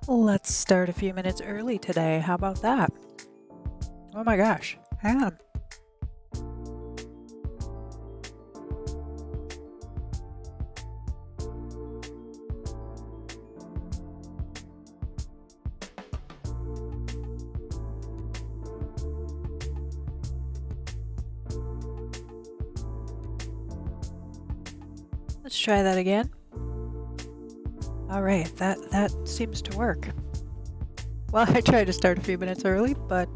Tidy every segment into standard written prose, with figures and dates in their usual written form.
Let's start a few minutes early today. How about that? Oh my gosh. Hang on. Let's try that again. All right, that seems to work. Well, I tried to start a few minutes early, but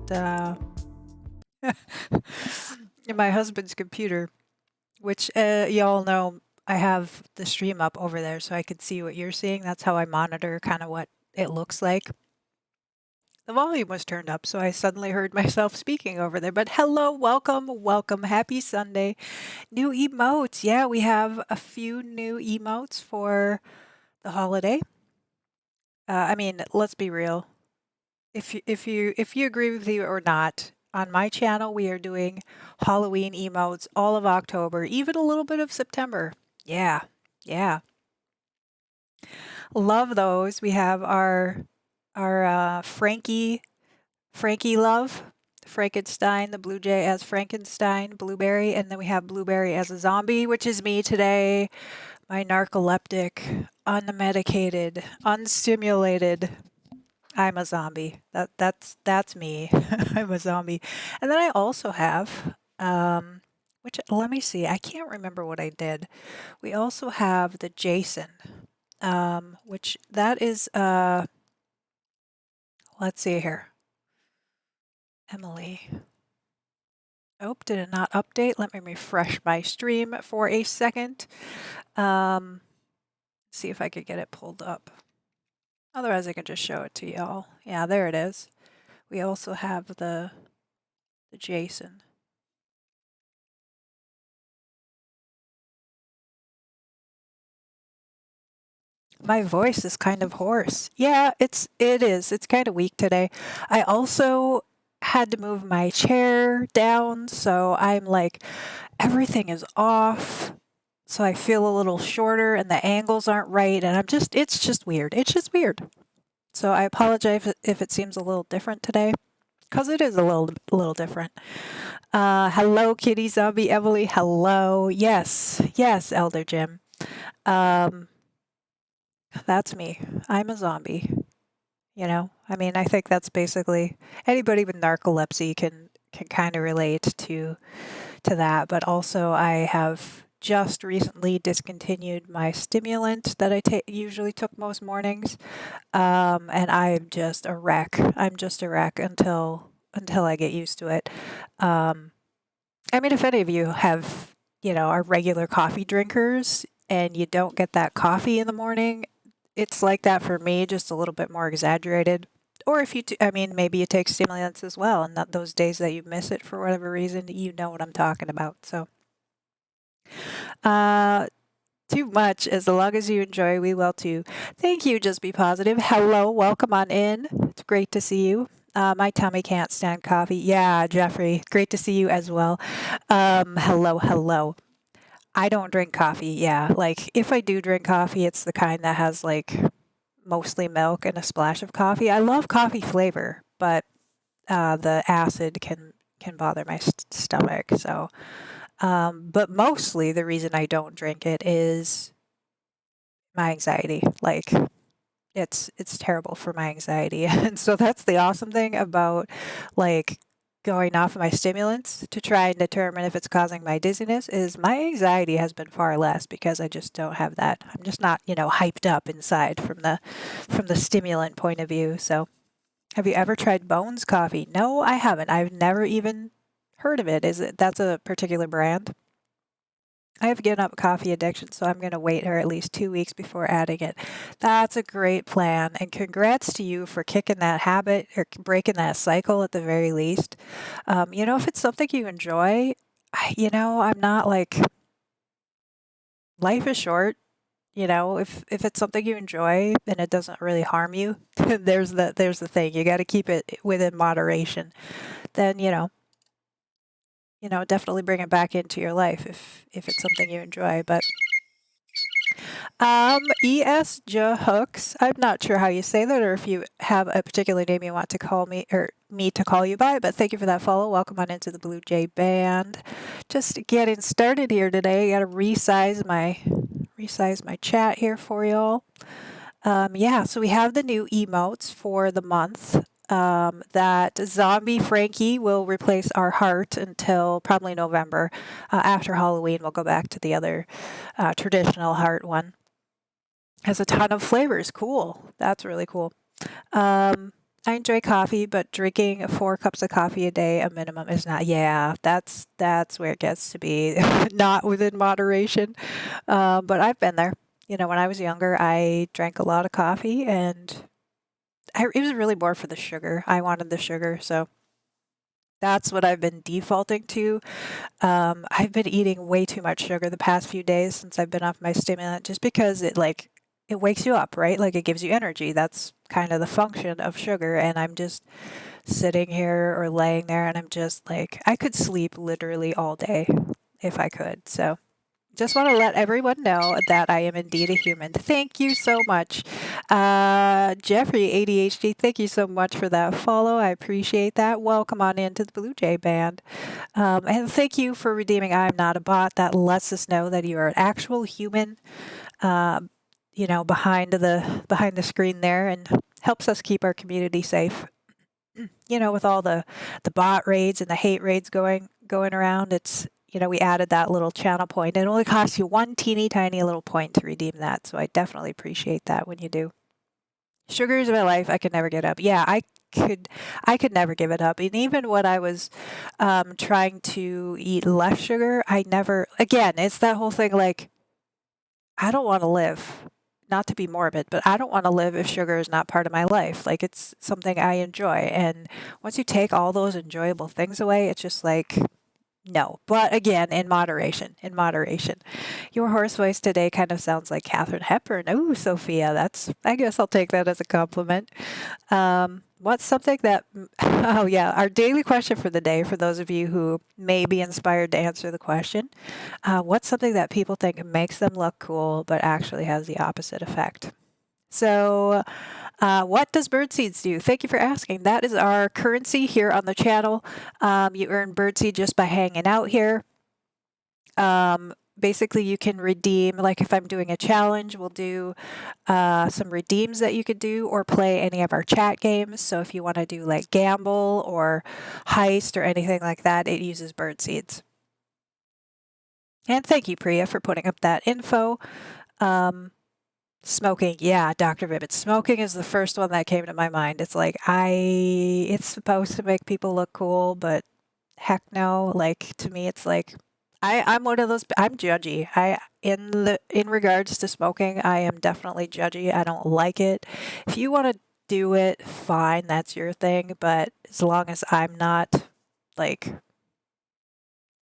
in my husband's computer, which y'all know I have the stream up over there so I can see what you're seeing. That's how I monitor kind of what it looks like. The volume was turned up, so I suddenly heard myself speaking over there. But hello, welcome, happy Sunday. New emotes. Yeah, we have a few new emotes for the holiday. I mean, let's be real. If you agree with me or not, on my channel we are doing Halloween emotes all of October, even a little bit of September. Yeah, yeah, love those. We have our Frankie love, Frankenstein, the blue jay as Frankenstein, Blueberry, and then we have Blueberry as a zombie, which is me today. My narcoleptic, unmedicated, unstimulated. I'm a zombie. That's me. I'm a zombie. And then I also have which let me see. I can't remember what I did. We also have the Jason. Which that is let's see here. Emily. Oh, did it not update? Let me refresh my stream for a second. See if I could get it pulled up. Otherwise, I can just show it to y'all. Yeah, there it is. We also have the Jason. My voice is kind of hoarse. Yeah, it is. It's kind of weak today. I also had to move my chair down, so I'm like everything is off. So I feel a little shorter and the angles aren't right and it's just weird. It's just weird. So I apologize if it seems a little different today, because it is a little different. Hello, Kitty Zombie Emily. Hello. Yes, Elder Jim. Um, that's me. I'm a zombie. I mean, I think that's basically anybody with narcolepsy can kind of relate to that. But also, I have just recently discontinued my stimulant that I usually took most mornings, and I'm just a wreck. I'm just a wreck until I get used to it. Um, I mean, if any of you have, are regular coffee drinkers and you don't get that coffee in the morning, it's like that for me, just a little bit more exaggerated. Or if I mean, maybe you take stimulants as well, and not those days that you miss it for whatever reason, you know what I'm talking about. So, uh, too much. As long as you enjoy, we will too. Thank you. Just be positive. Hello, welcome on in. It's great to see you. My tummy can't stand coffee. Yeah, Jeffrey, great to see you as well. Hello. I don't drink coffee. Yeah, like if I do drink coffee, it's the kind that has like mostly milk and a splash of coffee. I love coffee flavor, but the acid can bother my stomach. So, but mostly the reason I don't drink it is my anxiety. Like it's terrible for my anxiety. And so that's the awesome thing about like going off of my stimulants to try and determine if it's causing my dizziness is my anxiety has been far less because I just don't have that. I'm just not, hyped up inside from the stimulant point of view. So, have you ever tried Bones coffee? No, I haven't. I've never even heard of it. That's a particular brand? I have given up coffee addiction, so I'm going to wait her at least 2 weeks before adding it. That's a great plan. And congrats to you for kicking that habit or breaking that cycle at the very least. If it's something you enjoy, I'm not like, life is short. If it's something you enjoy and it doesn't really harm you, there's the thing. You got to keep it within moderation. Then, definitely bring it back into your life if it's something you enjoy. But ES Hooks. I'm not sure how you say that, or if you have a particular name you want to call me or me to call you by, but thank you for that follow. Welcome on into the Blue Jay Band. Just getting started here today. Got to resize my chat here for y'all. Yeah, so we have the new emotes for the month. That zombie Frankie will replace our heart until probably November. After Halloween, we'll go back to the other traditional heart one. Has a ton of flavors. Cool. That's really cool. I enjoy coffee, but drinking 4 cups of coffee a day, a minimum, is not. Yeah, that's where it gets to be not within moderation. But I've been there. When I was younger, I drank a lot of coffee, and it was really more for the sugar. I wanted the sugar, so that's what I've been defaulting to. I've been eating way too much sugar the past few days since I've been off my stimulant, just because it wakes you up, right? Like, it gives you energy. That's kind of the function of sugar. And I'm just sitting here or laying there, and I'm just like, I could sleep literally all day if I could. So just want to let everyone know that I am indeed a human. Thank you so much. Jeffrey, ADHD, thank you so much for that follow. I appreciate that. Welcome on into the Blue Jay Band. And thank you for redeeming I'm Not a Bot. That lets us know that you are an actual human, behind the screen there, and helps us keep our community safe. With all the bot raids and the hate raids going around, we added that little channel point. It only costs you one teeny tiny little point to redeem that. So I definitely appreciate that when you do. Sugar is my life. I could never get up. Yeah, I could never give it up. And even when I was trying to eat less sugar, I never. Again, it's that whole thing. Like, I don't want to live. Not to be morbid, but I don't want to live if sugar is not part of my life. Like, it's something I enjoy. And once you take all those enjoyable things away, it's just like, no. But again, in moderation, in moderation. Your horse voice today kind of sounds like Katharine Hepburn. Ooh, Sophia, I guess I'll take that as a compliment. What's something that, oh yeah, our daily question for the day, for those of you who may be inspired to answer the question, what's something that people think makes them look cool, but actually has the opposite effect? So, what does birdseeds do? Thank you for asking. That is our currency here on the channel. You earn birdseed just by hanging out here. Basically, you can redeem, like if I'm doing a challenge, we'll do some redeems that you could do, or play any of our chat games. So if you want to do like gamble or heist or anything like that, it uses birdseeds. And thank you, Priya, for putting up that info. Smoking, yeah, Dr. Vibbit. Smoking is the first one that came to my mind. It's like, it's supposed to make people look cool, but heck no. Like, to me, it's like, I'm one of those. I'm judgy. In regards to smoking, I am definitely judgy. I don't like it. If you want to do it, fine, that's your thing. But as long as I'm not like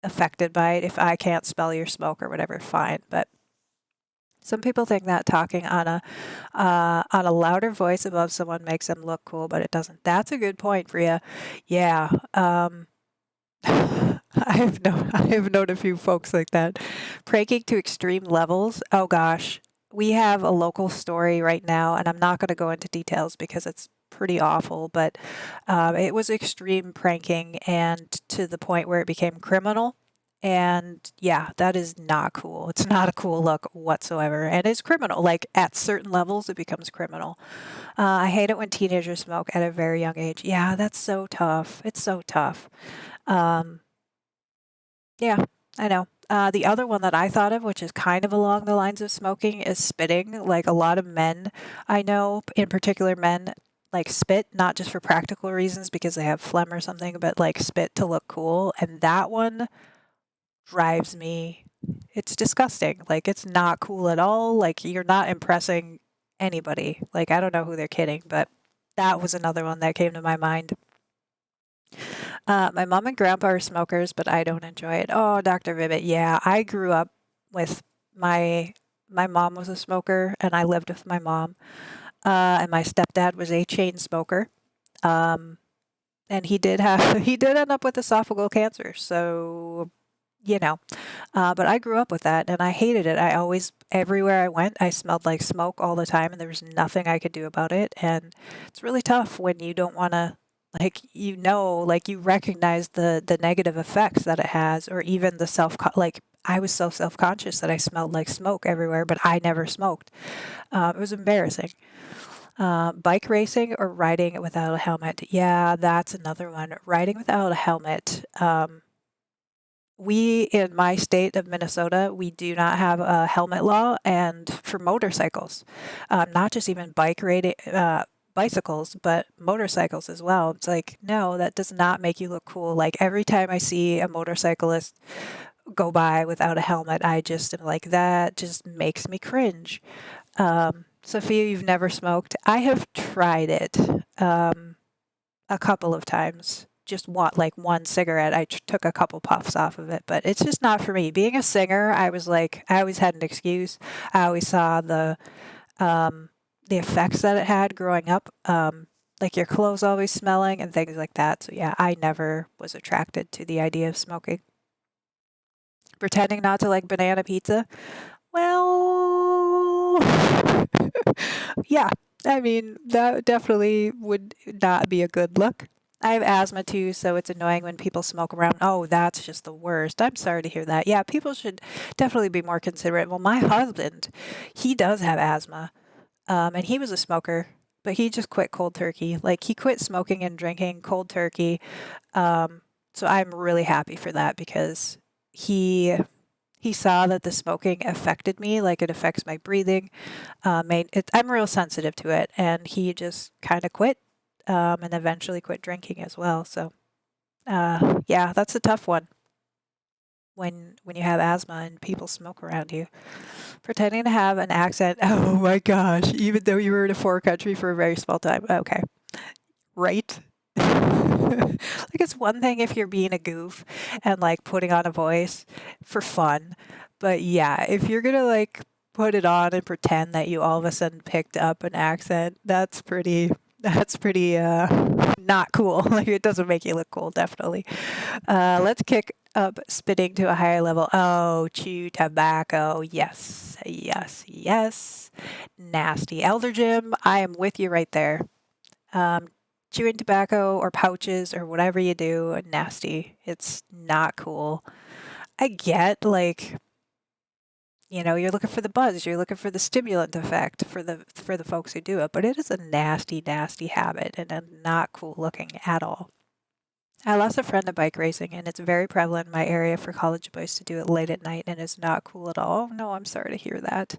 affected by it, if I can't smell your smoke or whatever, fine. But some people think that talking on a louder voice above someone makes them look cool, but it doesn't. That's a good point, Priya. Yeah. I have known a few folks like that. Pranking to extreme levels. Oh gosh. We have a local story right now, and I'm not going to go into details because it's pretty awful, but it was extreme pranking, and to the point where it became criminal. And yeah, that is not cool. It's not a cool look whatsoever. And it's criminal. Like, at certain levels, it becomes criminal. I hate it when teenagers smoke at a very young age. Yeah, that's so tough. It's so tough. Um, yeah, I know. The other one that I thought of, which is kind of along the lines of smoking, is spitting. Like, a lot of men I know, in particular men, like spit, not just for practical reasons because they have phlegm or something, but like spit to look cool. And that one drives me. It's disgusting. Like, it's not cool at all. Like, you're not impressing anybody. Like, I don't know who they're kidding, but that was another one that came to my mind. My mom and grandpa are smokers, but I don't enjoy it. Oh, Dr. Vibbit, yeah, I grew up with my mom was a smoker, and I lived with my mom. And my stepdad was a chain smoker. Um, and he did end up with esophageal cancer. So you know. But I grew up with that and I hated it. I always, everywhere I went, I smelled like smoke all the time and there was nothing I could do about it. And it's really tough when you don't want to, like, like you recognize the negative effects that it has, or even the like, I was so self-conscious that I smelled like smoke everywhere, but I never smoked. It was embarrassing. Bike racing or riding without a helmet? Yeah, that's another one. Riding without a helmet. We, in my state of Minnesota, we do not have a helmet law, and for motorcycles, not just even bicycles, but motorcycles as well. It's like, no, that does not make you look cool. Like every time I see a motorcyclist go by without a helmet, I just am like, that just makes me cringe. Sophia, you've never smoked. I have tried it a couple of times. Just want like one cigarette. I took a couple puffs off of it, but it's just not for me. Being a singer, I was like, I always had an excuse. I always saw the effects that it had growing up, like your clothes always smelling and things like that. So yeah, I never was attracted to the idea of smoking. Pretending not to like banana pizza. Well, yeah, I mean, that definitely would not be a good look. I have asthma too, so it's annoying when people smoke around. Oh, that's just the worst. I'm sorry to hear that. Yeah, people should definitely be more considerate. Well, my husband, he does have asthma, and he was a smoker, but he just quit cold turkey. Like he quit smoking and drinking cold turkey. So I'm really happy for that because he he saw that the smoking affected me, like it affects my breathing. I'm real sensitive to it, and he just kind of quit, and eventually quit drinking as well. So, yeah, that's a tough one when you have asthma and people smoke around you. Pretending to have an accent. Oh my gosh! Even though you were in a foreign country for a very small time. Okay, right. Like it's one thing if you're being a goof and like putting on a voice for fun, but yeah, if you're gonna like put it on and pretend that you all of a sudden picked up an accent, that's pretty not cool. Like it doesn't make you look cool, definitely. Let's kick up spitting to a higher level. Oh, chew tobacco. Yes, yes, yes. Nasty. Elder Jim, I am with you right there. Um, Chewing tobacco or pouches or whatever you do, nasty. It's not cool. I get like, you're looking for the buzz, you're looking for the stimulant effect for the folks who do it, but it is a nasty, nasty habit and not cool looking at all. I lost a friend to bike racing, and it's very prevalent in my area for college boys to do it late at night, and it's not cool at all. No, I'm sorry to hear that.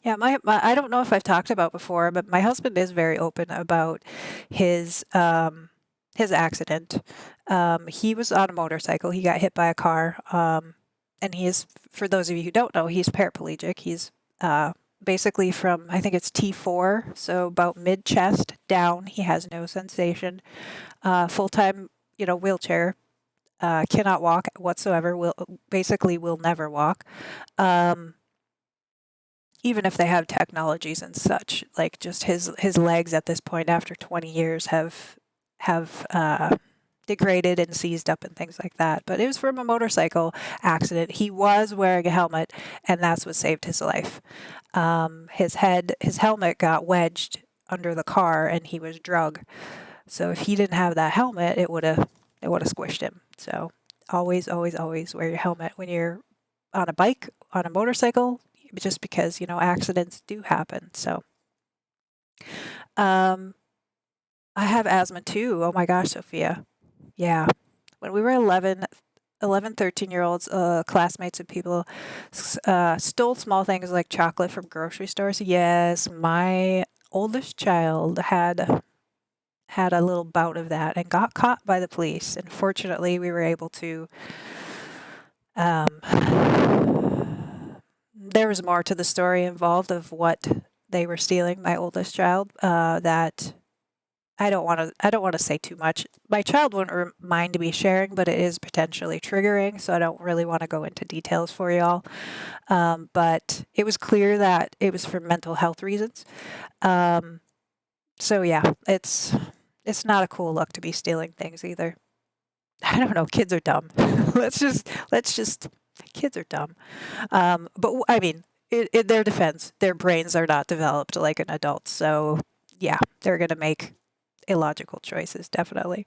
Yeah, I don't know if I've talked about before, but my husband is very open about his his accident. He was on a motorcycle. He got hit by a car, and he is, for those of you who don't know, he's paraplegic. He's basically from, I think it's T4, so about mid chest down. He has no sensation. Full time, wheelchair. Cannot walk whatsoever. Will never walk. Um, Even if they have technologies and such, like just his legs at this point after 20 years have degraded and seized up and things like that. But it was from a motorcycle accident. He was wearing a helmet, and that's what saved his life. His helmet got wedged under the car, and he was drug. So if he didn't have that helmet, it would have squished him. So always, always, always wear your helmet when you're on a bike, on a motorcycle, just because, accidents do happen. So, um, I have asthma too. Oh my gosh, Sophia. Yeah. When we were 13-year-olds, classmates and people stole small things like chocolate from grocery stores. Yes, my oldest child had a little bout of that and got caught by the police. And fortunately, we were able to. Um, there was more to the story involved of what they were stealing. My oldest child, that I don't want to. I don't want to say too much. My child wouldn't mind me sharing, but it is potentially triggering, so I don't really want to go into details for y'all. But it was clear that it was for mental health reasons. Um, so yeah, it's not a cool look to be stealing things either. I don't know. Kids are dumb. Let's just kids are dumb. I mean, in their defense, their brains are not developed like an adult. So yeah, they're gonna make illogical choices. Definitely.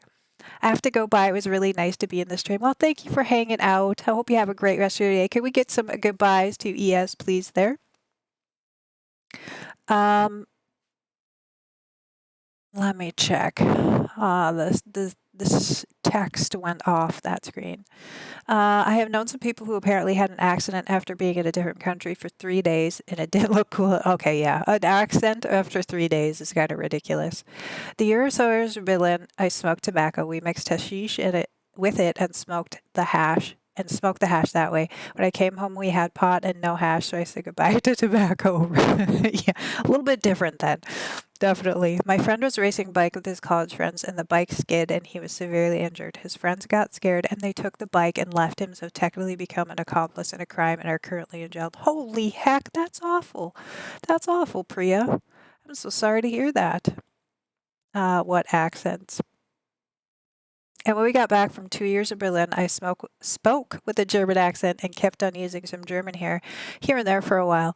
I have to go by. It was really nice to be in this stream. Well, thank you for hanging out. I hope you have a great rest of your day. Can we get some goodbyes to ES, please? There. Um, Let me check. This text went off that screen. I have known some people who apparently had an accident after being in a different country for 3 days, and it didn't look cool. Okay, yeah, an accident after 3 days is kind of ridiculous. The year or so I was in Berlin, I smoked tobacco. We mixed hashish in it with it and smoked the hash. And smoked the hash that way. When I came home, we had pot and no hash, so I said goodbye to tobacco. Yeah, a little bit different then. Definitely. My friend was racing a bike with his college friends, and the bike skid, and he was severely injured. His friends got scared, and they took the bike and left him, so technically become an accomplice in a crime and are currently in jail. Holy heck, that's awful. That's awful, Priya. I'm so sorry to hear that. What accents? And when we got back from 2 years in Berlin, I spoke with a German accent and kept on using some German here and there for a while.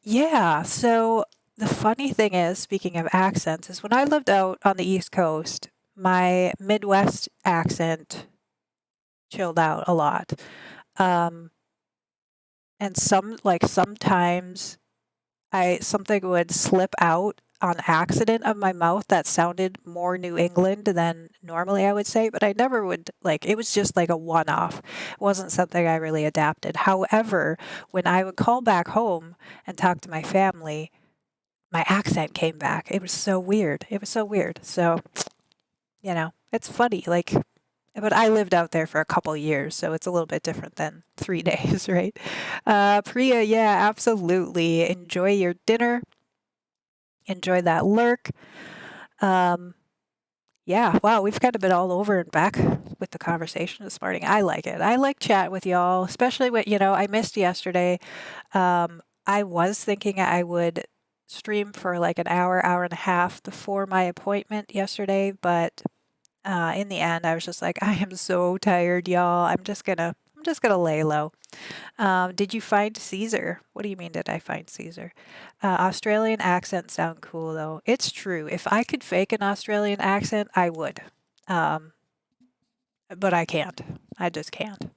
Yeah, so the funny thing is, speaking of accents, is when I lived out on the East Coast, my Midwest accent chilled out a lot. And sometimes something would slip out on accident of my mouth that sounded more New England than normally I would say, but I never would it was just like a one-off. It wasn't something I really adapted. However, when I would call back home and talk to my family, my accent came back. It was so weird. It was so weird. So, it's funny. But I lived out there for a couple years, so it's a little bit different than 3 days, right? Priya, yeah, absolutely. Enjoy your dinner. Enjoy that lurk. Yeah, wow, we've kind of been all over and back with the conversation this morning. I like it. I like chatting with y'all, especially when, I missed yesterday. I was thinking I would stream for like an hour, hour and a half before my appointment yesterday, but in the end, I was just like, I am so tired, y'all. I'm just gonna lay low. Did you find Caesar? What do you mean, did I find Caesar? Australian accents sound cool, though. It's true. If I could fake an Australian accent, I would. But I can't. I just can't.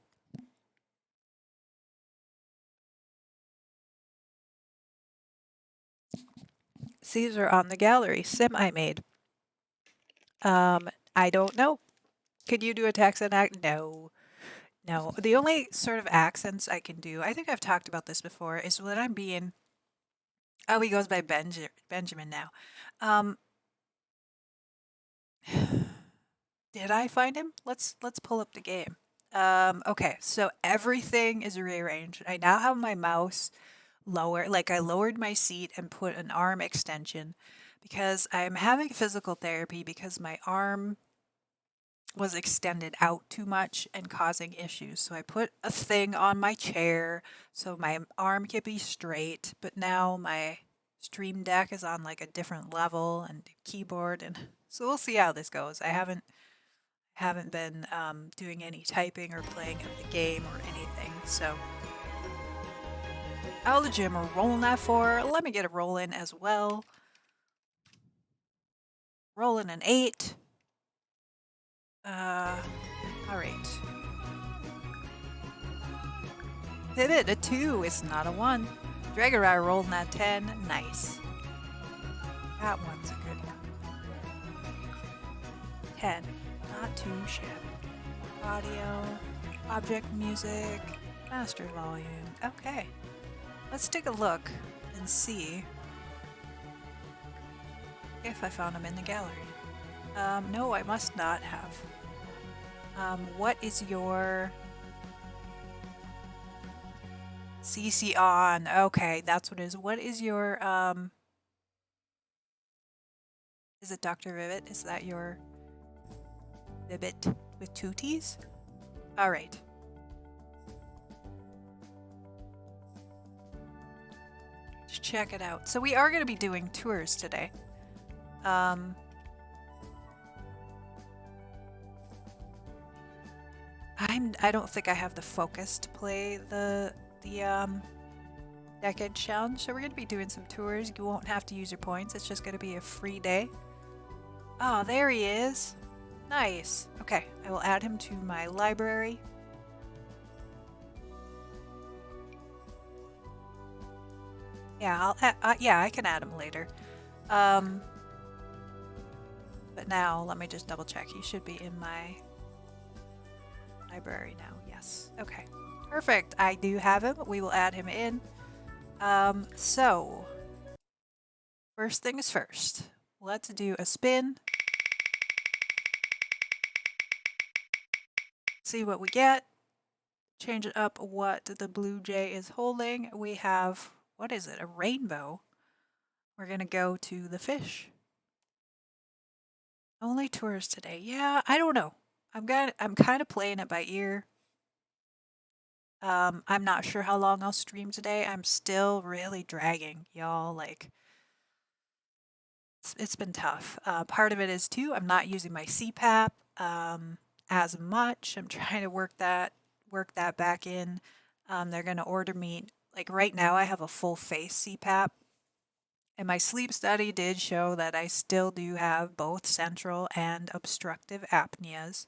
Caesar on the gallery. Sim I made. I don't know. Could you do a Texan act? No. No. The only sort of accents I can do, I think I've talked about this before, is when I'm being. Oh, he goes by Benjamin now. Um, did I find him? Let's pull up the game. Okay, so everything is rearranged. I now have my mouse lower, like I lowered my seat and put an arm extension because I'm having physical therapy because my arm was extended out too much and causing issues. So I put a thing on my chair so my arm could be straight, but now my stream deck is on like a different level and keyboard, and so we'll see how this goes. I haven't been doing any typing or playing of the game or anything. So out of the gym are rolling that for. Let me get a roll in as well. Rolling an 8. All right. Pivot, a 2. It's not a 1. Dragon Rider rolling that 10. Nice. That one's a good one. 10. Not too shabby. Audio, object music, master volume. Okay. Let's take a look and see if I found him in the gallery. No, I must not have. What is your CC on? Okay, that's what it is. What is your is it Dr. Vivid? Is that your Vivid with 2 T's? All right. Let's check it out. So we are going to be doing tours today. I don't think I have the focus to play the Decade Challenge, so we're going to be doing some tours. You won't have to use your points. It's just going to be a free day. Oh, there he is. Nice. Okay, I will add him to my library. Yeah, yeah, I can add him later. But now let me just double check. He should be in my library now. Yes. Okay. Perfect. I do have him. We will add him in. So first things first. Let's do a spin. See what we get. Change it up what the blue jay is holding. We have, what is it? A rainbow. We're going to go to the fish. Only tours today. Yeah, I don't know. I'm kind of playing it by ear. I'm not sure how long I'll stream today. I'm still really dragging, y'all. Like, it's been tough. Part of it is too, I'm not using my CPAP as much. I'm trying to work that back in. They're gonna order me, like right now I have a full face CPAP, and my sleep study did show that I still do have both central and obstructive apneas.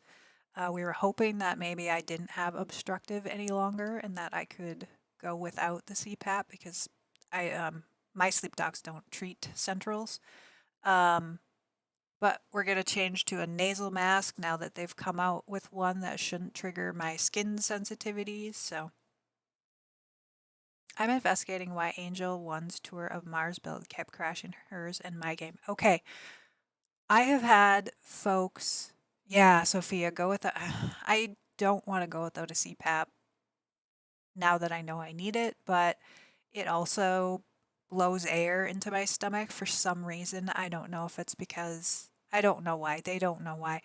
We were hoping that maybe I didn't have obstructive any longer and that I could go without the CPAP because my sleep docs don't treat centrals. But we're going to change to a nasal mask now that they've come out with one that shouldn't trigger my skin sensitivities. So I'm investigating why Angel 1's tour of Mars build kept crashing hers and my game. Okay. I have had folks, yeah, Sophia, go with the, I don't want to go without a CPAP now that I know I need it, but it also blows air into my stomach for some reason. I don't know if it's because I don't know why. They don't know why.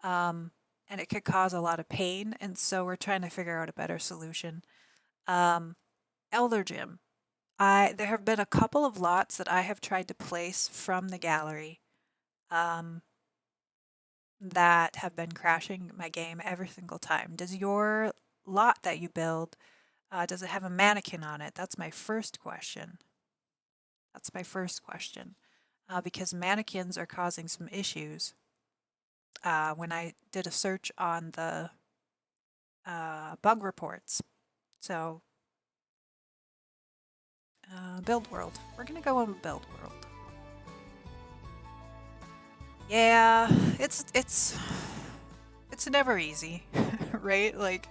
And it could cause a lot of pain, and so we're trying to figure out a better solution. Elder Gym. There have been a couple of lots that I have tried to place from the gallery that have been crashing my game every single time. Does your lot that you build, does it have a mannequin on it? That's my first question. Because mannequins are causing some issues. When I did a search on the bug reports. So, build world. We're gonna go on build world. Yeah, it's never easy, right? Like,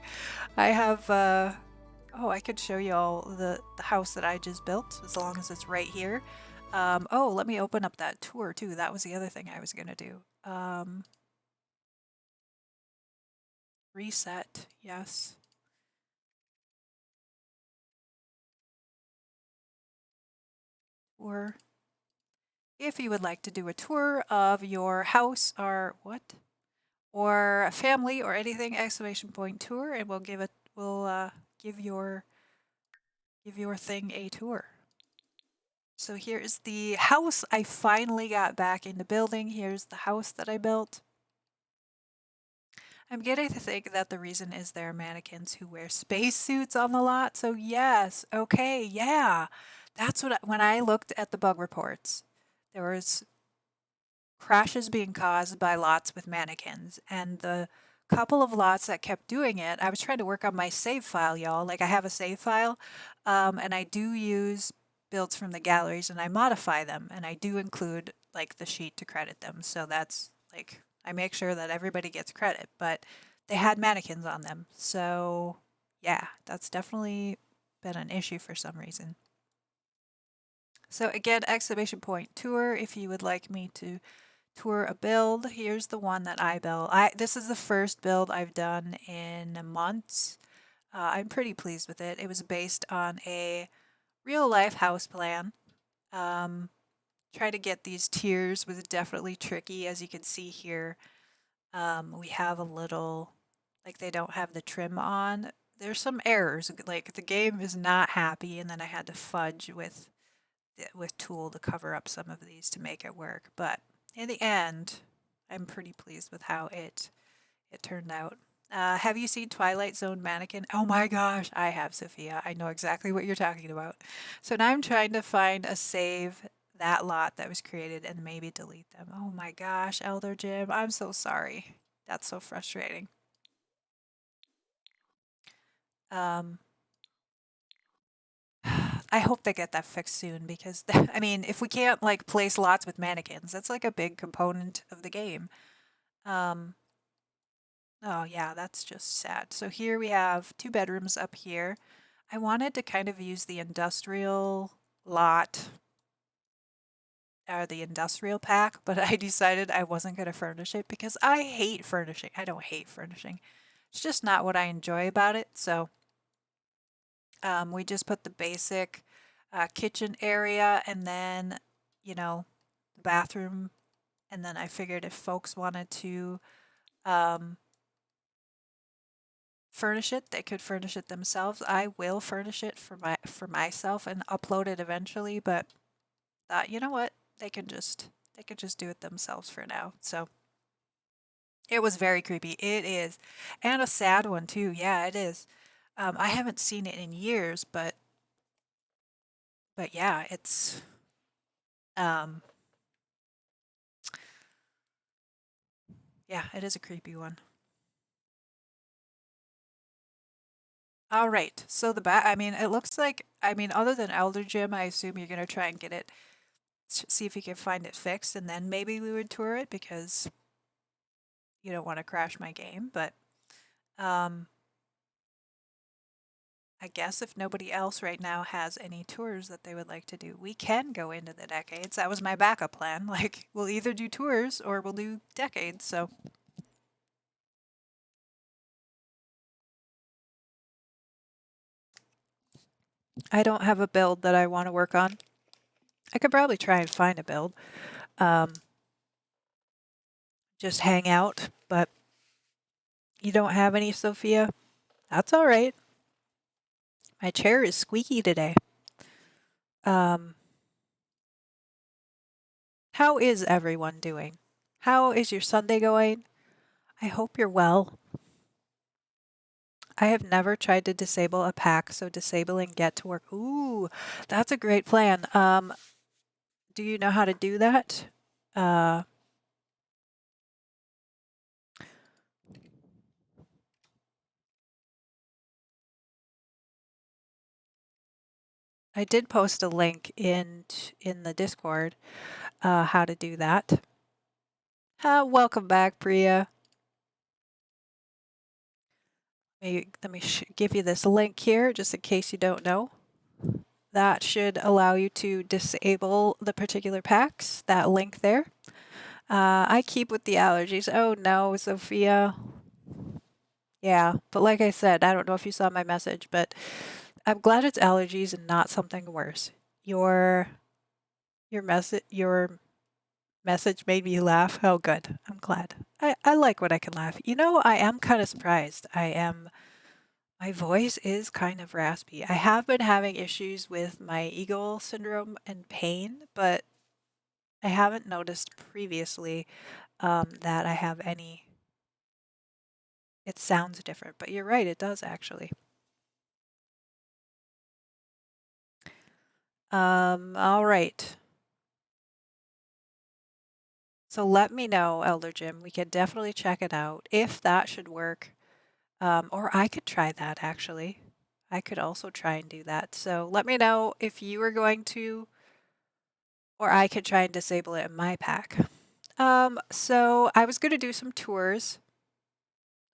I have oh, I could show you all the house that I just built as long as it's right here. Oh, let me open up that tour too. That was the other thing I was gonna do. Reset, yes. Or if you would like to do a tour of your house or what, or a family or anything, exclamation point tour, and we'll give your thing a tour. So here's the house I finally got back into building. Here's the house that I built. I'm getting to think that the reason is there are mannequins who wear spacesuits on the lot. So yes, okay, yeah. That's when I looked at the bug reports, there was crashes being caused by lots with mannequins, and the couple of lots that kept doing it, I was trying to work on my save file, y'all. Like, I have a save file, and I do use builds from the galleries and I modify them, and I do include like the sheet to credit them. So that's like, I make sure that everybody gets credit, but they had mannequins on them. So yeah, that's definitely been an issue for some reason. So again, exclamation point tour if you would like me to tour a build. Here's the one that I built. This is the first build I've done in months. I'm pretty pleased with it. It was based on a real life house plan. Try to get these tiers was definitely tricky, as you can see here. We have a little, like, they don't have the trim on. There's some errors, like the game is not happy, and then I had to fudge with tool to cover up some of these to make it work. But in the end, I'm pretty pleased with how it turned out. Have you seen Twilight Zone Mannequin? Oh my gosh, I have, Sophia. I know exactly what you're talking about. So now I'm trying to find a save that lot that was created and maybe delete them. Oh my gosh, Elder Jim, I'm so sorry. That's so frustrating. Um, I hope they get that fixed soon because I mean, if we can't like place lots with mannequins, that's like a big component of the game. Um, oh yeah, that's just sad. So here we have two bedrooms up here. I wanted to kind of use the industrial lot or the industrial pack, but I decided I wasn't going to furnish it because I hate furnishing. I don't hate furnishing. It's just not what I enjoy about it. So we just put the basic kitchen area and then, you know, the bathroom. And then I figured if folks wanted to um, furnish it, they could furnish it themselves. I will furnish it for myself and upload it eventually, but thought, you know what? They could just do it themselves for now. So it was very creepy. It is. And a sad one too. Yeah, it is. I haven't seen it in years, but yeah, it's um yeah, it is a creepy one. All right. So I mean, it looks like I mean, other than Elder Gym, I assume you're gonna try and get it see if you can find it fixed and then maybe we would tour it because you don't want to crash my game, but um I guess if nobody else right now has any tours that they would like to do, we can go into the decades. That was my backup plan. Like, we'll either do tours or we'll do decades. So I don't have a build that I want to work on. I could probably try and find a build, um, just hang out, but you don't have any, Sophia? That's all right. My chair is squeaky today. Um, how is everyone doing? How is your Sunday going? I hope you're well. I have never tried to disable a pack, so disabling get to work. Ooh, that's a great plan. Do you know how to do that? Uh, I did post a link in the Discord, how to do that. Welcome back, Priya. Let me give you this link here, just in case you don't know. That should allow you to disable the particular packs. That link there. I keep with the allergies. Oh no, Sophia. Yeah, but like I said, I don't know if you saw my message, but I'm glad it's allergies and not something worse. Your your message made me laugh. Oh, good. I'm glad. I like when I can laugh. You know, I am kind of surprised. My voice is kind of raspy. I have been having issues with my eagle syndrome and pain, but I haven't noticed previously that I have any. It sounds different, but you're right, it does actually. All right. So let me know, Elder Jim. We can definitely check it out if that should work. Or I could try that actually. I could also try and do that. So let me know if you are going to, or I could try and disable it in my pack. So I was going to do some tours.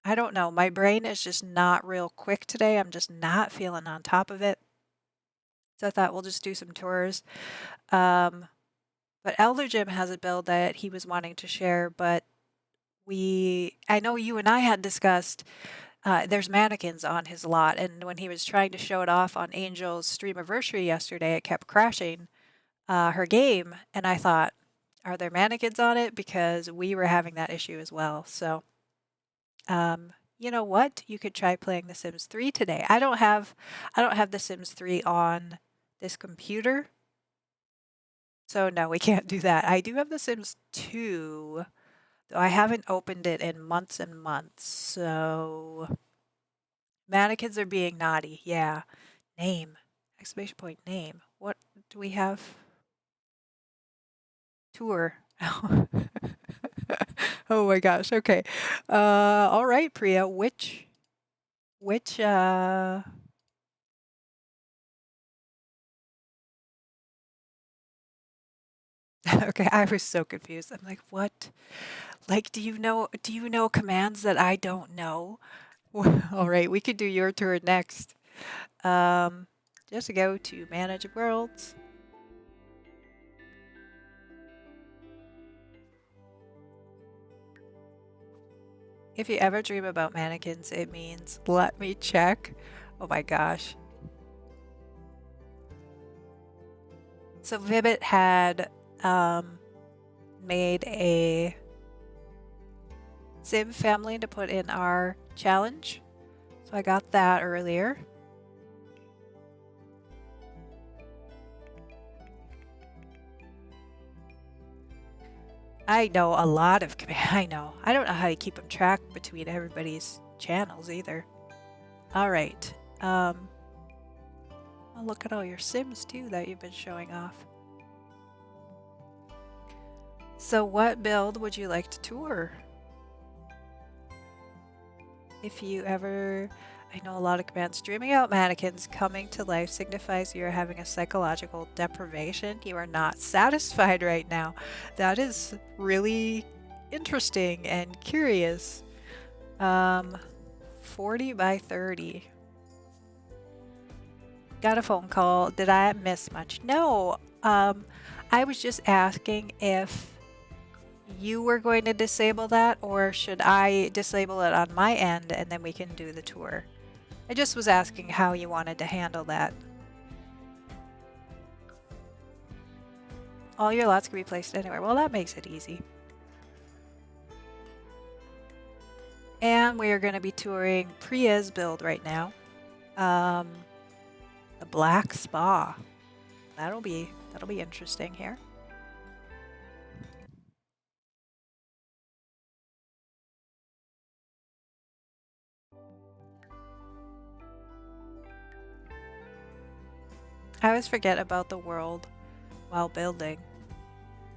I don't know. My brain is just not real quick today. I'm just not feeling on top of it. So I thought we'll just do some tours. Um, but Elder Jim has a build that he was wanting to share, but I know you and I had discussed there's mannequins on his lot, and when he was trying to show it off on Angel's streamiversary yesterday, it kept crashing her game, and I thought, are there mannequins on it? Because we were having that issue as well. So, you know what? You could try playing The Sims 3 today. I don't have The Sims 3 on this computer, so no, we can't do that. I do have The Sims 2. Though I haven't opened it in months and months, so mannequins are being naughty. Yeah. Name. Exclamation point name. What do we have? Tour. Oh my gosh. Okay. All right, Priya. Which okay, I was so confused. I'm like, what? Like, do you know commands that I don't know? All right, we could do your tour next. Um, just go to manage worlds. If you ever dream about mannequins, it means let me check. Oh my gosh. So Vibbit had made a Sim family to put in our challenge. So I got that earlier. I know a lot of I know. I don't know how to keep them track between everybody's channels either. All right. Oh, look at all your Sims too that you've been showing off. So what build would you like to tour? If you ever, I know a lot of commands. Dreaming out mannequins coming to life signifies you are having a psychological deprivation. You are not satisfied right now. That is really interesting and curious. 40 by 30. Got a phone call. Did I miss much? No. I was just asking if you were going to disable that, or should I disable it on my end and then we can do the tour? I just was asking how you wanted to handle that. All your lots can be placed anywhere. Well, that makes it easy. And we are going to be touring Priya's build right now. The Black Spa. That'll be interesting here. I always forget about the world while building.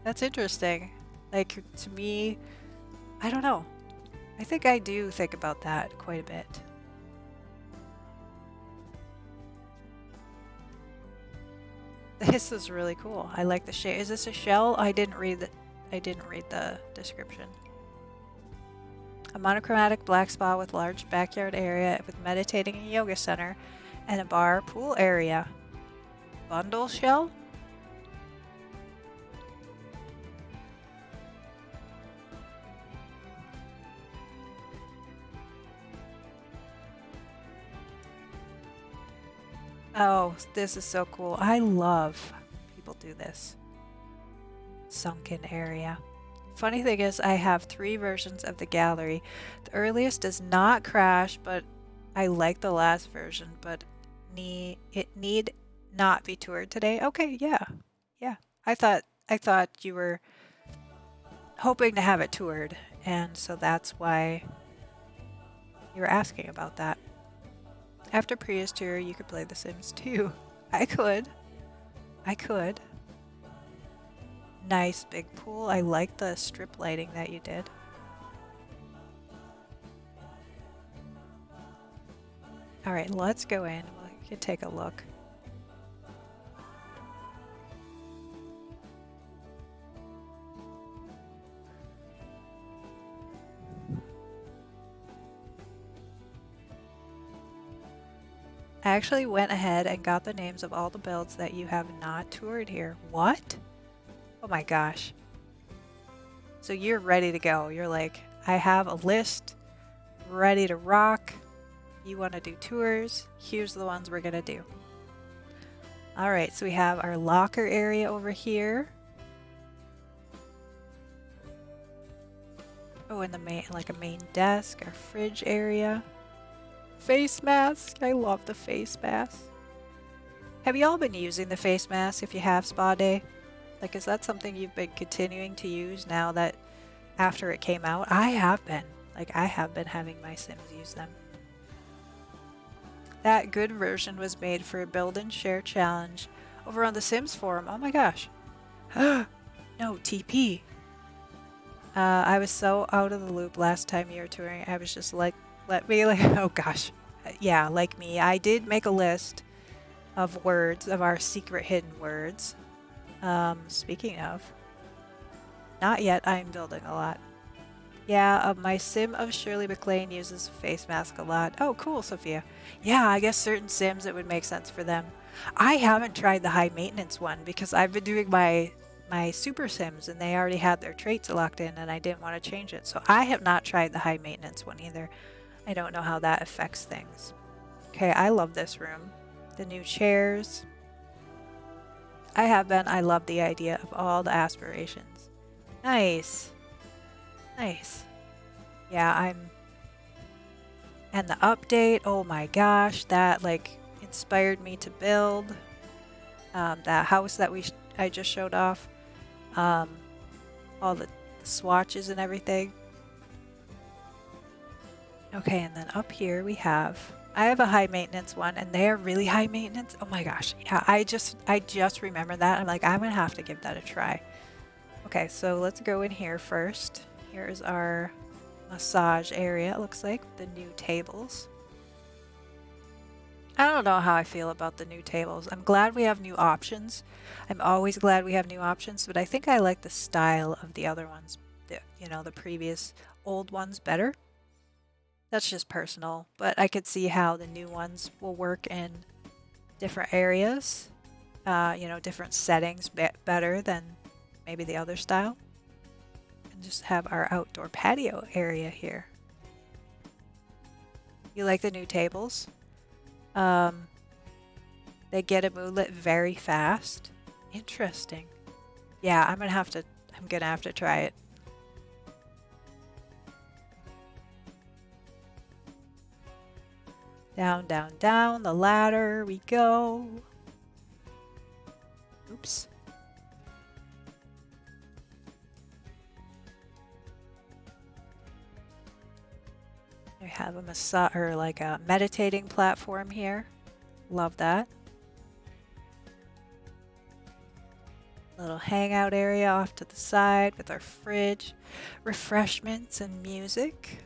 That's interesting. Like, to me, I don't know. I think I do think about that quite a bit. This is really cool. I like the shape. Is this a shell? I didn't read the description. A monochromatic black spa with large backyard area with meditating and yoga center and a bar pool area. Bundle shell? Oh, this is so cool. I love people do this. Sunken area. Funny thing is, I have 3 versions of the gallery. The earliest does not crash, but I like the last version, but it need not be toured today. Okay, yeah. Yeah. I thought you were hoping to have it toured, and so that's why you were asking about that. After Priya's tour, you could play The Sims 2. I could. Nice big pool. I like the strip lighting that you did. All right, let's go in. We can take a look. I actually went ahead and got the names of all the builds that you have not toured here. What? Oh my gosh. So you're ready to go. You're like, I have a list ready to rock. You want to do tours? Here's the ones we're going to do. All right, so we have our locker area over here. Oh, and the main, like a main desk, our fridge area. Face mask. I love the face mask. Have you all been using the face mask if you have spa day? Like, is that something you've been continuing to use now that after it came out. I have been. Like, I have been having my Sims use them. That good version was made for a build and share challenge over on the Sims forum. Oh my gosh. No, TP. I was so out of the loop last time you were touring. I was just like, let me, like, oh gosh. Yeah, like me. I did make a list of words, of our secret hidden words. Speaking of, not yet. I'm building a lot. Yeah, my sim of Shirley MacLaine uses a face mask a lot. Oh, cool, Sophia. Yeah, I guess certain sims it would make sense for them. I haven't tried the high maintenance one because I've been doing my super sims and they already had their traits locked in and I didn't want to change it. So I have not tried the high maintenance one either. I don't know how that affects things. Okay, I love this room. The new chairs. I love the idea of all the aspirations. Nice. Nice. Yeah, and the update, oh my gosh, that like inspired me to build that house that I just showed off. All the swatches and everything. Okay, and then up here I have a high maintenance one and they're really high maintenance. Oh my gosh. Yeah, I just remember that. I'm like, I'm gonna have to give that a try. Okay, so let's go in here first. Here's our massage area, it looks like, the new tables. I don't know how I feel about the new tables. I'm glad we have new options. I'm always glad we have new options, but I think I like the style of the other ones, the previous old ones better. That's just personal, but I could see how the new ones will work in different areas, different settings better than maybe the other style. And just have our outdoor patio area here. You like the new tables? They get a moonlit very fast. Interesting. Yeah, I'm gonna have to try it. Down, down, down the ladder we go. Oops. We have a massage or like a meditating platform here. Love that. Little hangout area off to the side with our fridge, refreshments and music.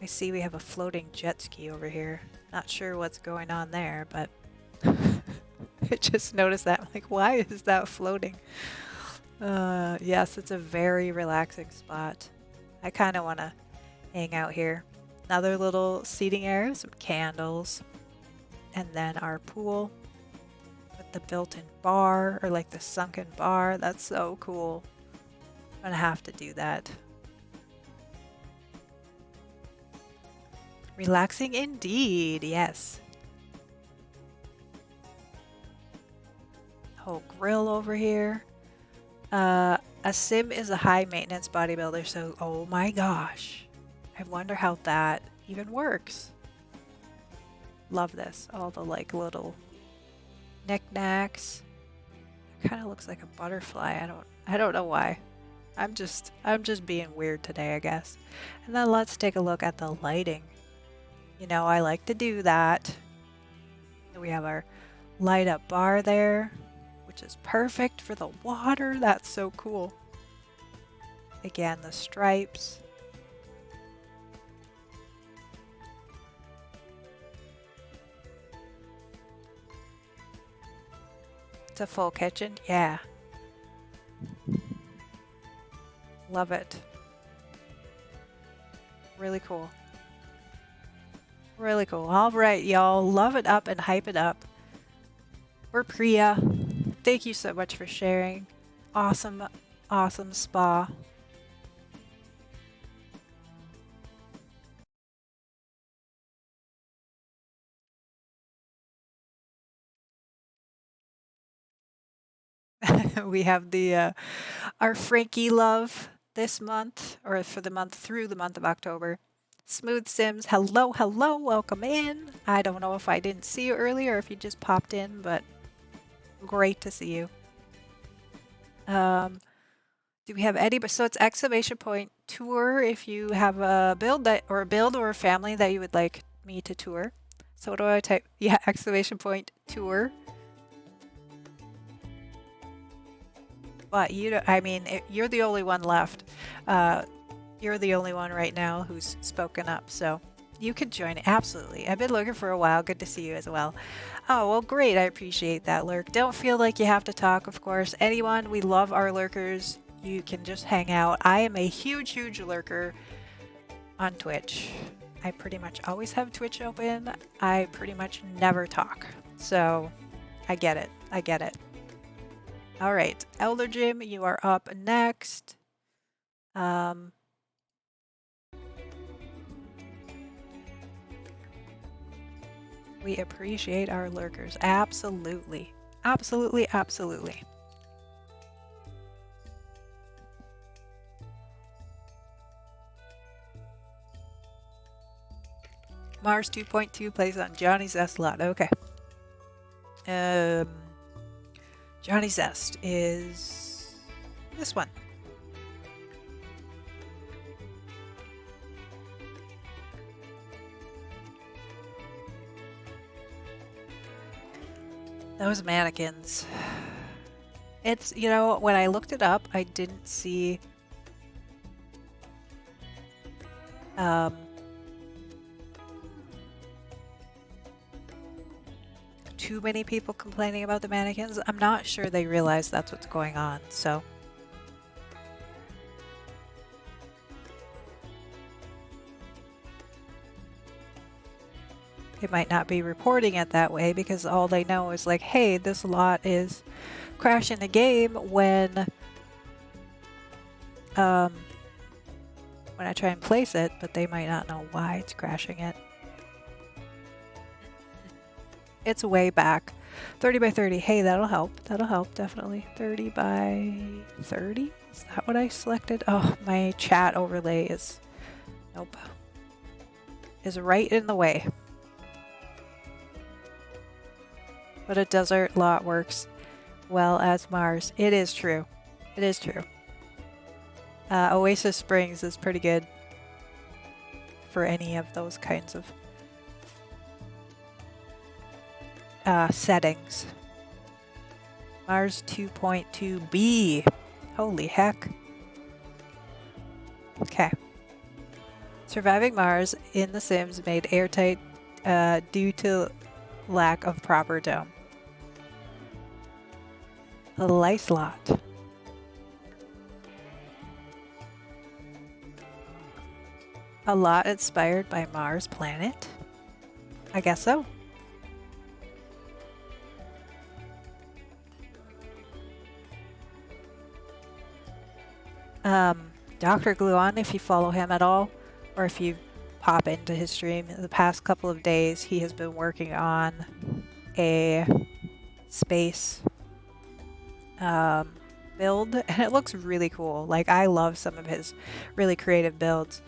I see we have a floating jet ski over here. Not sure what's going on there, but I just noticed that. I'm like, why is that floating? Yes, it's a very relaxing spot. I kind of want to hang out here. Another little seating area, some candles, and then our pool with the built-in bar, or like the sunken bar. That's so cool. I'm gonna have to do that. Relaxing indeed, yes. Whole grill over here. A sim is a high maintenance bodybuilder, so oh my gosh. I wonder how that even works. Love this. All the like little knickknacks. It kind of looks like a butterfly. I don't know why. I'm just being weird today, I guess. And then let's take a look at the lighting. You know, I like to do that. We have our light up bar there, which is perfect for the water. That's so cool. Again, the stripes. It's a full kitchen. Yeah. Love it. Really cool. Really cool. All right, y'all. Love it up and hype it up. We're Priya. Thank you so much for sharing. Awesome, awesome spa. We have the our Frankie love this month, or for the month through the month of October. Smooth Sims, hello, hello, welcome in. I don't know if I didn't see you earlier or if you just popped in, but great to see you. Do we have any? So it's exclamation point tour if you have a build or a family that you would like me to tour. So what do I type? Yeah, exclamation point tour. But you're the only one left. You're the only one right now who's spoken up, so you could join. Absolutely. I've been looking for a while. Good to see you as well. Oh, well, great. I appreciate that, Lurk. Don't feel like you have to talk, of course. Anyone, we love our lurkers. You can just hang out. I am a huge, huge lurker on Twitch. I pretty much always have Twitch open. I pretty much never talk. So I get it. I get it. All right. Elder Jim, you are up next. We appreciate our lurkers. Absolutely. Absolutely, absolutely. Mars 2.2 plays on Johnny Zest lot. Okay. Johnny Zest is this one. Those mannequins. It's, when I looked it up, I didn't see too many people complaining about the mannequins. I'm not sure they realize that's what's going on, so. They might not be reporting it that way because all they know is like, hey, this lot is crashing the game when I try and place it, but they might not know why it's crashing it. It's way back. 30 by 30. Hey, that'll help. That'll help, definitely. 30 by 30? Is that what I selected? Oh, my chat overlay is... Nope. Is right in the way. But a desert lot works well as Mars. It is true. It is true. Oasis Springs is pretty good for any of those kinds of settings. Mars 2.2b. Holy heck. Okay. Surviving Mars in The Sims made airtight due to lack of proper dome. A lice lot. A lot inspired by Mars planet? I guess so. Dr. Gluon, if you follow him at all, or if you pop into his stream, in the past couple of days he has been working on a space build, and it looks really cool. Like, I love some of his really creative builds.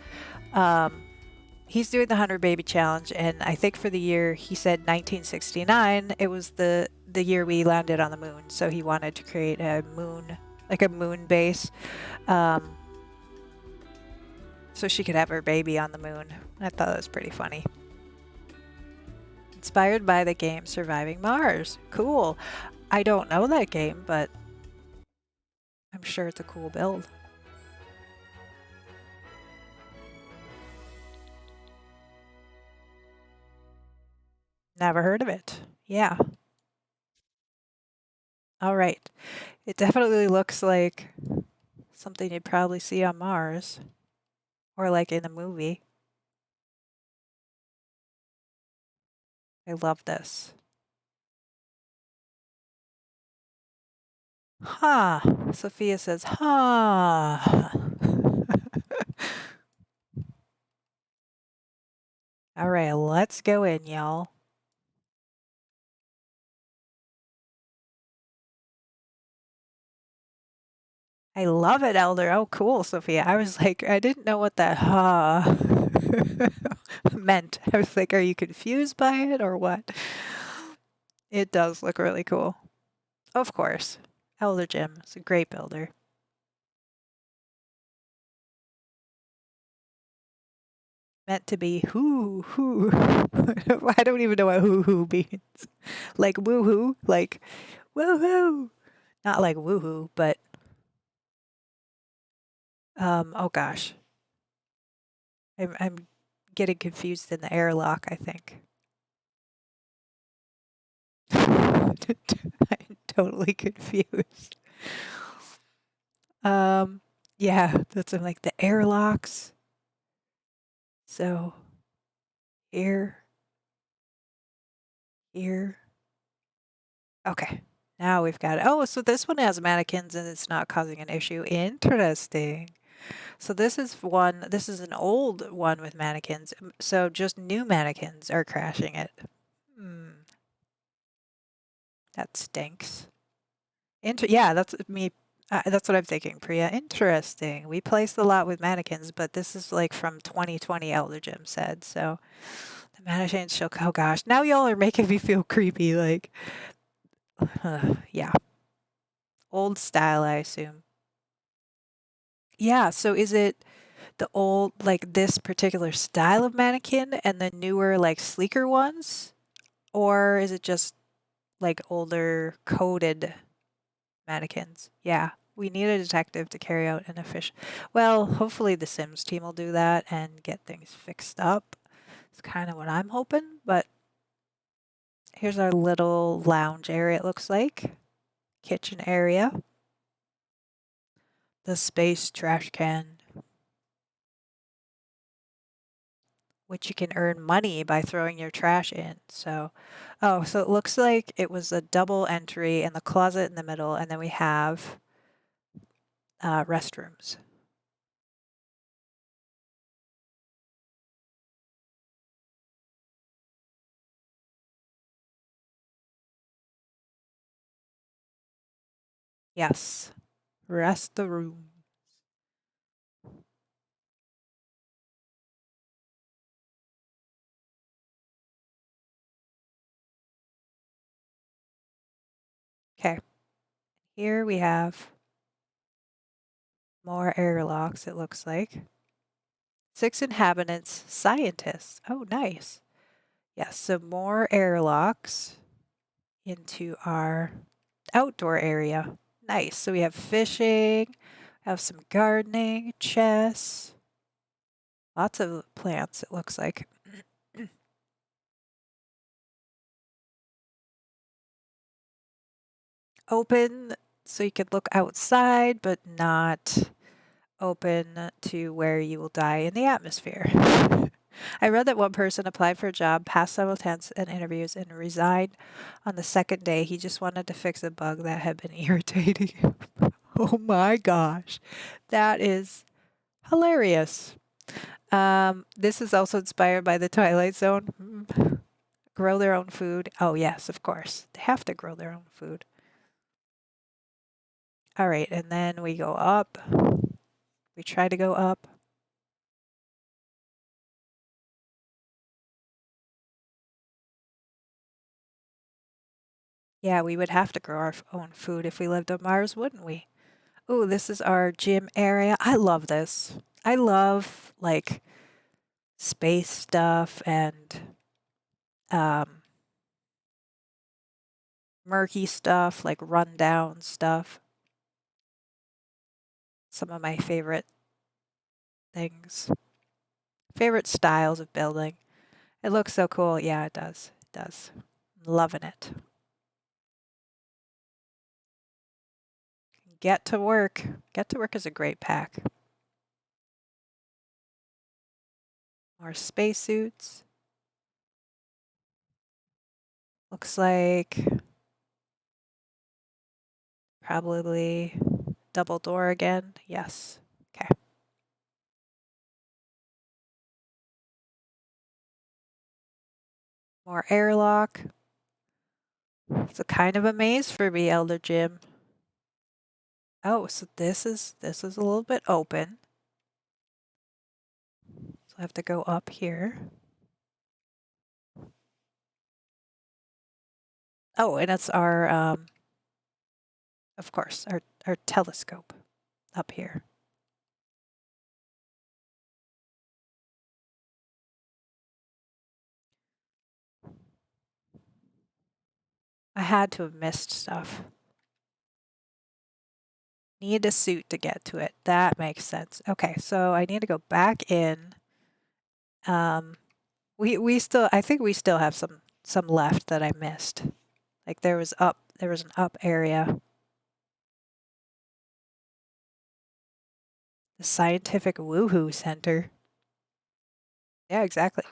He's doing the 100 Baby Challenge, and I think for the year, he said 1969, it was the year we landed on the moon, so he wanted to create a moon, like a moon base, so she could have her baby on the moon. I thought that was pretty funny. Inspired by the game Surviving Mars. Cool. I don't know that game, but I'm sure it's a cool build. Never heard of it. Yeah. All right. It definitely looks like something you'd probably see on Mars, or like in a movie. I love this. Huh. Sophia says, huh. All right, let's go in, y'all. I love it, Elder. Oh, cool, Sophia. I was like, I didn't know what that huh. Meant. I was like, are you confused by it or what? It does look really cool. Of course. Elder Jim is a great builder. Meant to be hoo. I don't even know what hoo means. Like woohoo, like woohoo. Not like woohoo, but oh gosh. I'm getting confused in the airlock, I think. I'm totally confused. Um yeah, that's like the airlocks. So here, here. Okay. Now we've got it. Oh, so this one has mannequins and it's not causing an issue. Interesting. So this is an old one with mannequins. So just new mannequins are crashing it. Hmm, that stinks. Yeah, that's me. That's what I'm thinking, Priya. Interesting. We placed a lot with mannequins, but this is like from 2020, Elder Jim said. So the mannequins show, oh gosh, now y'all are making me feel creepy. Like, yeah, old style, I assume. Yeah, so is it the old, like this particular style of mannequin and the newer, like sleeker ones? Or is it just like older coded mannequins? Yeah, we need a detective to carry out an official. Well, hopefully the Sims team will do that and get things fixed up. It's kind of what I'm hoping, but here's our little lounge area, it looks like. Kitchen area. The space trash can, which you can earn money by throwing your trash in. So, oh, so it looks like it was a double entry and the closet in the middle, and then we have restrooms. Yes, rest the room. Okay, here we have more airlocks, it looks like. 6 inhabitants, scientists. Oh, nice. Yes, so more airlocks into our outdoor area. Nice. So we have fishing, have some gardening, chess, lots of plants, it looks like. Open so you could look outside, but not open to where you will die in the atmosphere. I read that one person applied for a job, passed several tests and interviews, and resigned on the second day. He just wanted to fix a bug that had been irritating him. Oh my gosh. That is hilarious. This is also inspired by the Twilight Zone. Grow their own food. Oh, yes, of course. They have to grow their own food. All right, and then we go up. We try to go up. Yeah, we would have to grow our own food if we lived on Mars, wouldn't we? Oh, this is our gym area. I love this. I love like space stuff and um, murky stuff, like rundown stuff. Some of my favorite things, favorite styles of building. It looks so cool. Yeah, it does. It does. Loving it. Get to work. Get to work is a great pack. More spacesuits. Looks like probably double door again. Yes. Okay. More airlock. It's a kind of a maze for me, Elder Jim. Oh, so this is a little bit open. I have to go up here. Oh, and it's our, of course, our telescope up here. I had to have missed stuff. Need a suit to get to it. That makes sense. Okay, so I need to go back in. We still, I think we still have some left that I missed. Like there was an up area. The Scientific Woohoo Center. Yeah, exactly.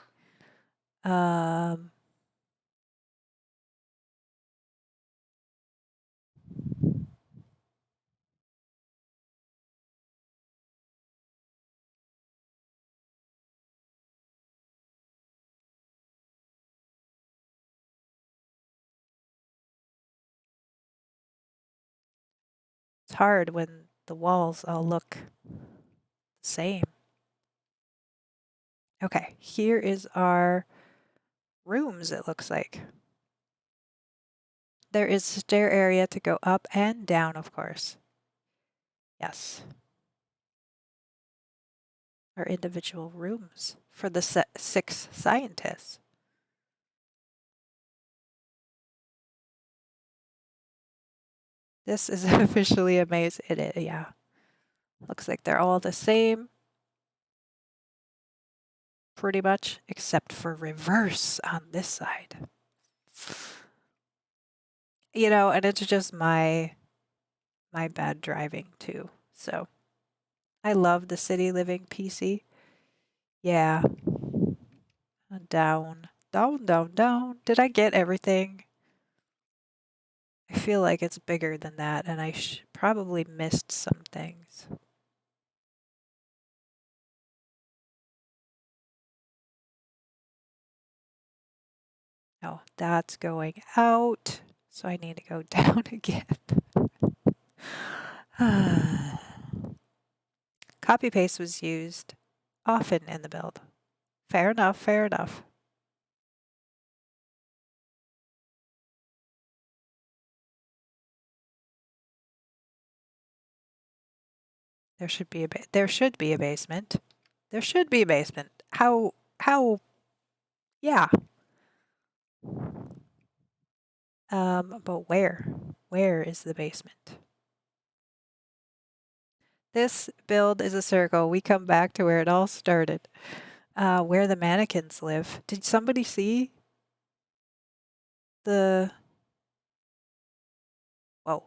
Um, it's hard when the walls all look the same. Okay, here is our rooms, it looks like. There is stair area to go up and down, of course. Yes. Our individual rooms for the 6 scientists. This is officially amazing. Yeah. Looks like they're all the same. Pretty much, except for reverse on this side. You know, and it's just my bad driving too. So I love the City Living PC. Yeah. Down, down, down, down. Did I get everything? I feel like it's bigger than that, and I probably missed some things. Oh, that's going out, so I need to go down again. Copy paste was used often in the build. Fair enough, fair enough. There should be a there should be a basement. There should be a basement. How yeah. But where? Where is the basement? This build is a circle. We come back to where it all started. Where the mannequins live. Did somebody see the whoa.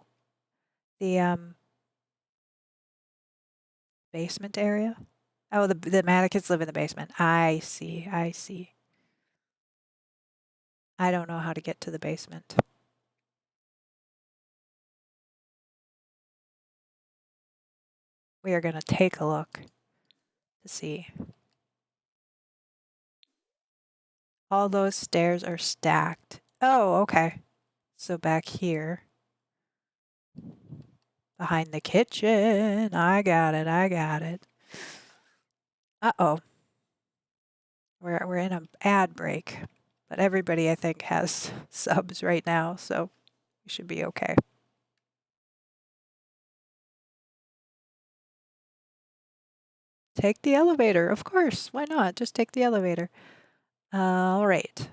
The basement area? Oh, the mannequins live in the basement. I see. I see. I don't know how to get to the basement. We are going to take a look to see. All those stairs are stacked. Oh, okay. So back here, behind the kitchen. I got it. I got it. Uh-oh. We're in an ad break, but everybody I think has subs right now, so we should be okay. Take the elevator, of course. Why not? Just take the elevator. All right.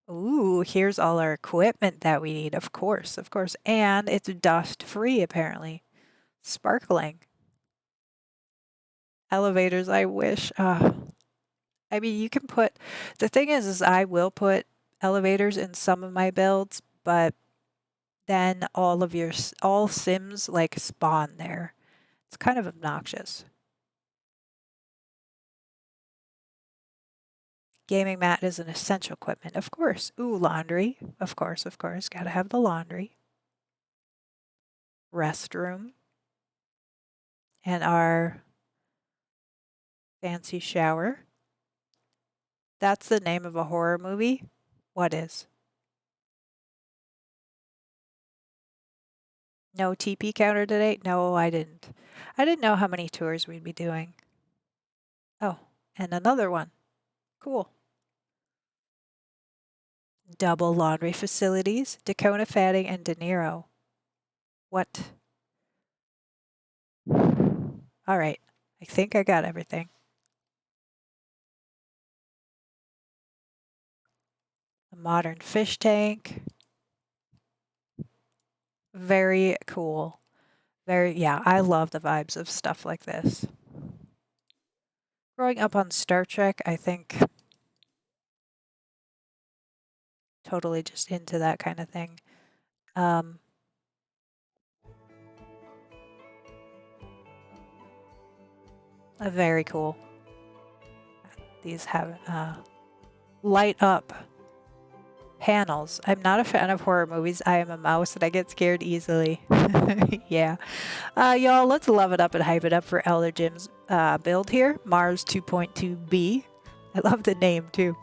Ooh, here's all our equipment that we need. Of course, of course. And it's dust free, apparently. Sparkling. Elevators, I wish. I mean, you can put, the thing is I will put elevators in some of my builds, but then all sims like spawn there. It's kind of obnoxious. Gaming mat is an essential equipment, of course. Ooh, laundry. Of course, of course. Gotta have the laundry. Restroom. And our fancy shower. That's the name of a horror movie? What is? No TP counter today? No, I didn't. I didn't know how many tours we'd be doing. Oh, And another one. Cool. Double laundry facilities, Dakota Fanning and De Niro. What? All right. I think I got everything. A modern fish tank. Very cool. Yeah, I love the vibes of stuff like this. Growing up on Star Trek, I think totally just into that kind of thing. Very cool. These have light up panels. I'm not a fan of horror movies. I am a mouse and I get scared easily. Yeah. Y'all, let's love it up and hype it up for Elder Jim's build here. Mars 2.2b. I love the name too.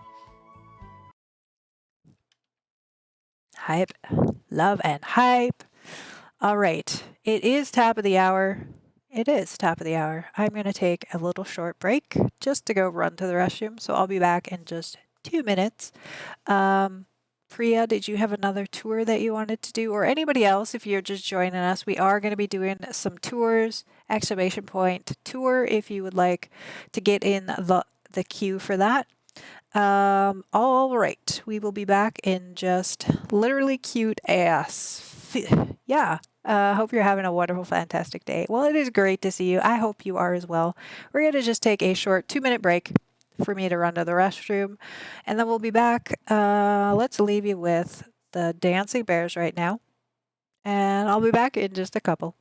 Hype, love, and hype. All right. It is top of the hour. It is top of the hour. I'm going to take a little short break just to go run to the restroom. So I'll be back in just 2 minutes. Priya, did you have another tour that you wanted to do? Or anybody else, if you're just joining us, we are going to be doing some tours, exclamation point tour, if you would like to get in the queue for that. All right, we will be back in just literally cute ass. Yeah. Hope you're having a wonderful, fantastic day. Well, it is great to see you. I hope you are as well. We're going to just take a short 2-minute break for me to run to the restroom, and then we'll be back. Let's leave you with the Dancing Bears right now, and I'll be back in just a couple.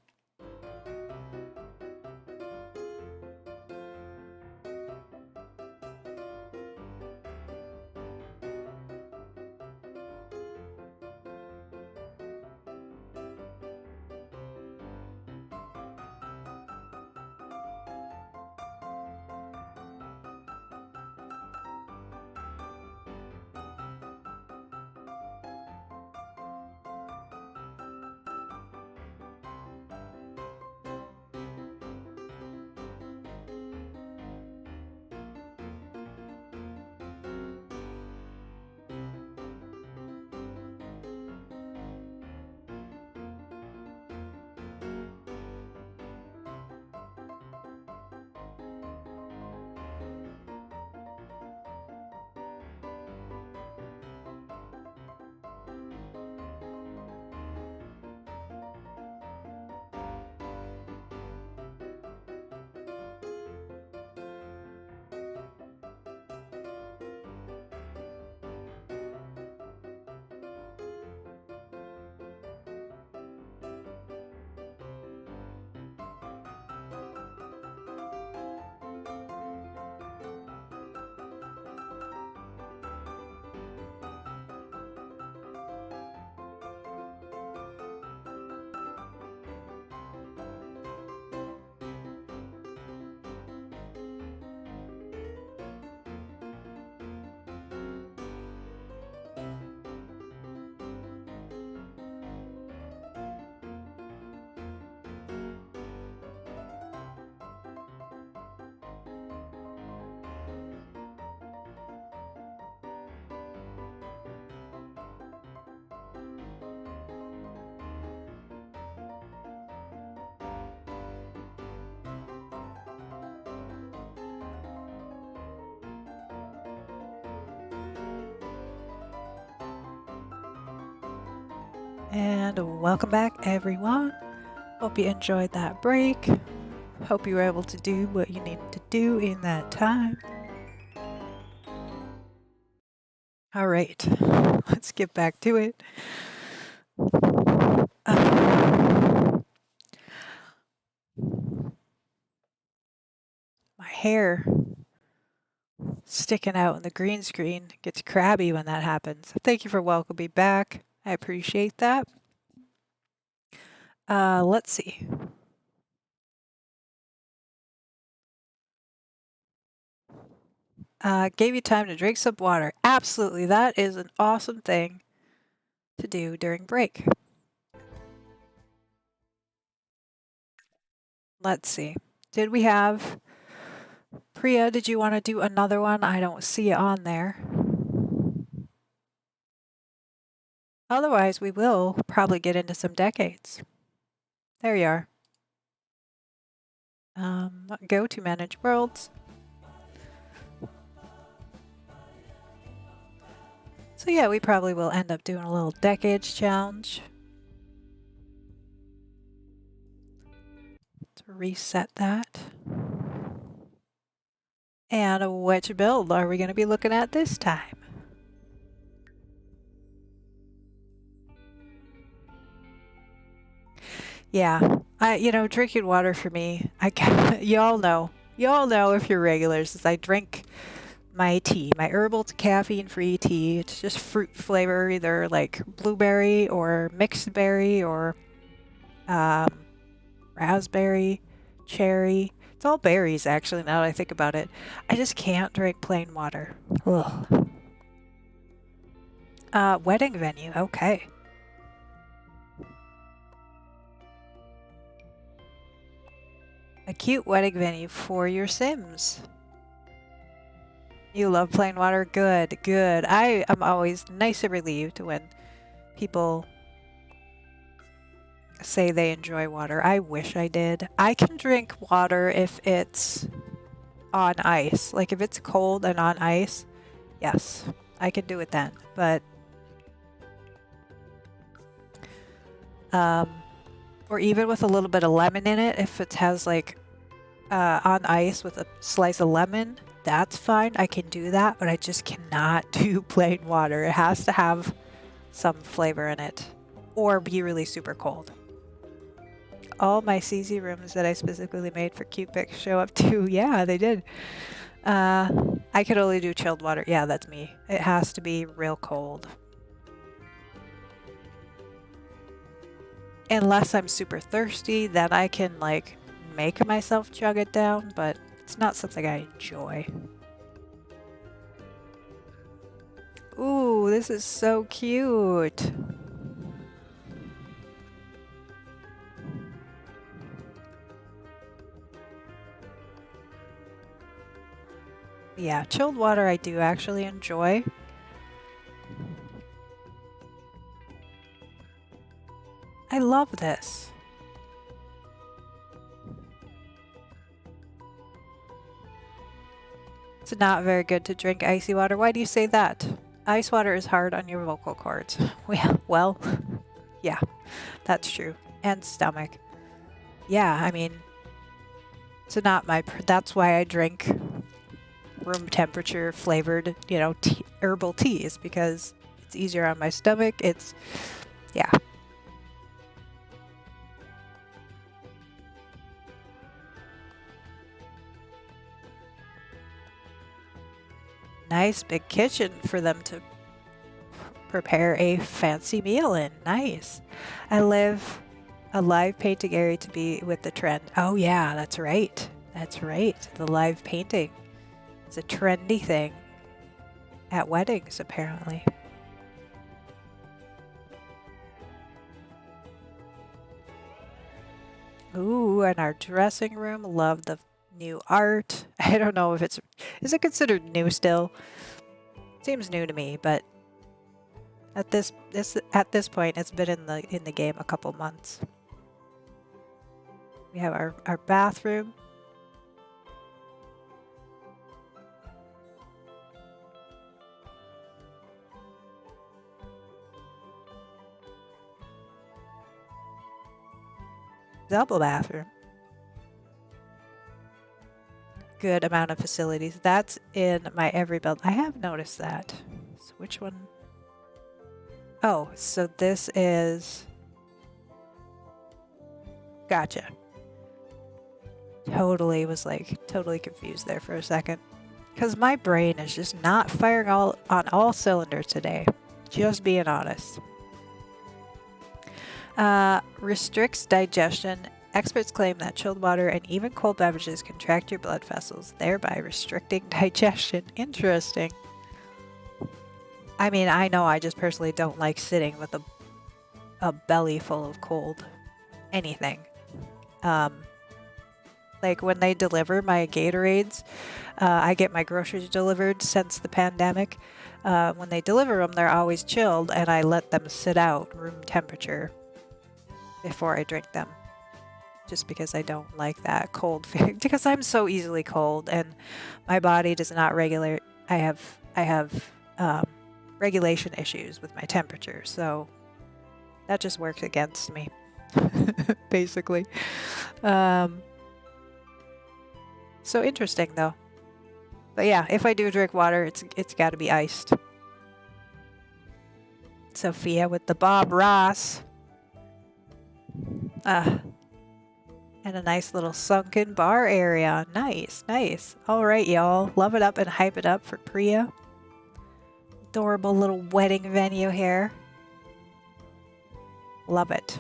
And welcome back, everyone. Hope you enjoyed that break. Hope you were able to do what you needed to do in that time. All right, let's get back to it. My hair sticking out in the green screen gets crabby when that happens. Thank you for welcoming me back. I appreciate that. Let's see. Gave you time to drink some water. Absolutely. That is an awesome thing to do during break. Let's see. Did we have Priya, did you want to do another one? I don't see it on there. Otherwise, we will probably get into some decades. There you are. Go to manage worlds. So yeah, we probably will end up doing a little decades challenge. Let's reset that. And which build are we going to be looking at this time? Yeah, drinking water for me, y'all know if you're regulars, is I drink my tea, my herbal caffeine-free tea. It's just fruit flavor, either like blueberry or mixed berry or raspberry, cherry. It's all berries, actually, now that I think about it. I just can't drink plain water. Ugh. Wedding venue, okay. A cute wedding venue for your Sims. You love plain water? Good, good. I am always nice and relieved when people say they enjoy water. I wish I did. I can drink water if it's on ice. Like if it's cold and on ice, yes, I can do it then. But or even with a little bit of lemon in it, if it has like on ice with a slice of lemon, that's fine. I can do that, but I just cannot do plain water. It has to have some flavor in it or be really super cold. All my CZ rooms that I specifically made for cute pics show up too. Yeah, they did. I could only do chilled water. Yeah, that's me. It has to be real cold. Unless I'm super thirsty, then I can like make myself chug it down, but it's not something I enjoy. Ooh, this is so cute. Yeah, chilled water I do actually enjoy. I love this. It's not very good to drink icy water. Why do you say that? Ice water is hard on your vocal cords. Well, yeah, that's true. And stomach. Yeah, I mean, it's not that's why I drink room temperature flavored, herbal teas, because it's easier on my stomach. Yeah. Nice big kitchen for them to prepare a fancy meal in. Nice. I live a live painting area to be with the trend. Oh yeah, that's right. That's right. The live painting. It's a trendy thing at weddings, apparently. Ooh, and our dressing room. Love the new art. I don't know if is it considered new still? Seems new to me, but at this point, it's been in the game a couple months. We have our bathroom. Double bathroom. Good amount of facilities. That's in my every build. I have noticed that. So which one? Oh, so this is... Gotcha. Totally confused there for a second. Because my brain is just not firing on all cylinders today. Just being honest. Restricts digestion. Experts claim that chilled water and even cold beverages contract your blood vessels, thereby restricting digestion. Interesting. I mean, I know I just personally don't like sitting with a belly full of cold anything. Like when they deliver my Gatorades, I get my groceries delivered since the pandemic. When they deliver them, they're always chilled, and I let them sit out room temperature before I drink them. Just because I don't like that cold feeling. Because I'm so easily cold, and my body does not regulate. I have regulation issues with my temperature, so that just works against me, basically. Um, so interesting though. But yeah, if I do drink water, it's got to be iced. Sophia with the Bob Ross. And a nice little sunken bar area. Nice, nice. All right, y'all. Love it up and hype it up for Priya. Adorable little wedding venue here. Love it.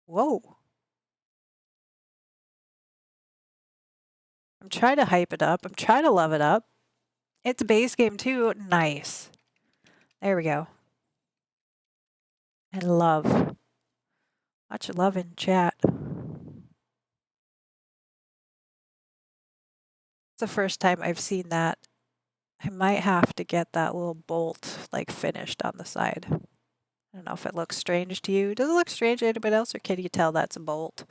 Whoa. I'm trying to hype it up. I'm trying to love it up. It's a base game too. Nice. There we go. And love. Much love in chat. It's the first time I've seen that. I might have to get that little bolt like finished on the side. I don't know if it looks strange to you. Does it look strange to anybody else, or can you tell that's a bolt?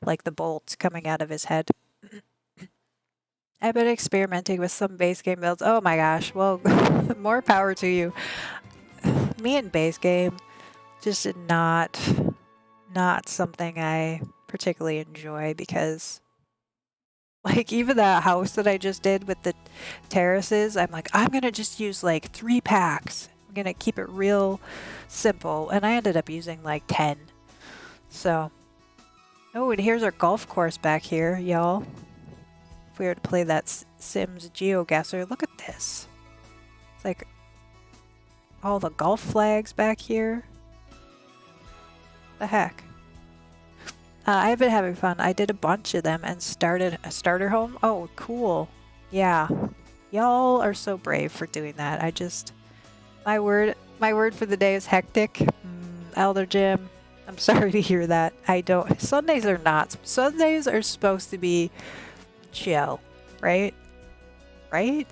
Like the bolt's coming out of his head. I've been experimenting with some base game builds. Oh my gosh. Well, more power to you. Me and base game just not something I particularly enjoy, because like even that house that I just did with the terraces, I'm like, I'm gonna just use like 3 packs. I'm gonna keep it real simple, and I ended up using like 10. So, oh, and here's our golf course back here, y'all. If we were to play that Sims GeoGuessr, look at this. It's like all the golf flags back here. The heck? I've been having fun. I did a bunch of them and started a starter home. Oh, cool. Yeah. Y'all are so brave for doing that. I just, my word for the day is hectic. Elder Jim, I'm sorry to hear that. I don't, Sundays are not. Sundays are supposed to be chill, right? Right?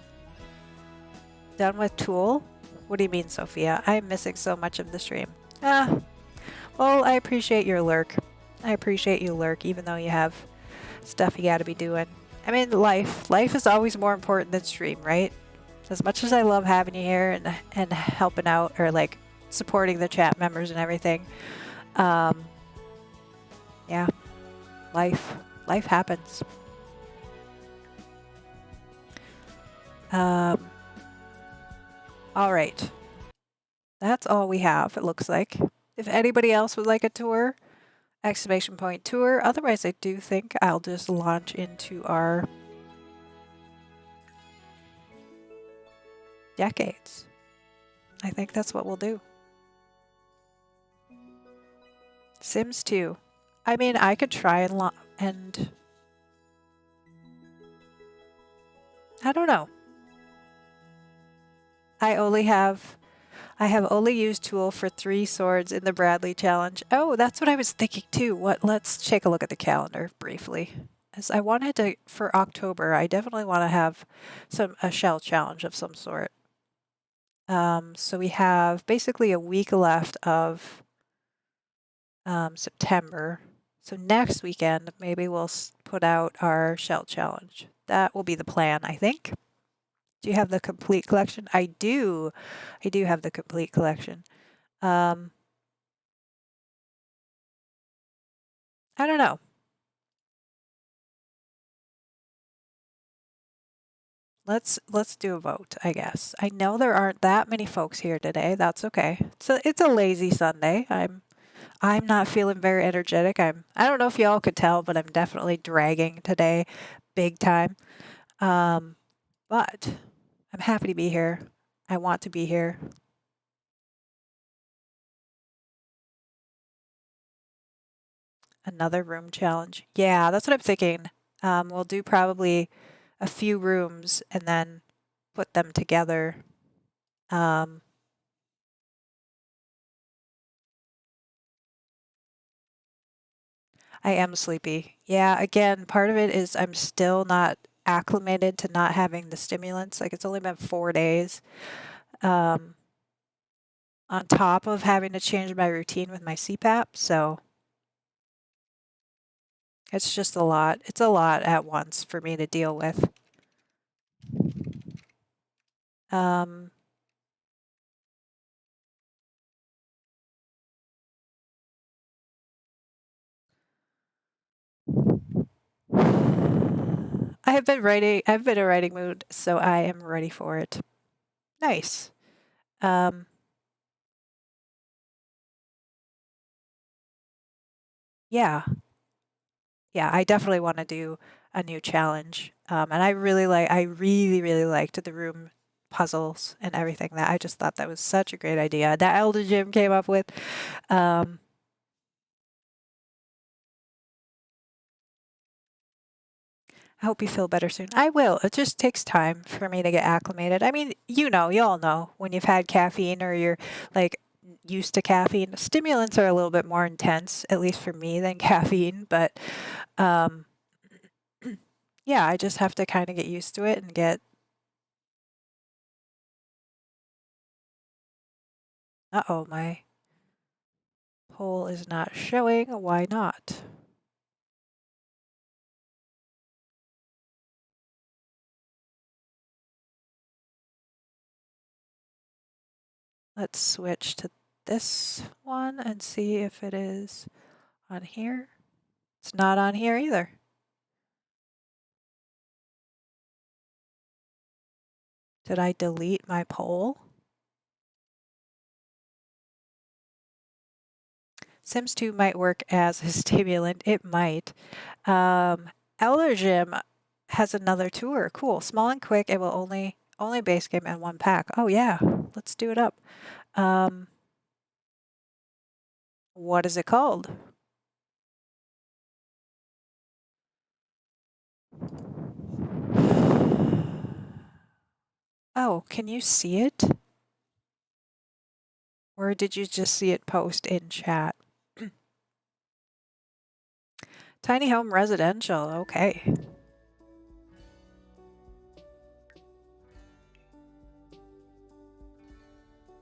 Done with Tool? What do you mean, Sophia? I'm missing so much of the stream. Well, I appreciate your lurk. I appreciate you lurk, even though you have stuff you gotta be doing. I mean, life is always more important than stream, right? As much as I love having you here and helping out, or like supporting the chat members and everything, yeah, life happens. All right, that's all we have, it looks like. If anybody else would like a tour, exclamation point tour. Otherwise, I do think I'll just launch into our decades. I think that's what we'll do. Sims 2. I mean, I could try and I don't know. I have only used Tool for 3 swords in the Bradley challenge. Oh, that's what I was thinking too. Let's take a look at the calendar briefly. As I wanted to, for October, I definitely want to have a shell challenge of some sort. So we have basically a week left of September. So next weekend, maybe we'll put out our shell challenge. That will be the plan, I think. Do you have the complete collection? I do. I do have the complete collection. I don't know. Let's do a vote, I guess. I know there aren't that many folks here today. That's okay. It's a lazy Sunday. I'm not feeling very energetic. I don't know if y'all could tell, but I'm definitely dragging today, big time. But I'm happy to be here. I want to be here. Another room challenge. Yeah, that's what I'm thinking. We'll do probably a few rooms and then put them together. I am sleepy. Yeah, again, part of it is I'm still not acclimated to not having the stimulants. Like it's only been 4 days. Um, on top of having to change my routine with my CPAP, so it's just a lot. It's a lot at once for me to deal with. Um, I've been in a writing mood, so I am ready for it. Nice. Um, yeah. Yeah, I definitely want to do a new challenge. And I really, really liked the room puzzles and everything that I just thought that was such a great idea that Elder Jim came up with. Um, I hope you feel better soon. I will. It just takes time for me to get acclimated. I mean, you all know when you've had caffeine or you're like used to caffeine, stimulants are a little bit more intense, at least for me, than caffeine. But um, yeah, I just have to kind of get used to it and get. Uh-oh, my poll is not showing. Why not? Let's switch to this one and see if it is on here. It's not on here either. Did I delete my poll? Sims 2 might work as a stimulant. It might. Elder Gym has another tour. Cool. Small and quick. It will only base game and one pack. Oh yeah. Let's do it up. What is it called? Oh, can you see it? Or did you just see it post in chat? Tiny home residential. Okay.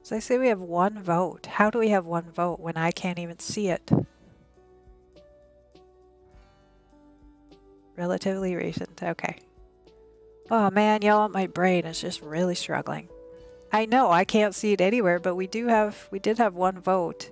So I say we have one vote. How do we have one vote when I can't even see it? Relatively recent. Okay. Oh man, y'all, my brain is just really struggling. I know I can't see it anywhere, but we did have one vote.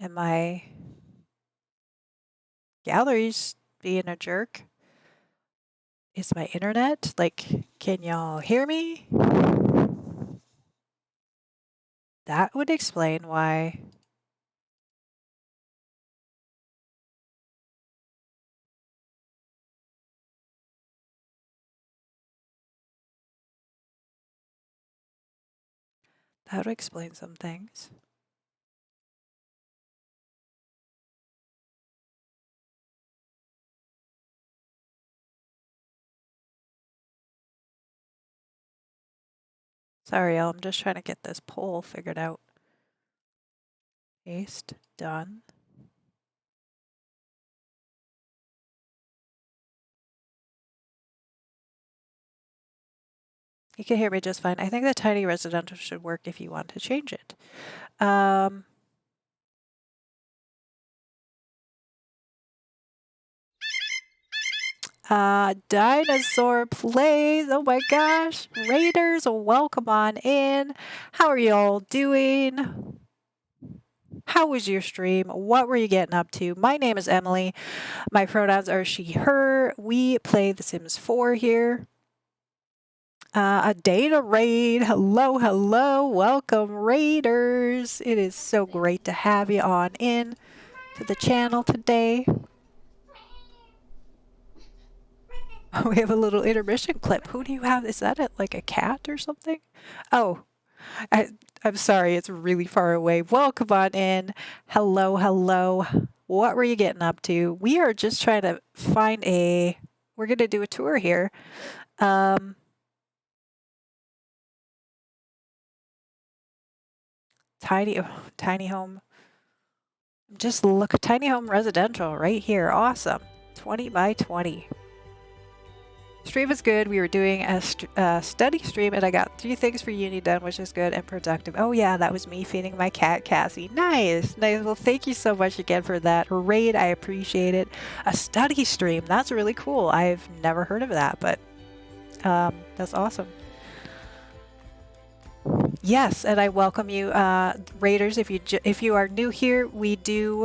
Am I galleries being a jerk? Is my internet? Like, can y'all hear me? That would explain why. That would explain some things. Sorry, y'all. I'm just trying to get this poll figured out. Paste. Done. You can hear me just fine. I think the tiny residential should work if you want to change it. Dinosaur plays. Oh my gosh. Raiders, welcome on in. How are y'all doing? How was your stream? What were you getting up to? My name is Emily. My pronouns are she, her. We play The Sims 4 here. A data raid. Hello, hello. Welcome, Raiders. It is so great to have you on in to the channel today. We have a little intermission clip. Who do you have? Is that like a cat or something? Oh, I'm sorry, it's really far away. Welcome on in. Hello, hello. What were you getting up to? We are just trying to find we're going to do a tour here. Tiny home. Just look, tiny home residential right here. Awesome. 20 by 20. Stream is good. We were doing a study stream and I got 3 things for uni done, which is good and productive. Oh yeah, that was me feeding my cat, Cassie. Nice. Nice. Well, thank you so much again for that raid. I appreciate it. A study stream. That's really cool. I've never heard of that, but that's awesome. Yes, and I welcome you, raiders. If you are new here, we do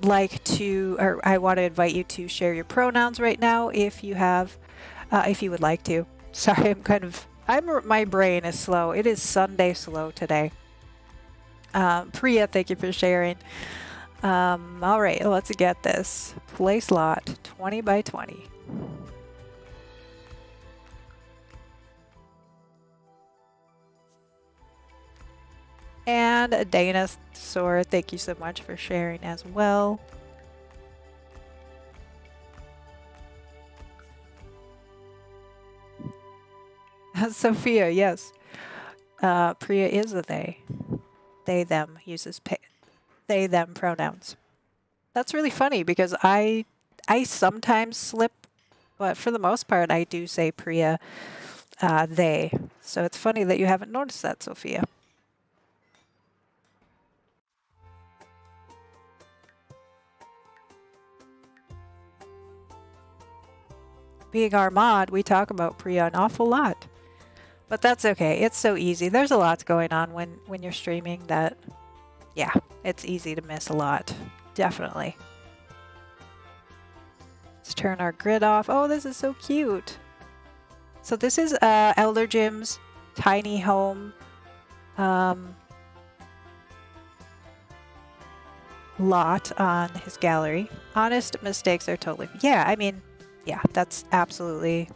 I want to invite you to share your pronouns right now if you would like to. Sorry, my brain is slow. It is Sunday slow today. Priya, thank you for sharing. All right, let's get this. Place lot 20 by 20. And Danasaur, thank you so much for sharing as well. Sophia, yes. Priya is a they. They, them, uses they, them pronouns. That's really funny because I sometimes slip, but for the most part, I do say Priya, they. So it's funny that you haven't noticed that, Sophia. Being our mod, we talk about Priya an awful lot. But that's okay. It's so easy. There's a lot going on when you're streaming that, yeah, it's easy to miss a lot. Definitely. Let's turn our grid off. Oh, this is so cute. So this is Elder Jim's tiny home lot on his gallery. Honest mistakes are totally, yeah, I mean, yeah, that's absolutely,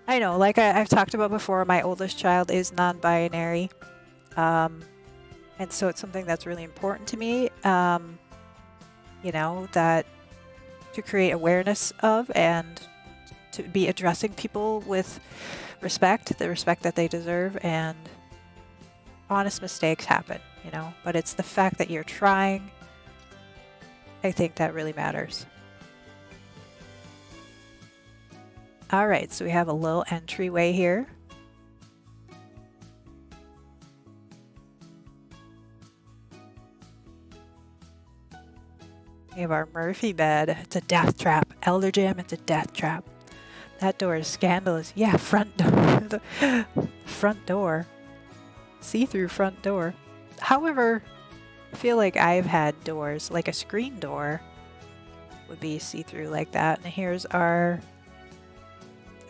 I know, like I've talked about before, my oldest child is non-binary. And so it's something that's really important to me, you know, that to create awareness of and to be addressing people with respect, the respect that they deserve, and honest mistakes happen, you know, but it's the fact that you're trying. I think that really matters. All right, so we have a little entryway here. We have our Murphy bed. It's a death trap. Elder Jim, it's a death trap. That door is scandalous. Yeah, front door. Front door. See-through front door. However, I feel like I've had doors, like a screen door would be see-through like that. And here's our...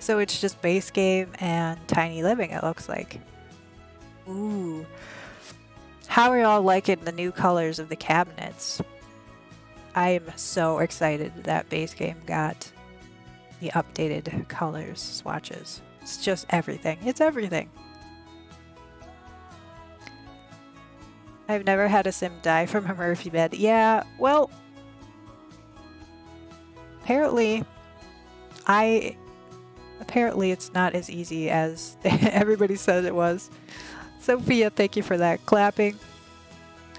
So it's just base game and tiny living, it looks like. Ooh. How are y'all liking the new colors of the cabinets? I am so excited that base game got the updated colors, swatches. It's just everything. It's everything. I've never had a sim die from a Murphy bed. Yeah, well, apparently it's not as easy as everybody says it was. Sophia, thank you for that clapping.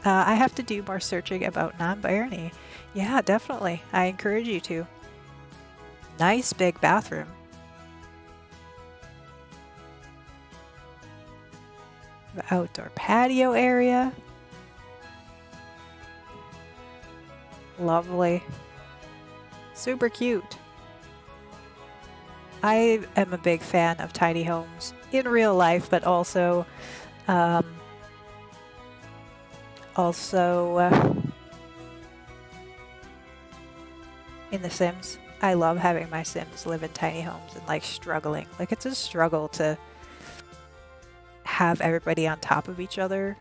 I have to do more searching about non-binary. Yeah, definitely. I encourage you to. Nice big bathroom. The outdoor patio area. Lovely. Super cute. I am a big fan of tiny homes in real life, but also in The Sims. I love having my Sims live in tiny homes and like struggling. Like it's a struggle to have everybody on top of each other,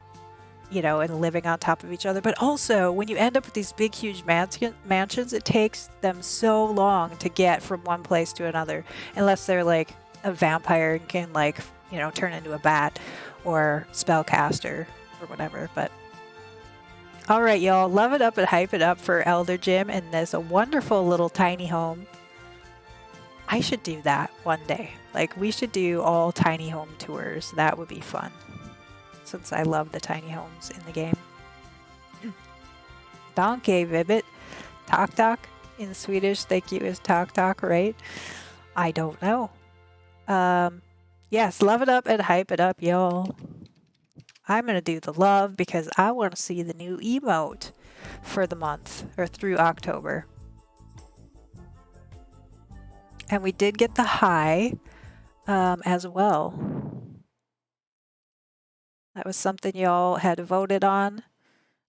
you know, and living on top of each other. But also when you end up with these big, huge mansions, it takes them so long to get from one place to another, unless they're like a vampire and can like turn into a bat or spellcaster or whatever. But all right, y'all, love it up and hype it up for Elder Gym and this a wonderful little tiny home. I should do that one day. Like, we should do all tiny home tours. That would be fun, since I love the tiny homes in the game. Donkey Vibbit. Talk talk in Swedish, thank you, is talk talk, right? I don't know. Yes, love it up and hype it up, y'all. I'm going to do the love because I want to see the new emote for the month or through October. And we did get the high as well. That was something y'all had voted on.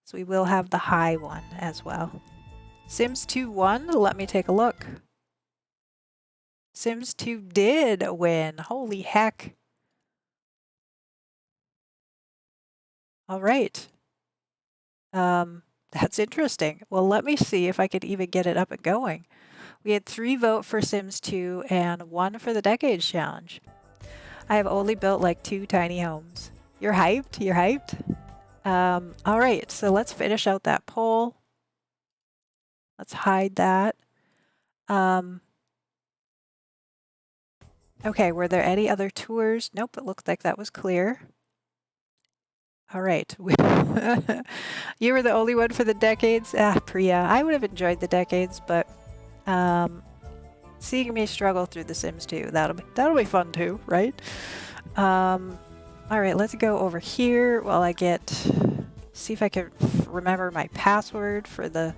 So we will have the high one as well. Sims 2 won. Let me take a look. Sims 2 did win. Holy heck. All right. That's interesting. Well, let me see if I could even get it up and going. We had 3 vote for Sims 2 and 1 for the Decades Challenge. I have only built like 2 tiny homes. You're hyped? You're hyped? All right, so let's finish out that poll. Let's hide that. Okay, were there any other tours? Nope, it looked like that was clear. All right. You were the only one for the Decades? Priya, I would have enjoyed the Decades, but seeing me struggle through The Sims 2, that'll be fun too, right? All right, let's go over here while I see if I can remember my password for the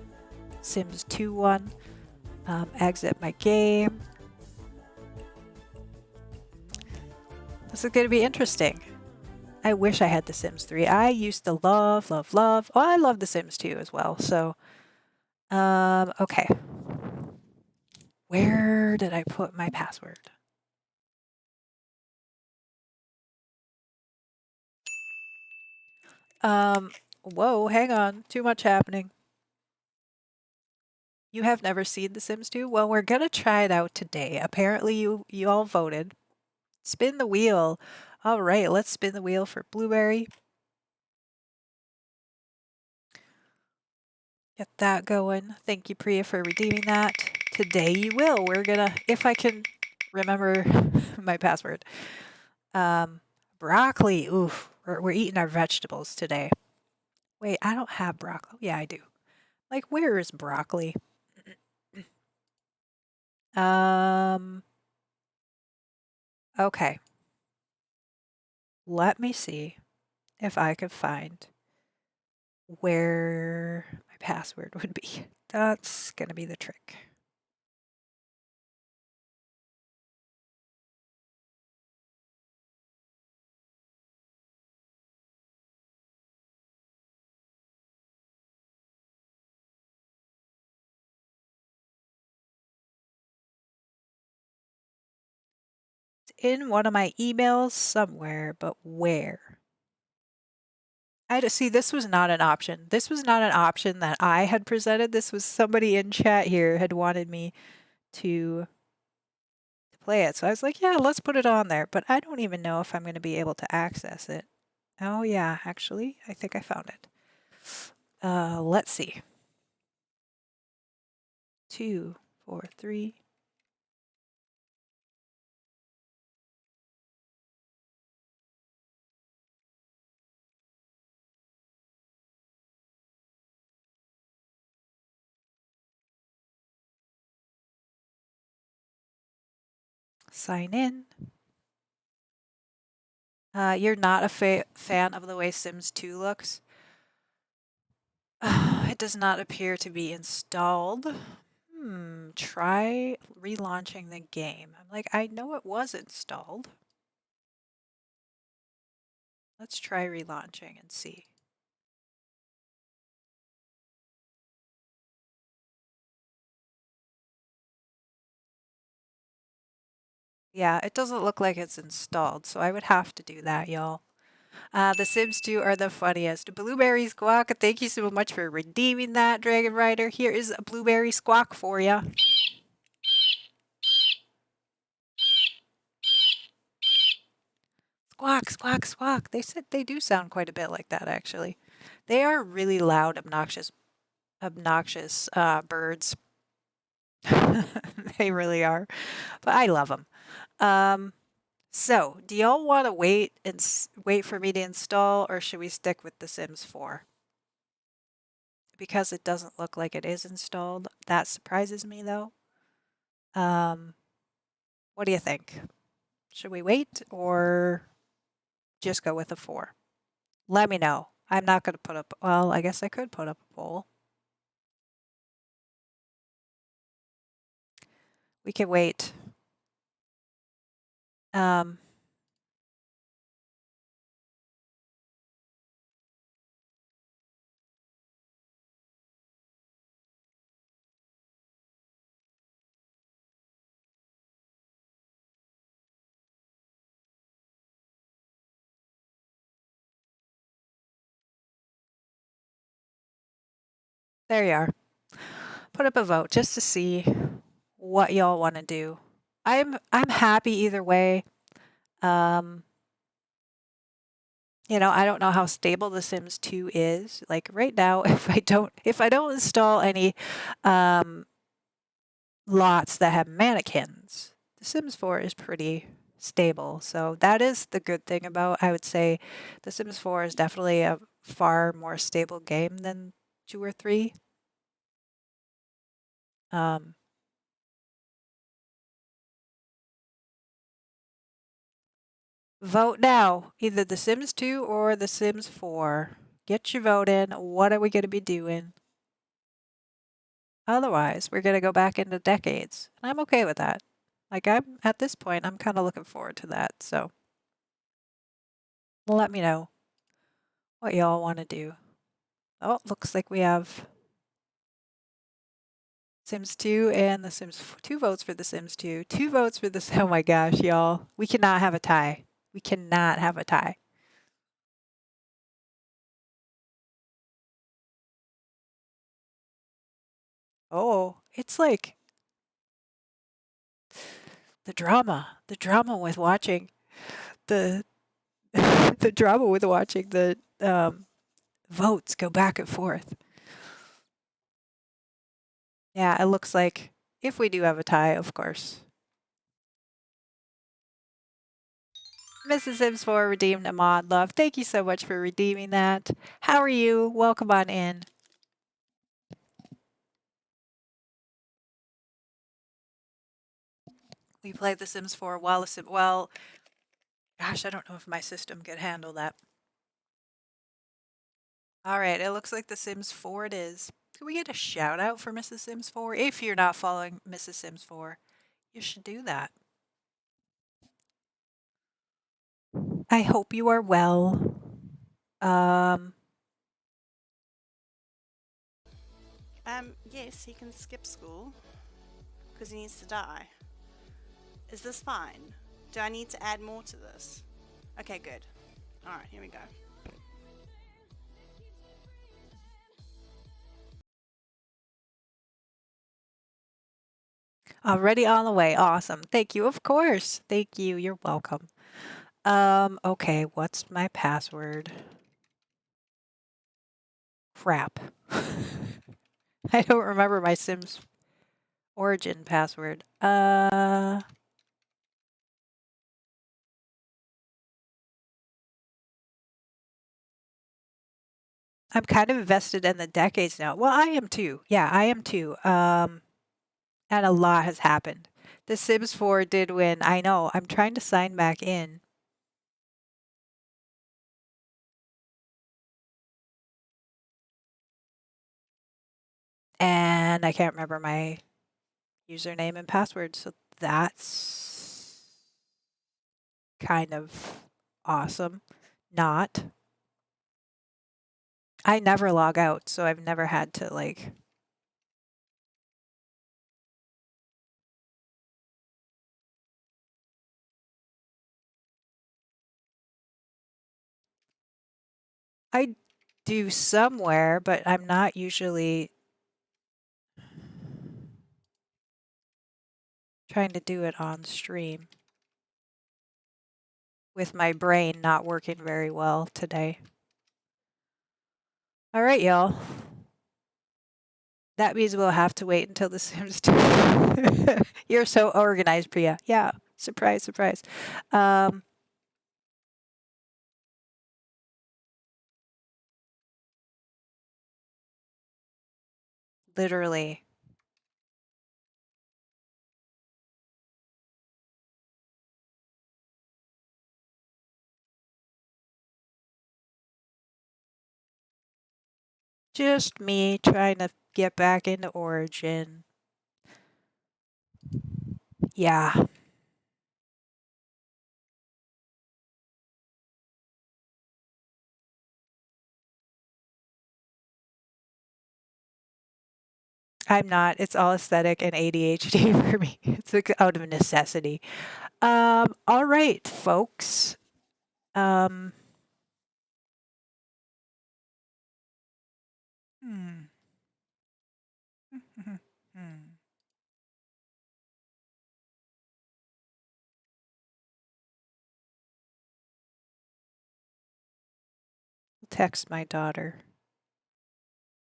Sims 2 one. Exit my game. This is going to be interesting. I wish I had The Sims 3. I used to love. Oh, I love The Sims 2 as well. So, okay. Where did I put my password? Whoa, hang on. Too much happening. You have never seen The Sims 2? Well, we're going to try it out today. Apparently, you all voted. Spin the wheel. All right, let's spin the wheel for Blueberry. Get that going. Thank you, Priya, for redeeming that. Today you will. We're gonna, if I can remember my password. Broccoli. Oof, we're eating our vegetables today. Wait, I don't have broccoli. Yeah, I do. Like, where is broccoli? Okay. Let me see if I could find where my password would be. That's gonna be the trick. It's in one of my emails somewhere, but where? See, this was not an option. This was not an option that I had presented. This was somebody in chat here had wanted me to play it. So I was like, yeah, let's put it on there. But I don't even know if I'm going to be able to access it. Oh, yeah, actually, I think I found it. Let's see. 2, 4, 3. Sign in. You're not a fan of the way Sims 2 looks? It does not appear to be installed. Try relaunching the game. I'm like, I know it was installed. Let's try relaunching and see. Yeah, it doesn't look like it's installed, so I would have to do that, y'all. The Sims 2 are the funniest. Blueberry Squawk, thank you so much for redeeming that, Dragon Rider. Here is a Blueberry Squawk for you. squawk, squawk, squawk. They said they do sound quite a bit like that, actually. They are really loud, obnoxious birds. They really are, but I love them. Um, so, do y'all want to wait for me to install, or should we stick with The Sims 4? Because it doesn't look like it is installed. That surprises me, though. Um, what do you think? Should we wait or just go with a 4? Let me know. I'm not going to put up, well, I guess I could put up a poll. We can wait. Um, there you are. Put up a vote just to see what y'all want to do. I'm happy either way. Um, I don't know how stable The Sims 2 is. Like right now, if I don't install any um, lots that have mannequins, The Sims 4 is pretty stable. So that is the good thing about, I would say, The Sims 4 is definitely a far more stable game than 2 or 3. Um, Vote now, either The Sims 2 or The Sims 4. Get your vote in. What are we going to be doing? Otherwise, we're going to go back into decades. And I'm okay with that. Like, I'm at this point, I'm kind of looking forward to that. So let me know what y'all want to do. Oh, looks like we have Sims 2 and The Sims 2 votes for The Sims 2. 2 votes for this. Oh my gosh, y'all. We cannot have a tie. We cannot have a tie. Oh, it's like the drama with watching the the drama with watching the votes go back and forth. Yeah, it looks like if we do have a tie, of course. Mrs. Sims 4 redeemed a mod love. Thank you so much for redeeming that. How are you? Welcome on in. We played The Sims 4 while well, gosh, I don't know if my system could handle that. All right, it looks like The Sims 4 it is. Can we get a shout out for Mrs. Sims 4? If you're not following Mrs. Sims 4, you should do that. I hope you are well. Um, Yes, he can skip school because he needs to die. Is this fine? Do I need to add more to this? Okay, good. Alright, here we go. already on the way. Awesome. Thank you. Of course. Thank you. You're welcome. Okay, what's my password? Crap. I don't remember my Sims origin password. I'm kind of invested in the decades now. Well, I am too. Yeah, I am too. And a lot has happened. The Sims 4 did win. I know. I'm trying to sign back in. And I can't remember my username and password. So that's kind of awesome. Not. I never log out, so I've never had to like. I do somewhere, but I'm not usually trying to do it on stream. with my brain not working very well today. All right, y'all. That means we'll have to wait until The Sims 2. You're so organized, Priya. Yeah. Surprise, surprise. Um, literally. Just me trying to get back into Origin. Yeah. I'm not. It's all aesthetic and ADHD for me. It's like out of necessity. All right, folks. Um, hmm. Hmm. Text my daughter.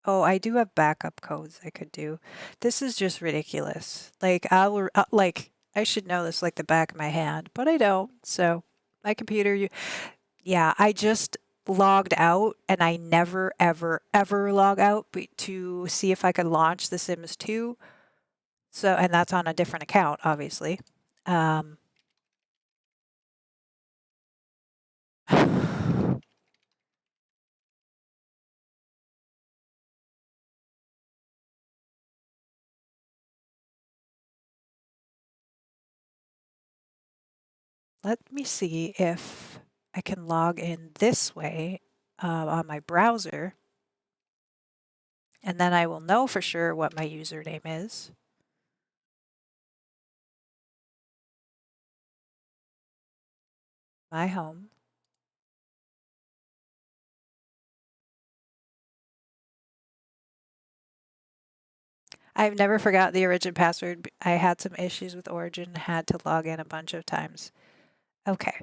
Oh, I do have backup codes I could do. This is just ridiculous. Like like I should know this like the back of my hand, but I don't. So my computer, yeah, I just logged out and I never ever ever log out to see if I could launch The Sims 2. So and that's on a different account, obviously. Um, let me see if I can log in this way on my browser, and then I will know for sure what my username is. My home. I've never forgot the Origin password. I had some issues with Origin, had to log in a bunch of times. Okay.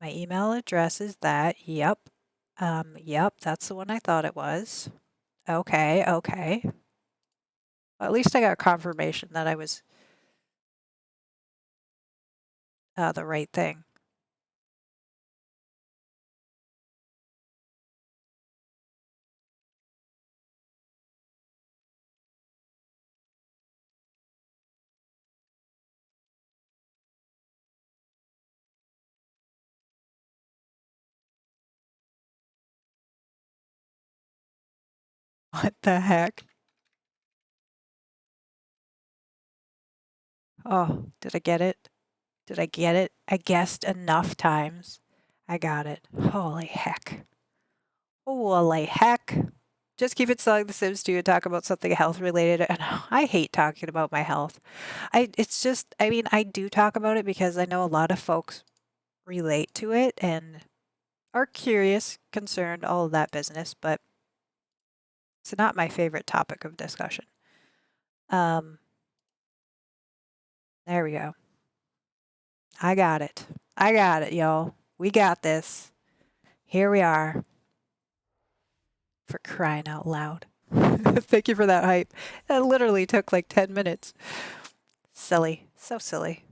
My email address is that. Yep. Yep, that's the one I thought it was. Okay, okay. Well, at least I got confirmation that I was the right thing. What the heck? Oh, did I get it? Did I get it? I guessed enough times. I got it. Holy heck. Holy heck. Just keep it selling The Sims 2 and talk about something health related. And I hate talking about my health. It's just, I mean, I do talk about it because I know a lot of folks relate to it and are curious, concerned, all of that business, but it's not my favorite topic of discussion. Um, there we go. I got it. I got it, y'all. We got this. Here we are. For crying out loud. Thank you for that hype. That literally took like 10 minutes. Silly. So silly.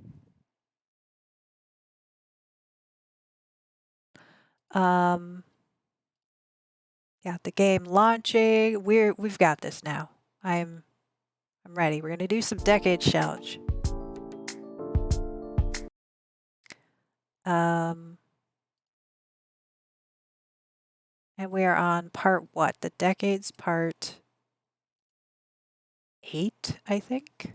Um, yeah, the game launching. We've got this now. I'm ready. We're gonna do some decades challenge. Um, and we are on part what? The decades part 8, I think.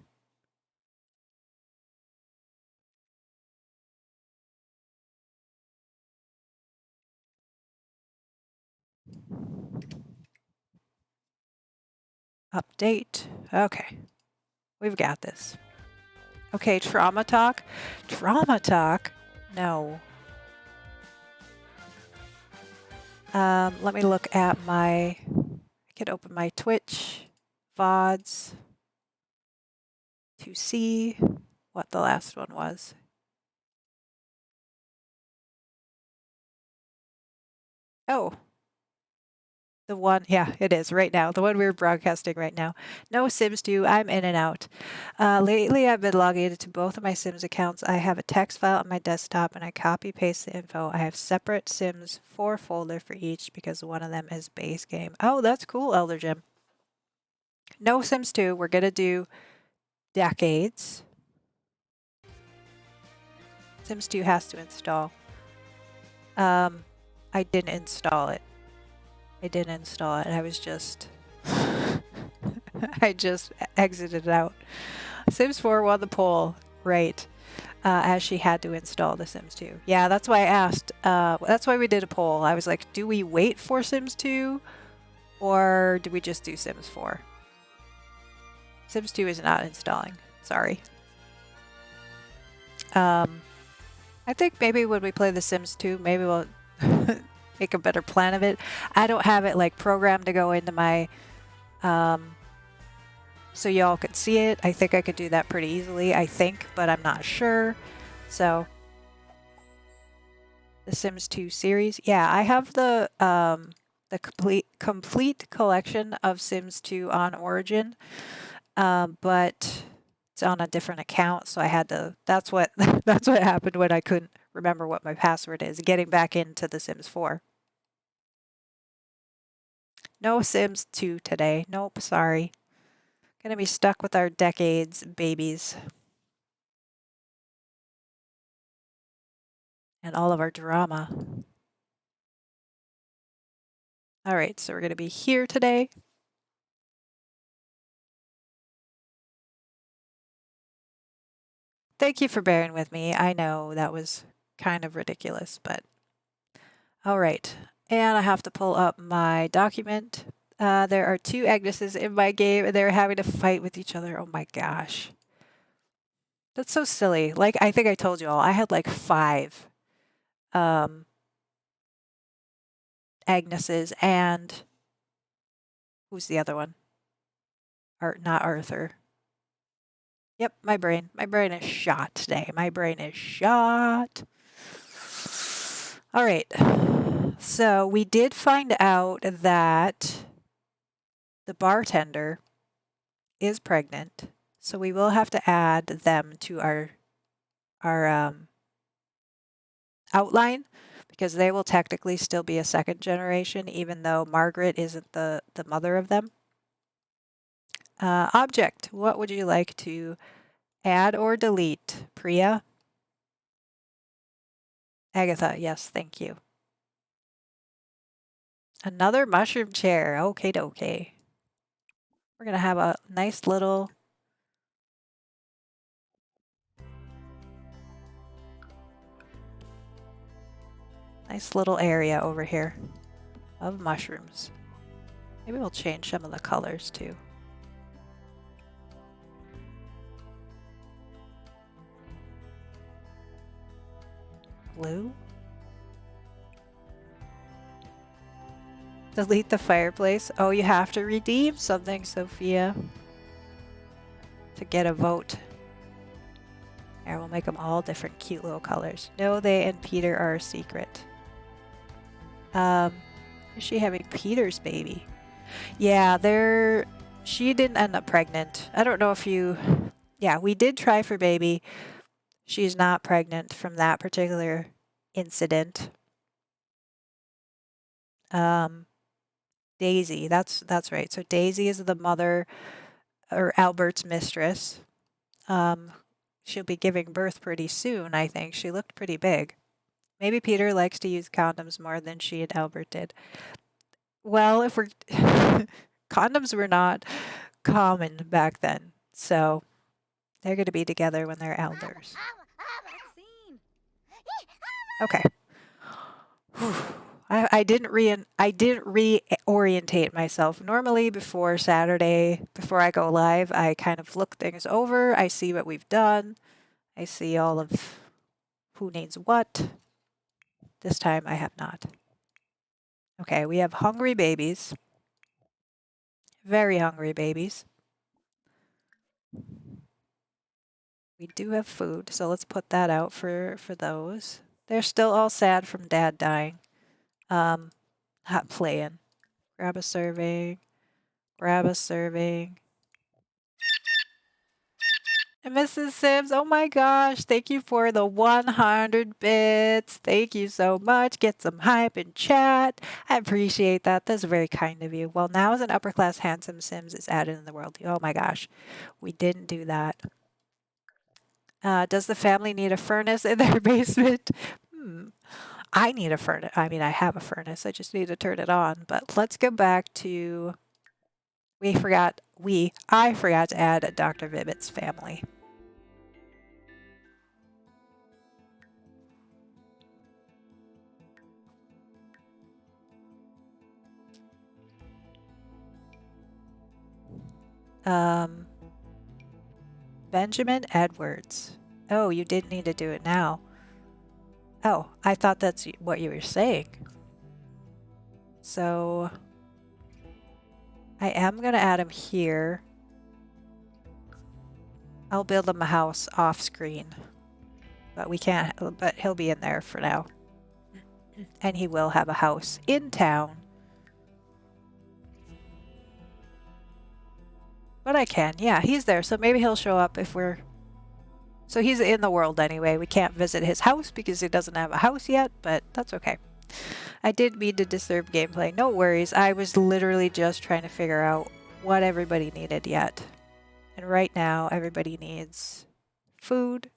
Update. Okay. We've got this. Okay, trauma talk. Trauma talk? No. Let me look at I could open my Twitch VODs to see what the last one was. Oh, the one, yeah, it is right now. The one we're broadcasting right now. No Sims 2. I'm in and out. Lately, I've been logging into both of my Sims accounts. I have a text file on my desktop and I copy paste the info. I have separate Sims 4 folder for each because one of them is base game. Oh, that's cool, Elder Jim. No Sims 2. We're going to do decades. Sims 2 has to install. I didn't install it. I was just I just exited out. Sims 4 won the poll, right? As she had to install The Sims 2. Yeah, that's why I asked. That's why we did a poll. I was like, do we wait for Sims 2 or do we just do Sims 4? Sims 2 is not installing. Sorry. I think maybe when we play The Sims 2, maybe we'll make a better plan of it. I don't have it like programmed to go into my so y'all could see it. I think I could do that pretty easily, I think, but I'm not sure. So the Sims 2 series. Yeah, I have the complete collection of Sims 2 on Origin. But it's on a different account, so I had to that's what that's what happened when I couldn't remember what my password is, getting back into the Sims 4. No Sims 2 today. Nope, sorry. Gonna be stuck with our decades babies. And all of our drama. All right, so we're gonna be here today. Thank you for bearing with me. I know that was kind of ridiculous, but all right. And I have to pull up my document. There are two Agneses in my game, and they're having to fight with each other. Oh my gosh. That's so silly. Like, I think I told you all, I had like 5 Agneses, and who's the other one? Not Arthur. Yep, my brain. My brain is shot today. My brain is shot. All right. So we did find out that the bartender is pregnant, so we will have to add them to our outline because they will technically still be a second generation, even though Margaret isn't the mother of them. Object, what would you like to add or delete? Priya? Agatha, yes, thank you. Another mushroom chair. Okay, dokie. We're going to have a nice little area over here of mushrooms. Maybe we'll change some of the colors too. Blue. Delete the fireplace. Oh, you have to redeem something, Sophia, to get a vote. Here, we'll make them all different cute little colors. No, they and Peter are a secret. Is she having Peter's baby? Yeah, she didn't end up pregnant. I don't know if you... Yeah, we did try for baby. She's not pregnant from that particular incident. Daisy, that's right. So Daisy is the mother, or Albert's mistress. She'll be giving birth pretty soon, I think. She looked pretty big. Maybe Peter likes to use condoms more than she and Albert did. Well, if we're condoms were not common back then, so they're going to be together when they're elders. Okay. I didn't reorientate myself. Normally before Saturday, before I go live, I kind of look things over. I see what we've done. I see all of who needs what. This time I have not. Okay, we have hungry babies. Very hungry babies. We do have food, so let's put that out for those. They're still all sad from Dad dying. Not playing. Grab a serving. Grab a serving. And Mrs. Sims, oh my gosh, thank you for the 100 bits. Thank you so much. Get some hype in chat. I appreciate that. That's very kind of you. Well, now as an upper class handsome Sims is added in the world. Oh my gosh, we didn't do that. Does the family need a furnace in their basement? I need a furnace. I mean, I have a furnace. I just need to turn it on. But let's go back to, I forgot to add Dr. Vibbit's family. Benjamin Edwards. Oh, you didn't need to do it now. Oh, I thought that's what you were saying. So I am going to add him here. I'll build him a house off screen. But we can't, but he'll be in there for now. And he will have a house in town. But I can, yeah, he's there. So maybe he'll show up if we're... So he's in the world anyway. We can't visit his house because he doesn't have a house yet, but that's okay. I did mean to disturb gameplay. No worries. I was literally just trying to figure out what everybody needed yet. And right now, everybody needs food.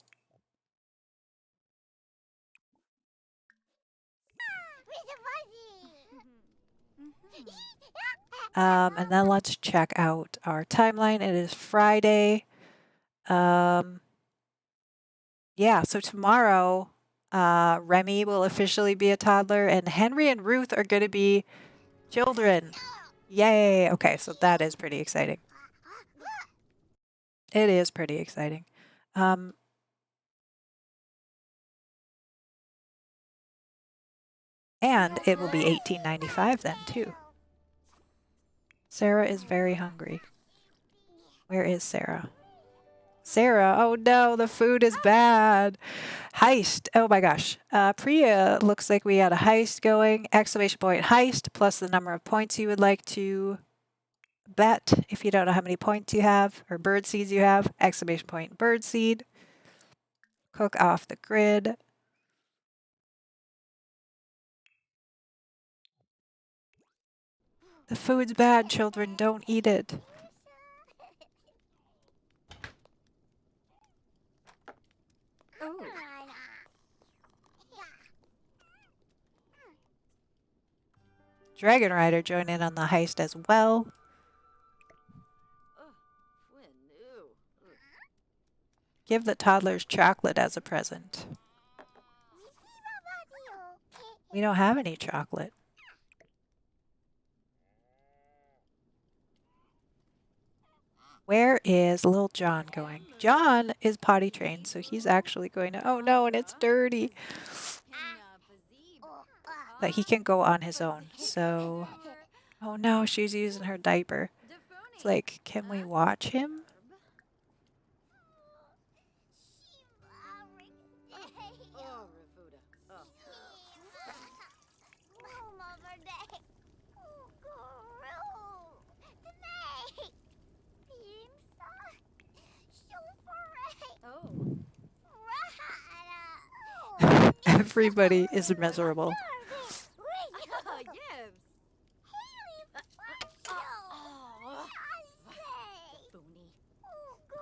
And then let's check out our timeline. It is Friday. Yeah, so tomorrow, Remy will officially be a toddler, and Henry and Ruth are going to be children. Yay! Okay, so that is pretty exciting. It is pretty exciting. And it will be 1895 then, too. Sarah is very hungry. Where is Sarah? Sarah, oh no, the food is bad. Heist, oh my gosh. Priya, looks like we had a heist going. Exclamation point heist plus the number of points you would like to bet if you don't know how many points you have or bird seeds you have. Exclamation point bird seed. Cook off the grid. The food's bad, children, don't eat it. Dragon Rider joined in on the heist as well. Give the toddlers chocolate as a present. We don't have any chocolate. Where is little John going? John is potty trained, so he's actually going to... Oh no, and it's dirty. But he can go on his own, so... Oh no, she's using her diaper. It's like, can we watch him? Everybody is miserable.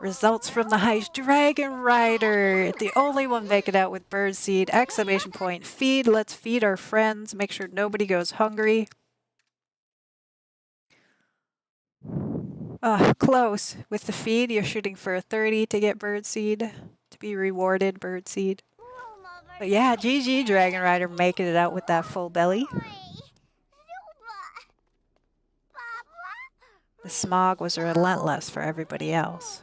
Results from the heist. Dragon Rider, the only one making out with birdseed. Exclamation point. Feed. Let's feed our friends. Make sure nobody goes hungry. Close. With the feed, you're shooting for a 30 to get birdseed. To be rewarded birdseed. But yeah, GG Dragon Rider making it out with that full belly. The smog was relentless for everybody else.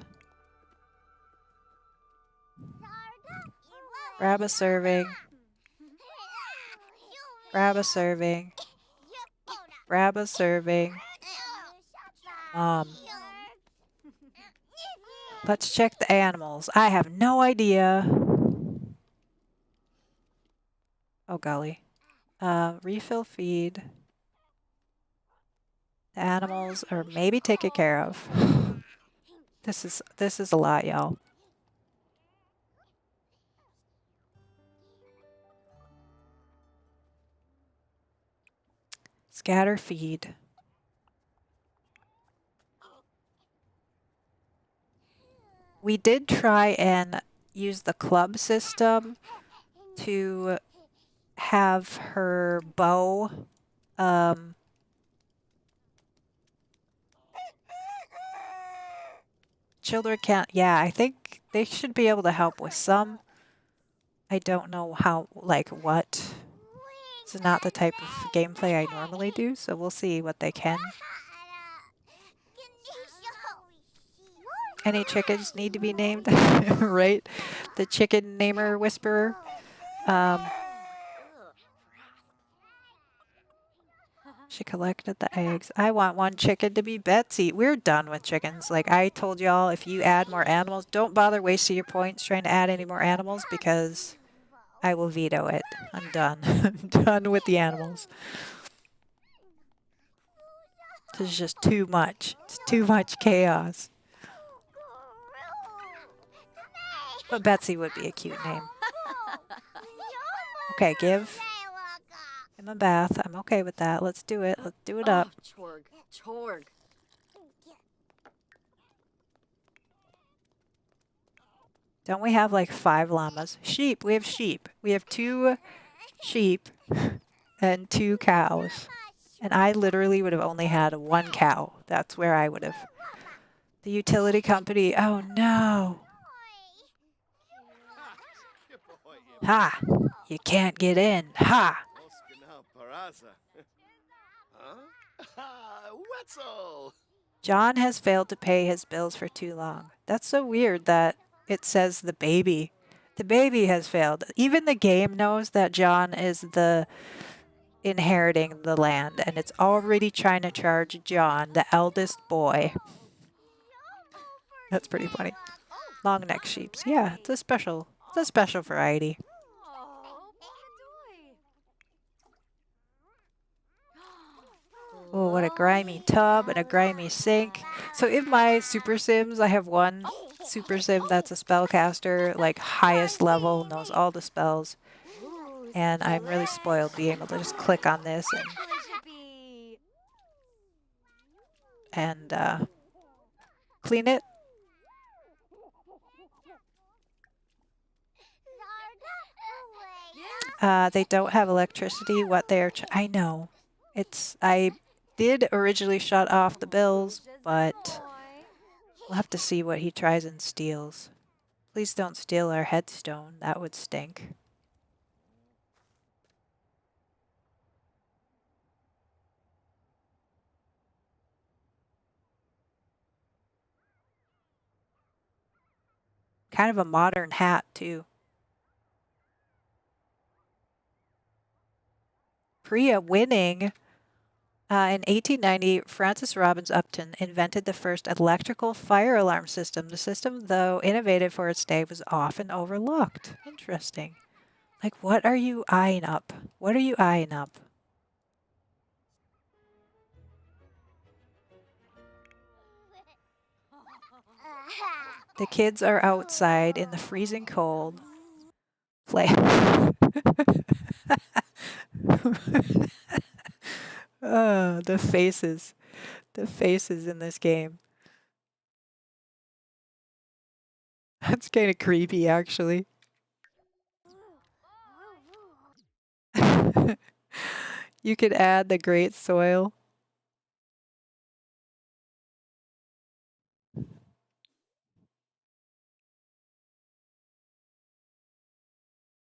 Grab a serving. Grab a serving. Grab a serving. Let's check the animals. I have no idea. Oh golly. Refill feed. The animals are maybe taken care of. This is a lot, y'all. Scatter feed. We did try and use the club system to have her bow children can't, yeah, I think they should be able to help with some. I don't know how, like what. This is not the type of gameplay I normally do, so we'll see what they can. Any chickens need to be named, right? The chicken namer whisperer. She collected the eggs. I want one chicken to be Betsy. We're done with chickens. Like I told y'all, if you add more animals, don't bother wasting your points trying to add any more animals because I will veto it. I'm done. I'm done with the animals. This is just too much. It's too much chaos. But Betsy would be a cute name. Okay, give him a bath. I'm okay with that. Let's do it. Let's do it up. Chorg. Don't we have like 5 llamas? Sheep. We have sheep. We have 2 sheep and 2 cows. And I literally would have only had 1 cow. That's where I would have. The utility company. Oh no. Ha! You can't get in. Ha! John has failed to pay his bills for too long. That's so weird that it says the baby. The baby has failed. Even the game knows that John is the inheriting the land, and it's already trying to charge John, the eldest boy. That's pretty funny. Long neck sheeps. Yeah, it's a special variety. Oh, what a grimy tub and a grimy sink. So in my Super Sims, I have one Super Sim that's a spellcaster, like highest level, knows all the spells. And I'm really spoiled being able to just click on this and clean it. They don't have electricity. What they're I know. I did originally shut off the bills, but we'll have to see what he tries and steals. Please don't steal our headstone. That would stink. Kind of a modern hat, too. Priya winning. In 1890, Francis Robbins Upton invented the first electrical fire alarm system. The system, though innovative for its day, was often overlooked. Interesting. Like, what are you eyeing up? What are you eyeing up? The kids are outside in the freezing cold. Play. The faces. The faces in this game. That's kind of creepy, actually. You could add the great soil.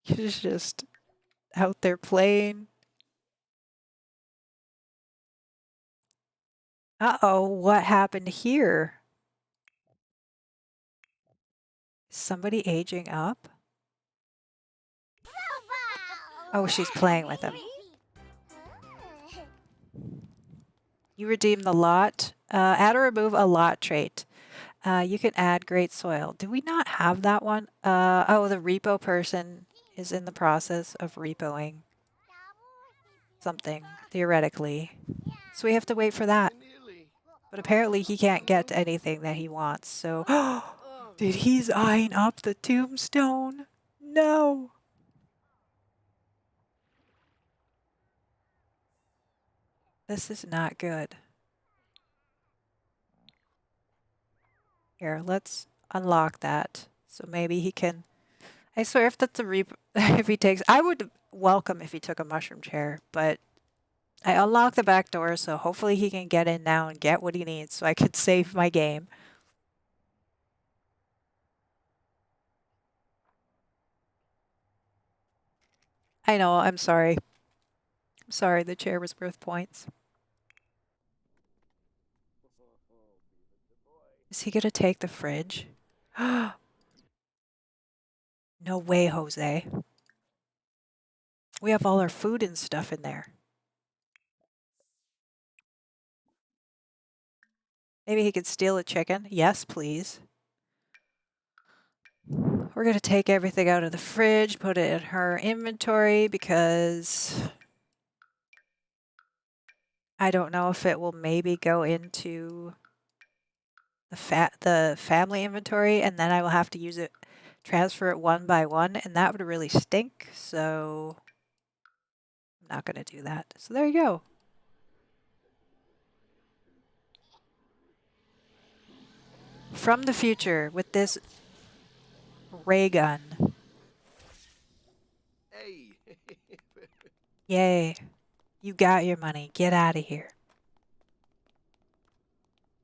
He's just out there playing. Uh-oh, what happened here? Somebody aging up? Oh, she's playing with him. You redeem the lot. Add or remove a lot trait. You can add great soil. Do we not have that one? Oh, the repo person is in the process of repoing something, theoretically. So we have to wait for that. But apparently he can't get anything that he wants, so... Dude, he's eyeing up the tombstone. No. This is not good. Here, let's unlock that. So maybe he can... I swear if that's a if he takes... I would welcome if he took a mushroom chair, but I unlocked the back door, so hopefully he can get in now and get what he needs so I could save my game. I know, I'm sorry. I'm sorry, the chair was worth points. Is he gonna take the fridge? No way, Jose. We have all our food and stuff in there. Maybe he could steal a chicken? Yes, please. We're gonna take everything out of the fridge, put it in her inventory because I don't know if it will maybe go into the family inventory, and then I will have to use it, transfer it one by one, and that would really stink, so I'm not gonna do that. So there you go. From the future with this ray gun. Hey. Yay. You got your money. Get out of here.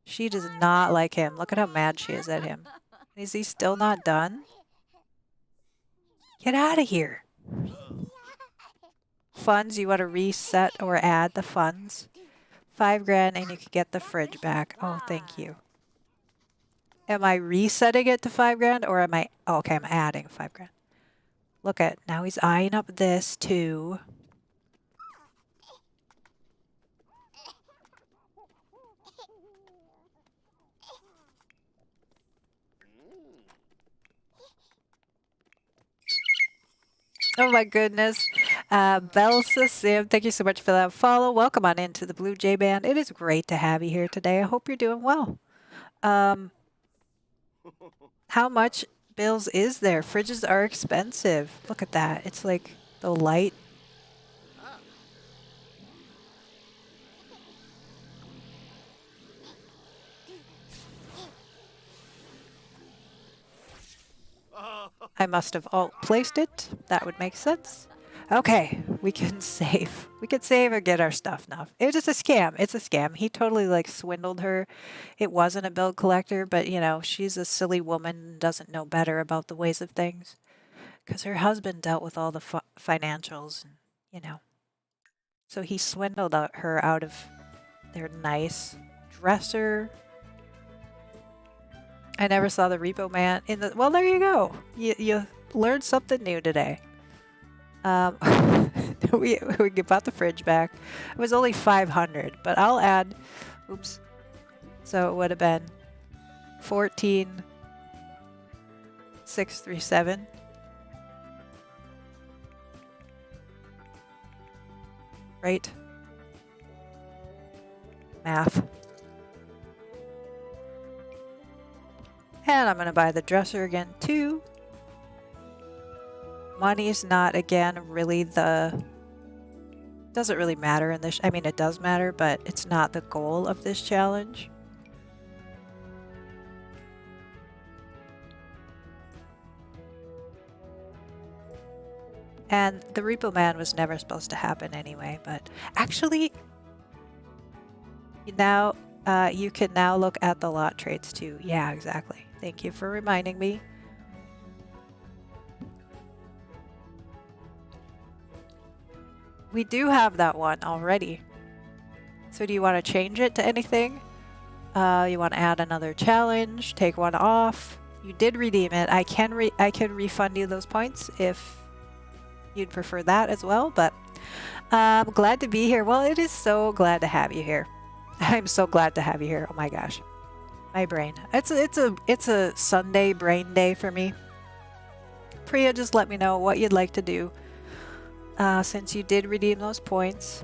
She does not like him. Look at how mad she is at him. Is he still not done? Get out of here. Funds, you want to reset or add the funds? 5 grand and you can get the fridge back. Oh, thank you. Am I resetting it to 5 grand or am I... Oh, okay, I'm adding 5 grand. Look at, now he's eyeing up this too. Oh my goodness. Belsa Sim, thank you so much for that follow. Welcome on into the Blue Jay Band. It is great to have you here today. I hope you're doing well. How much bills is there? Fridges are expensive. Look at that. It's like the light. I must have alt-placed it. That would make sense. Okay, we can save. We can save or get our stuff now. It's just a scam. It's a scam. He totally like swindled her. It wasn't a bill collector, but you know, she's a silly woman and doesn't know better about the ways of things. Because her husband dealt with all the financials, and, you know. So he swindled her out of their nice dresser. I never saw the Repo Man in the... Well, there you go. You learned something new today. We bought the fridge back. It was only 500, but I'll add... Oops. So it would have been 14,637. Right? Math. And I'm going to buy the dresser again, too. Money's not, again, really the... Doesn't really matter in this... I mean, it does matter, but it's not the goal of this challenge. And the Repo Man was never supposed to happen anyway, but... Actually, now... you can now look at the lot trades, too. Yeah, exactly. Thank you for reminding me. We do have that one already. So do you want to change it to anything? You want to add another challenge, take one off. You did redeem it. I can refund you those points if you'd prefer that as well, but I'm glad to be here. Well, it is so glad to have you here. I'm so glad to have you here. Oh my gosh. My brain. It's a Sunday brain day for me. Priya, just let me know what you'd like to do. Since you did redeem those points.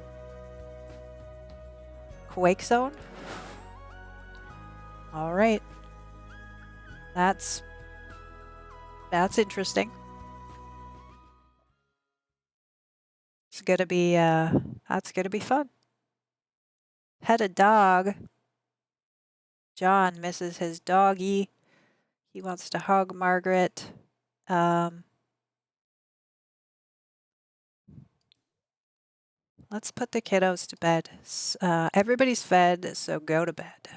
Quake Zone? All right. That's interesting. It's gonna be that's gonna be fun. Pet a dog. John misses his doggy. He wants to hug Margaret. Let's put the kiddos to bed. Everybody's fed, so go to bed.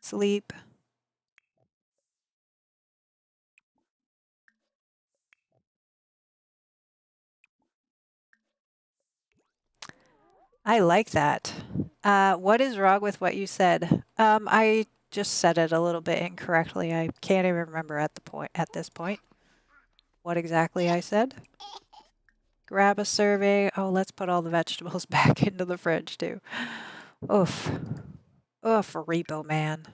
Sleep. I like that. What is wrong with what you said? I just said it a little bit incorrectly. I can't even remember at this point what exactly I said. Grab a serving. Oh, let's put all the vegetables back into the fridge too. Oof. Oof, Repo Man.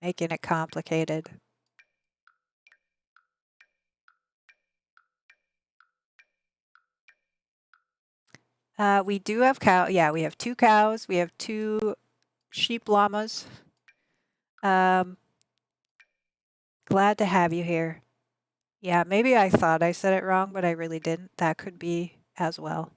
Making it complicated. We do have cow. Yeah, we have 2 cows. We have 2 sheep llamas. Glad to have you here. Yeah, maybe I thought I said it wrong, but I really didn't. That could be as well.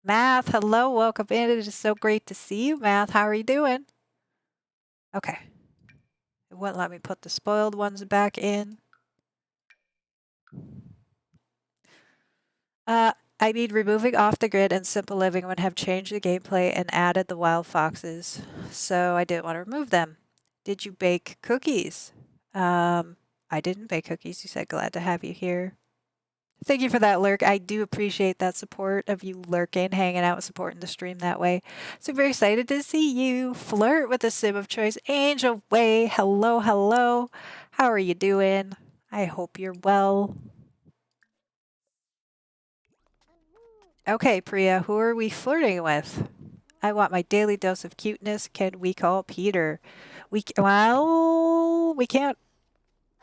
Math, hello, welcome in. It is so great to see you, Math. How are you doing? Okay. It wouldn't let me put the spoiled ones back in. I mean, removing off the grid and simple living would have changed the gameplay and added the wild foxes, so I didn't want to remove them. Did you bake cookies? I didn't bake cookies. You said glad to have you here. Thank you for that lurk. I do appreciate that support of you lurking, hanging out, supporting the stream that way. So very excited to see you flirt with the sim of choice. Angel Way, hello, hello. How are you doing? I hope you're well. Okay, Priya, who are we flirting with? I want my daily dose of cuteness. Can we call Peter? Well, we can't.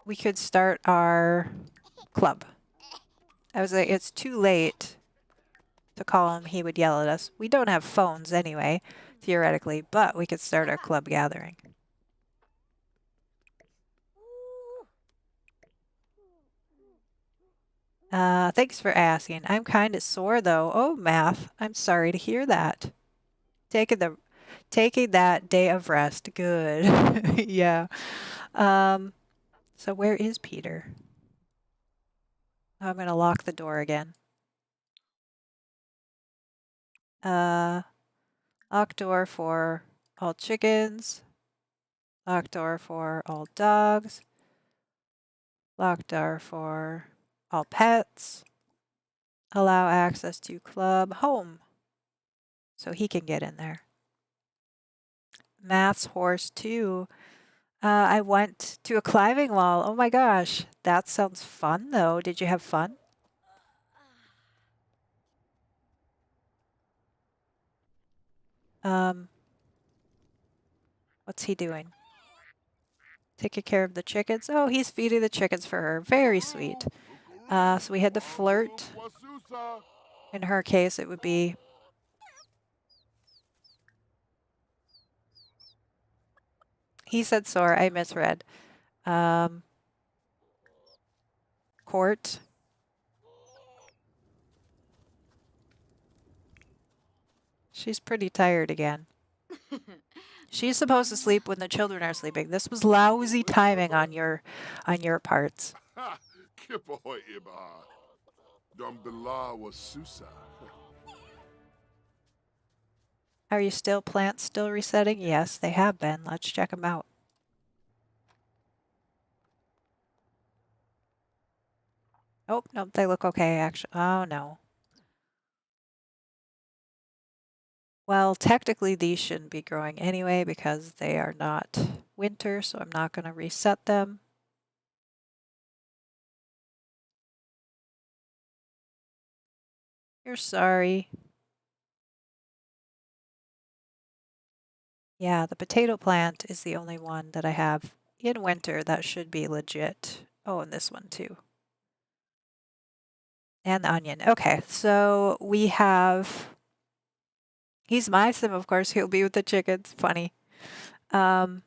We could start our club. I was like, it's too late to call him. He would yell at us. We don't have phones anyway, theoretically, but we could start our club gathering. Thanks for asking. I'm kind of sore though. Oh, Math, I'm sorry to hear that. Taking that day of rest. Good. Yeah. So where is Peter? I'm gonna lock the door again. Lock door for all chickens. Lock door for all dogs. Lock door for all pets. Allow access to club home. So he can get in there. Math's horse too. I went to a climbing wall. Oh my gosh. That sounds fun though. Did you have fun? What's he doing? Taking care of the chickens? Oh, he's feeding the chickens for her. Very sweet. So we had to flirt. In her case, it would be he said sore. I misread. Court. She's pretty tired again. She's supposed to sleep when the children are sleeping. This was lousy timing on your parts. Are you still plants still resetting? Yes, they have been. Let's check them out. Oh, no, they look okay, actually. Oh, no. Well, technically these shouldn't be growing anyway because they are not winter, so I'm not going to reset them. You're sorry. Yeah, the potato plant is the only one that I have in winter that should be legit. Oh, and this one too. And the onion. Okay, so we have. He's my sim, of course. He'll be with the chickens. Funny. Um,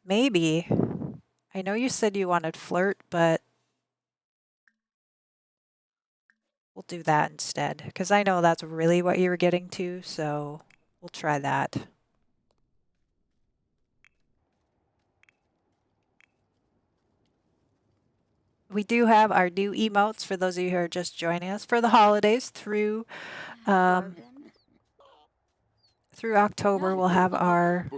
maybe. I know you said you wanted flirt, but we'll do that instead. Because I know that's really what you were getting to, so we'll try that. We do have our new emotes for those of you who are just joining us for the holidays through um, through October. We'll have our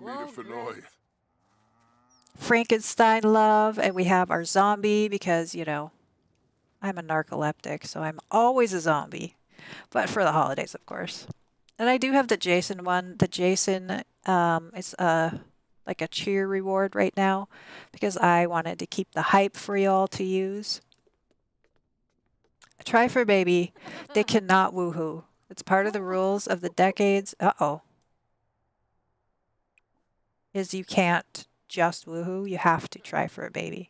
Frankenstein love, and we have our zombie because, you know, I'm a narcoleptic, so I'm always a zombie, but for the holidays, of course. And I do have the Jason one. The Jason is like a cheer reward right now because I wanted to keep the hype for y'all to use. Try for baby. They cannot woohoo. It's part of the rules of the decades. Uh-oh. Is you can't just woohoo. You have to try for a baby.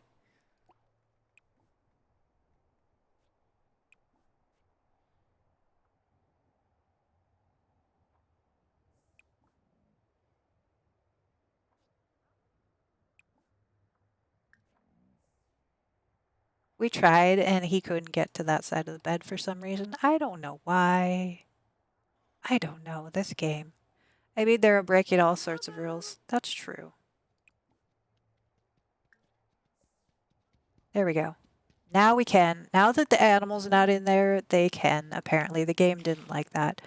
We tried and he couldn't get to that side of the bed for some reason. I don't know why. I don't know. This game. I mean, they're breaking all sorts of rules. That's true. There we go. Now we can. Now that the animal's not in there, they can. Apparently, the game didn't like that.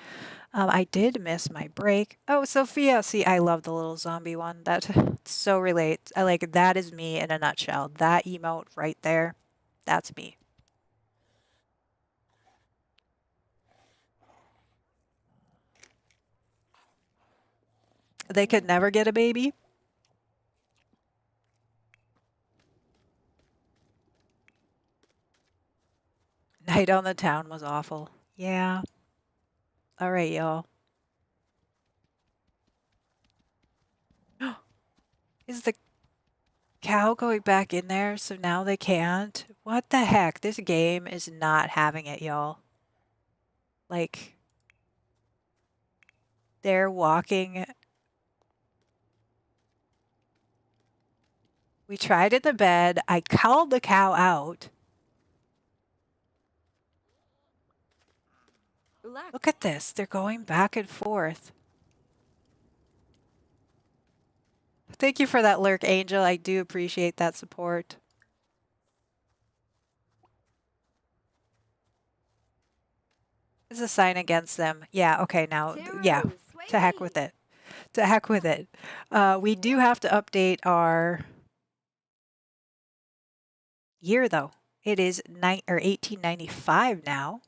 I did miss my break. Oh, Sophia. See, I love the little zombie one. That so relates. I like that is me in a nutshell. That emote right there, that's me. They could never get a baby. Night on the town was awful. Yeah. All right, y'all. Is the cow going back in there so now they can't? What the heck? This game is not having it, y'all. Like, they're walking. We tried in the bed. I called the cow out. Look at this. They're going back and forth. Thank you for that lurk, Angel. I do appreciate that support. It's a sign against them. Yeah, okay, now, yeah, to heck with it. To heck with it. We do have to update our year, though. It is 1895 now.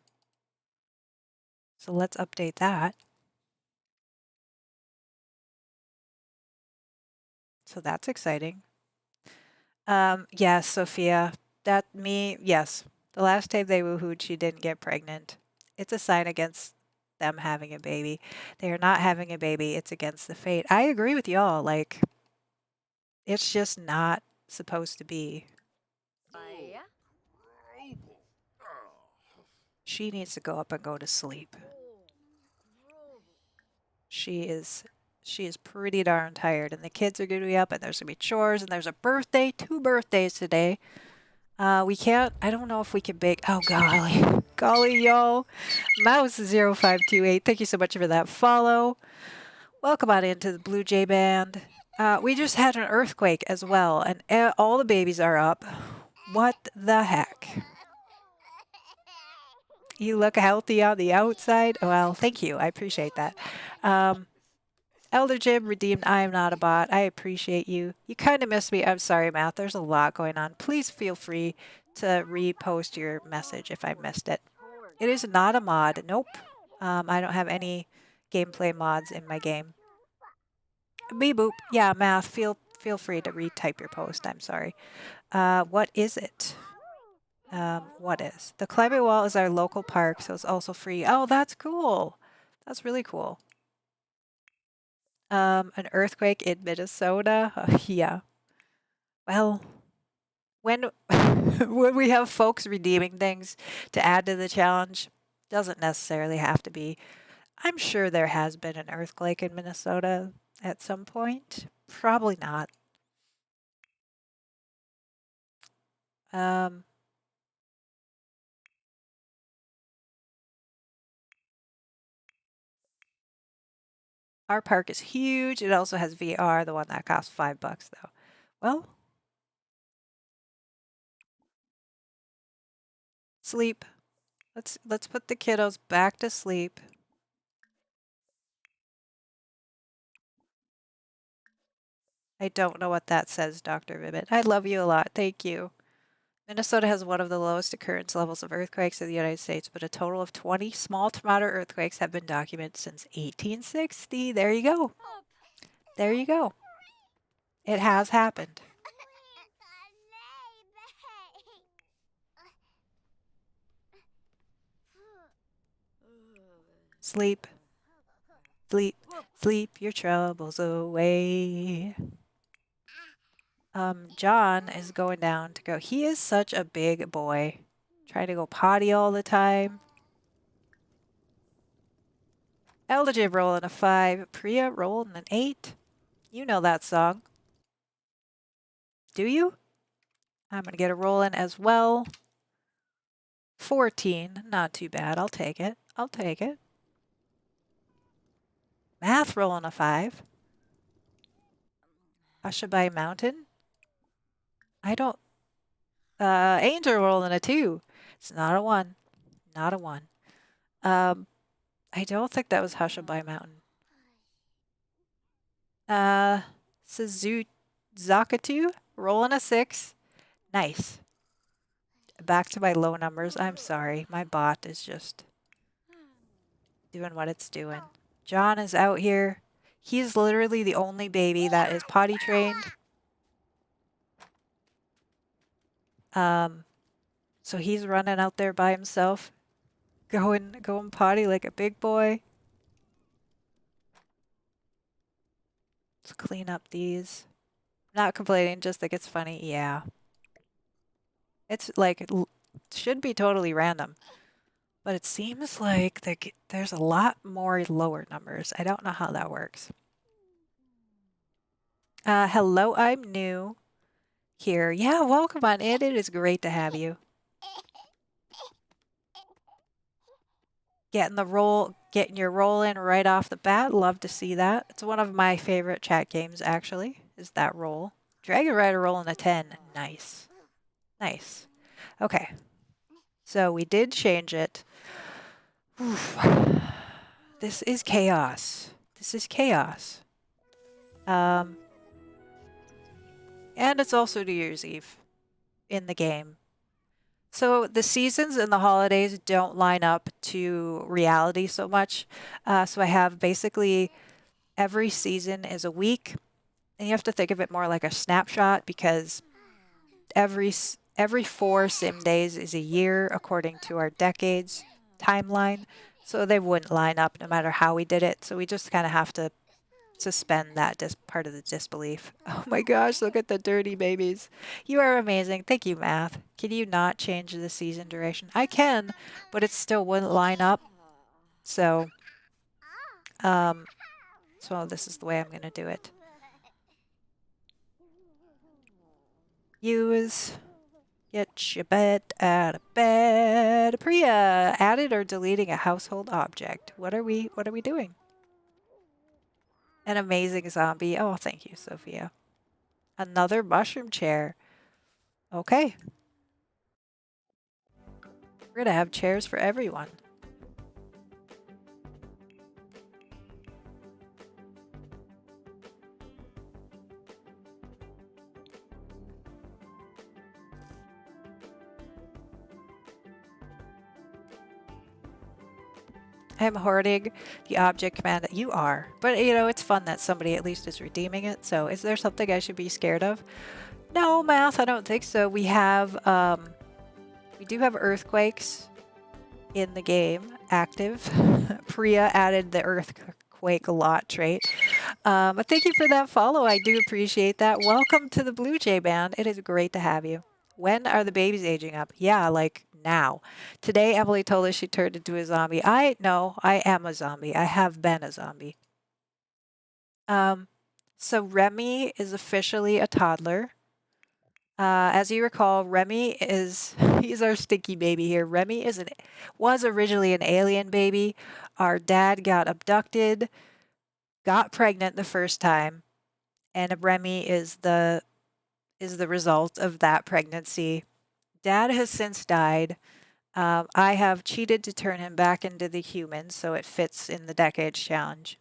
So let's update that. So that's exciting. Yes, Sophia. Yes. The last time they woohooed, she didn't get pregnant. It's a sign against them having a baby. They are not having a baby. It's against the fate. I agree with y'all. Like, it's just not supposed to be. She needs to go up and go to sleep. She is she is pretty darn tired, and the kids are going to be up, and there's going to be chores, and there's a birthday, 2 birthdays today. We can't, I don't know if we can bake. Oh, golly. Golly, y'all. Mouse0528, thank you so much for that follow. Welcome on into the Blue Jay Band. We just had an earthquake as well, and all the babies are up. What the heck? You look healthy on the outside. Well, thank you. I appreciate that. Elder Jim redeemed. I am not a bot. I appreciate you. You kind of missed me. I'm sorry, Matt. There's a lot going on. Please feel free to repost your message if I missed it. It is not a mod. Nope. I don't have any gameplay mods in my game. Beep boop. Yeah, Math. Feel free to retype your post. I'm sorry. What is it? What is? The climbing wall is our local park, so it's also free. Oh, that's cool. That's really cool. An earthquake in Minnesota. Yeah. Well, when when we have folks redeeming things to add to the challenge, doesn't necessarily have to be. I'm sure there has been an earthquake in Minnesota at some point. Probably not. Um, our park is huge. It also has VR, the one that costs $5 though. Well, sleep. Let's put the kiddos back to sleep. I don't know what that says, Dr. Ribbit. I love you a lot. Thank you. Minnesota has one of the lowest occurrence levels of earthquakes in the United States, but a total of 20 small to moderate earthquakes have been documented since 1860. There you go. There you go. It has happened. Sleep, sleep, sleep your troubles away. John is going down to go. He is such a big boy. Trying to go potty all the time. Elder rolling a 5. Priya rolling an 8. You know that song. Do you? I'm going to get a roll in as well. 14. Not too bad. I'll take it. I'll take it. Math rolling a 5. Hushabye Mountain. I don't. Angel rolling a 2. It's not a 1. Not a 1. I don't think that was Hushabye Mountain. Zakatu rolling a 6. Nice. Back to my low numbers. I'm sorry. My bot is just doing what it's doing. John is out here. He's literally the only baby that is potty trained. So he's running out there by himself, going potty like a big boy. Let's clean up these. Not complaining, just think it's funny. Yeah. It's like, should be totally random. But it seems like there's a lot more lower numbers. I don't know how that works. Hello, I'm new here. Yeah, welcome on in. It is great to have you. Getting your roll in right off the bat. Love to see that. It's one of my favorite chat games, actually, is that roll. Dragon Rider rolling a 10. Nice. Nice. Okay. So we did change it. Oof. This is chaos. This is chaos. And it's also New Year's Eve in the game. So the seasons and the holidays don't line up to reality so much. So I have basically every season is a week, and you have to think of it more like a snapshot because every 4 sim days is a year according to our decades timeline. So they wouldn't line up no matter how we did it. So we just kind of have to suspend that part of the disbelief. Oh my gosh, look at the dirty babies. You are amazing. Thank you, Math. Can you not change the season duration? I can, but it still wouldn't line up. So, this is the way I'm going to do it. Use, get your butt out of bed. Priya, added or deleting a household object. What are we doing? An amazing zombie. Oh, thank you, Sophia. Another mushroom chair. Okay. We're going to have chairs for everyone. I'm hoarding the object command that you are. But, it's fun that somebody at least is redeeming it. So is there something I should be scared of? No, Math, I don't think so. We have, we do have earthquakes in the game active. Priya added the earthquake quake a lot trait. But thank you for that follow. I do appreciate that. Welcome to the Blue Jay Band. It is great to have you. When are the babies aging up? Yeah, like now. Today, Emily told us she turned into a zombie. I am a zombie. I have been a zombie. So Remy is officially a toddler. As you recall, Remy is he's our stinky baby here. Remy was originally an alien baby. Our dad got abducted, got pregnant the first time, and Remy is the result of that pregnancy. Dad has since died. I have cheated to turn him back into the human, so it fits in the decades challenge.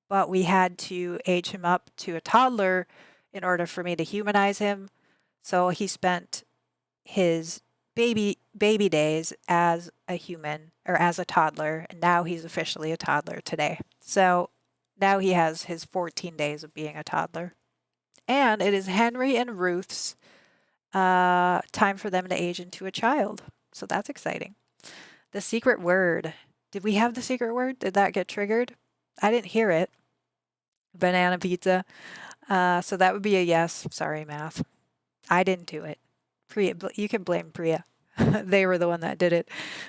But we had to age him up to a toddler in order for me to humanize him. So he spent his baby days as a human or as a toddler, and now he's officially a toddler today. So now he has his 14 days of being a toddler. And it is Henry and Ruth's time for them to age into a child. So that's exciting. The secret word. Did we have the secret word? Did that get triggered? I didn't hear it. Banana pizza. So that would be a yes. Sorry, math. I didn't do it. Priya, you can blame Priya. They were the one that did it.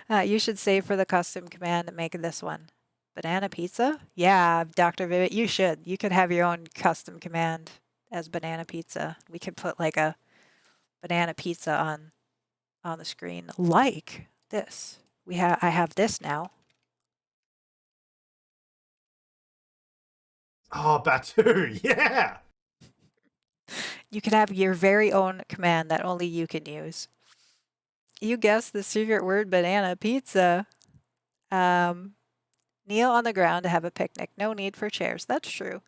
You should save for the custom command and make this one. Banana pizza? Yeah, Dr. Vivid, you should. You could have your own custom command as banana pizza. We could put like a banana pizza on the screen like this. I have this now. Oh, Batu, yeah! You can have your very own command that only you can use. You guessed the secret word banana pizza. Kneel on the ground to have a picnic. No need for chairs. That's true.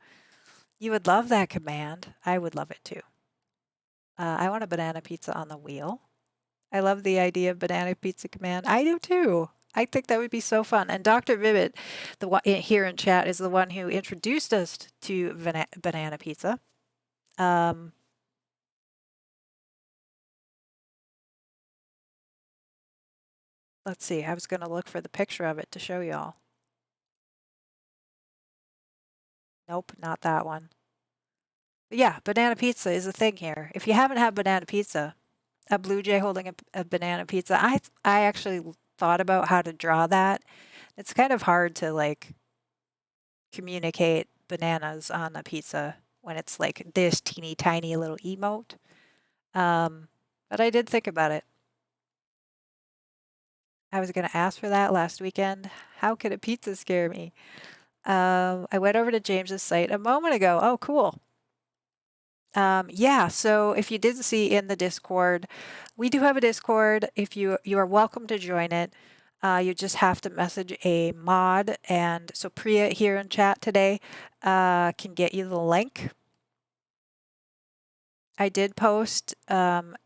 You would love that command. I would love it too. I want a banana pizza on the wheel. I love the idea of banana pizza command. I do too. I think that would be so fun. And Dr. Vivid, the one here in chat, is the one who introduced us to banana pizza. Let's see. I was going to look for the picture of it to show y'all. Nope, not that one. But yeah, banana pizza is a thing here. If you haven't had banana pizza, a blue jay holding a banana pizza, I actually thought about how to draw that. It's kind of hard to like communicate bananas on a pizza when it's like this teeny tiny little emote. But I did think about it. I was going to ask for that last weekend. How could a pizza scare me? I went over to James's site a moment ago. Oh, cool. Yeah, so if you didn't see in the Discord, we do have a Discord. If you are welcome to join it. You just have to message a mod, and so Priya here in chat today can get you the link. I did post,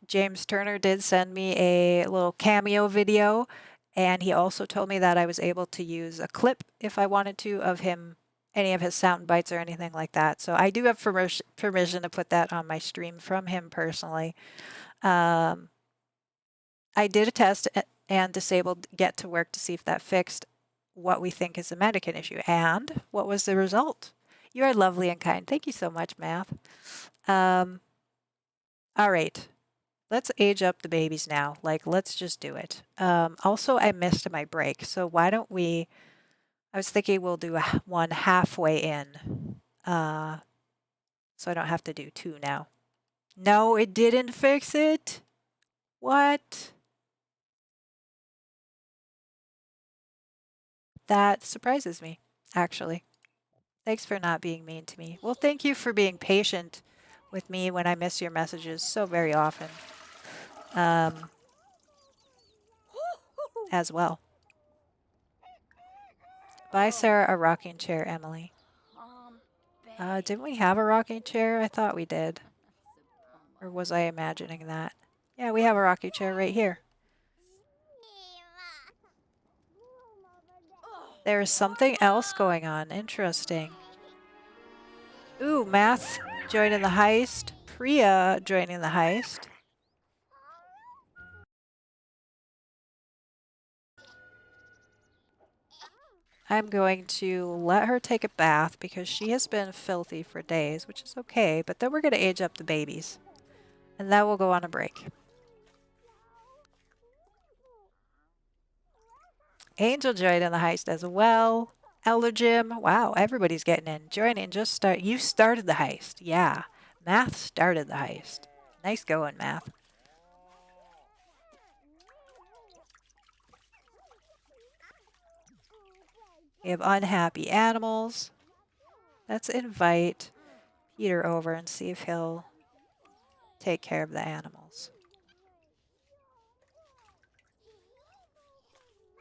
James Turner did send me a little cameo video, and he also told me that I was able to use a clip if I wanted to of him, any of his sound bites or anything like that. So I do have permission to put that on my stream from him personally. I did a test and disabled get to work to see if that fixed what we think is a mannequin issue. And what was the result? You are lovely and kind. Thank you so much, Math. All right. Let's age up the babies now. Like, let's just do it. Also, I missed my break. So why don't we, I was thinking we'll do one halfway in. So I don't have to do two now. No, it didn't fix it. What? That surprises me, actually. Thanks for not being mean to me. Well, thank you for being patient with me when I miss your messages so very often. As well. Buy Sarah a rocking chair, Emily. Didn't we have a rocking chair? I thought we did. Or was I imagining that? Yeah, we have a rocking chair right here. There is something else going on. Interesting. Ooh, Math joining the heist. Priya joining the heist. I'm going to let her take a bath because she has been filthy for days, which is okay, but then we're going to age up the babies. And then we'll go on a break. Angel joined in the heist as well. Elder Jim, wow, everybody's getting in. Join in, just start. You started the heist. Yeah, Math started the heist. Nice going, Math. We have unhappy animals. Let's invite Peter over and see if he'll take care of the animals.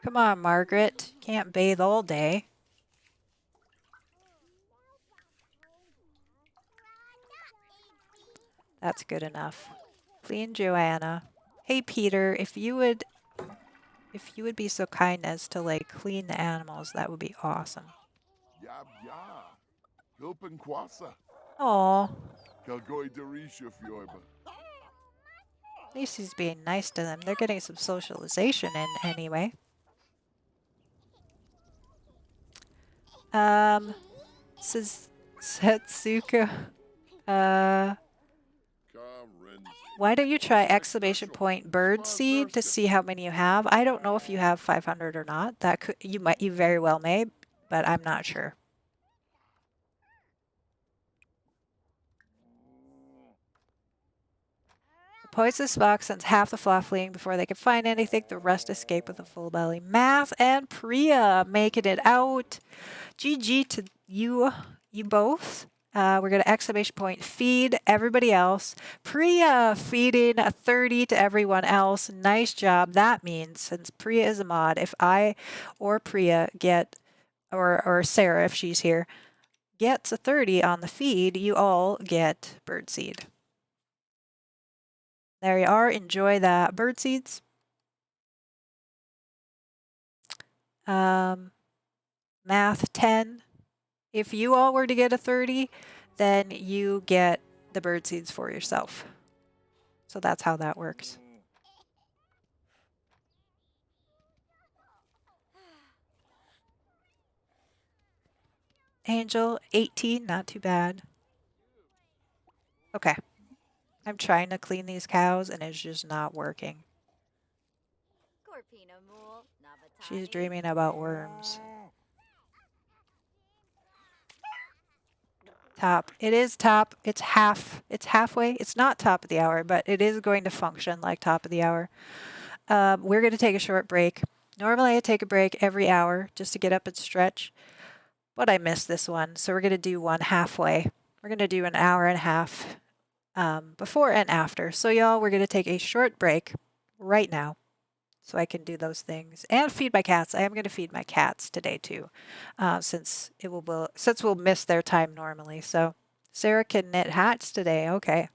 Come on, Margaret. Can't bathe all day. That's good enough. Clean Joanna. Hey, Peter, if you would be so kind as to like clean the animals, that would be awesome. Yab ya. Hilpen kwasa. Aw, Kalgoi derisha fjoiba. at least he's being nice to them. They're getting some socialization in anyway. Says Setsuka. Why don't you try exclamation point bird seed to see how many you have? I don't know if you have 500 or not. That could you very well may, but I'm not sure. The poisonous box sends half the flock fleeing before they can find anything. The rest escape with a full belly. Math and Priya making it out. GG to you both. We're going to exclamation point feed everybody else. Priya feeding a 30 to everyone else. Nice job. That means since Priya is a mod, if I or Priya get, or Sarah if she's here, gets a 30 on the feed, you all get birdseed. There you are. Enjoy that bird seeds. Math 10. If you all were to get a 30, then you get the bird seeds for yourself. So that's how that works. Angel 18, not too bad. Okay. I'm trying to clean these cows and it's just not working. She's dreaming about worms. Top. It is top. It's halfway. It's not top of the hour, but it is going to function like top of the hour. We're going to take a short break. Normally I take a break every hour just to get up and stretch, but I missed this one. So we're going to do one halfway. We're going to do an hour and a half before and after. So y'all, we're going to take a short break right now so I can do those things and feed my cats. I am going to feed my cats today too, since we'll miss their time normally. So Sarah can knit hats today. Okay.